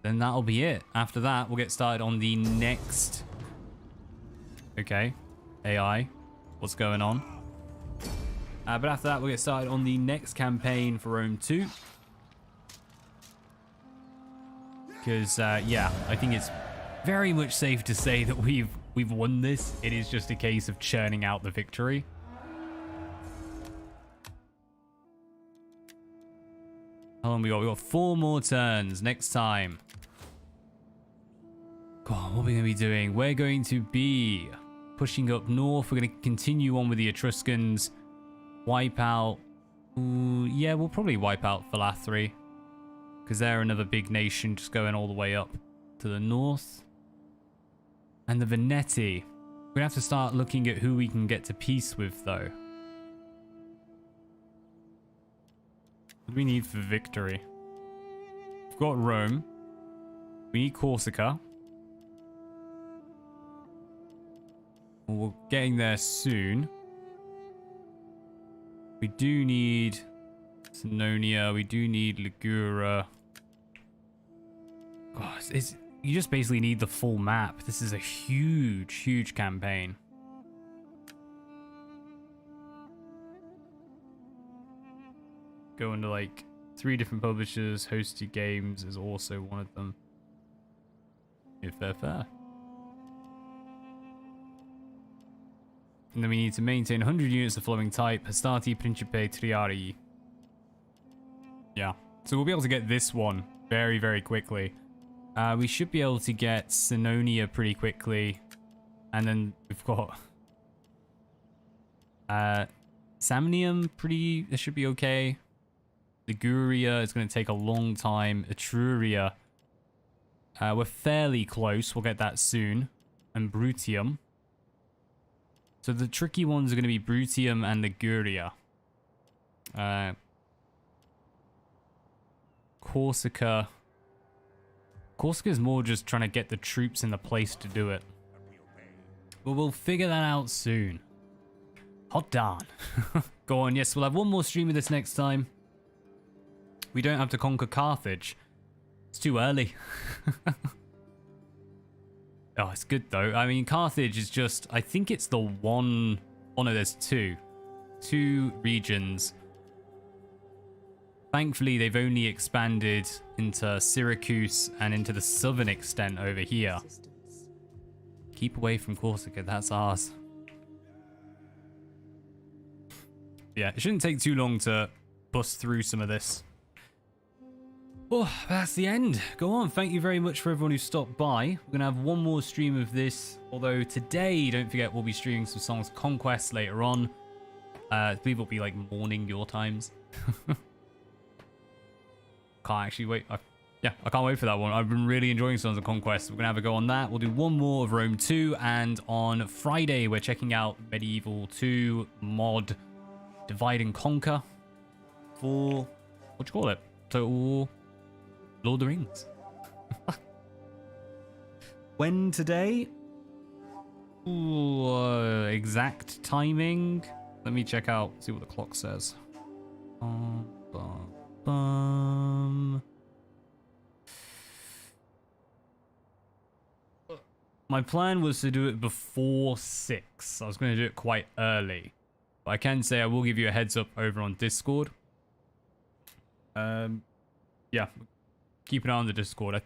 Then that'll be it. After that, we'll get started on the next... Okay. AI. What's going on? But after that, we'll get started on the next campaign for Rome 2. Because, yeah, I think it's very much safe to say that we've won this. It is just a case of churning out the victory. How long we got? We got 4 more turns next time. God, what are we going to be doing? We're going to be pushing up north. We're going to continue on with the Etruscans. Wipe out... Ooh, yeah, we'll probably wipe out Philathri. Because they're another big nation just going all the way up to the north. And the Veneti. We're going to have to start looking at who we can get to peace with, though. What do we need for victory? We've got Rome. We need Corsica. Well, we're getting there soon. We do need Sinonia. We do need Ligura. God, you just basically need the full map. This is a huge, huge campaign. Go into like 3 different publishers. Hosted Games is also one of them. If they're fair. And then we need to maintain 100 units of flowing type. Hastati Principe Triarii. Yeah. So we'll be able to get this one very, very quickly. We should be able to get Sinonia pretty quickly. And then we've got... Samnium pretty... This should be okay. Liguria is going to take a long time. Etruria. We're fairly close. We'll get that soon. And Brutium. So the tricky ones are going to be Brutium and Liguria. Corsica. Corsica is more just trying to get the troops in the place to do it. But we'll figure that out soon. Hot darn. Go on, yes, we'll have one more stream of this next time. We don't have to conquer Carthage. It's too early. Oh, it's good though. I mean, Carthage is just... I think it's the one... Oh no, there's 2. 2 regions. Thankfully, they've only expanded into Syracuse and into the southern extent over here. Keep away from Corsica, that's ours. Yeah, it shouldn't take too long to bust through some of this. Oh, that's the end. Go on. Thank you very much for everyone who stopped by. We're going to have one more stream of this. Although today, don't forget, we'll be streaming some Songs of Conquest later on. I believe it'll be like morning your times. Can't actually wait. Yeah, I can't wait for that one. I've been really enjoying Songs of Conquest. We're going to have a go on that. We'll do one more of Rome 2. And on Friday, we're checking out Medieval 2 mod Divide and Conquer for, what do you call it? Total Lord of the Rings. When today? Ooh, exact timing. Let me check out, see what the clock says. My plan was to do it before 6. I was going to do it quite early. But I can say I will give you a heads up over on Discord. Yeah, keep an eye on the Discord.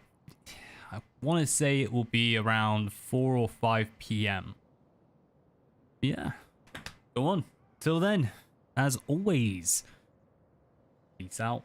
I want to say it will be around 4 or 5 p.m. Yeah. Go on. Till then, as always, peace out.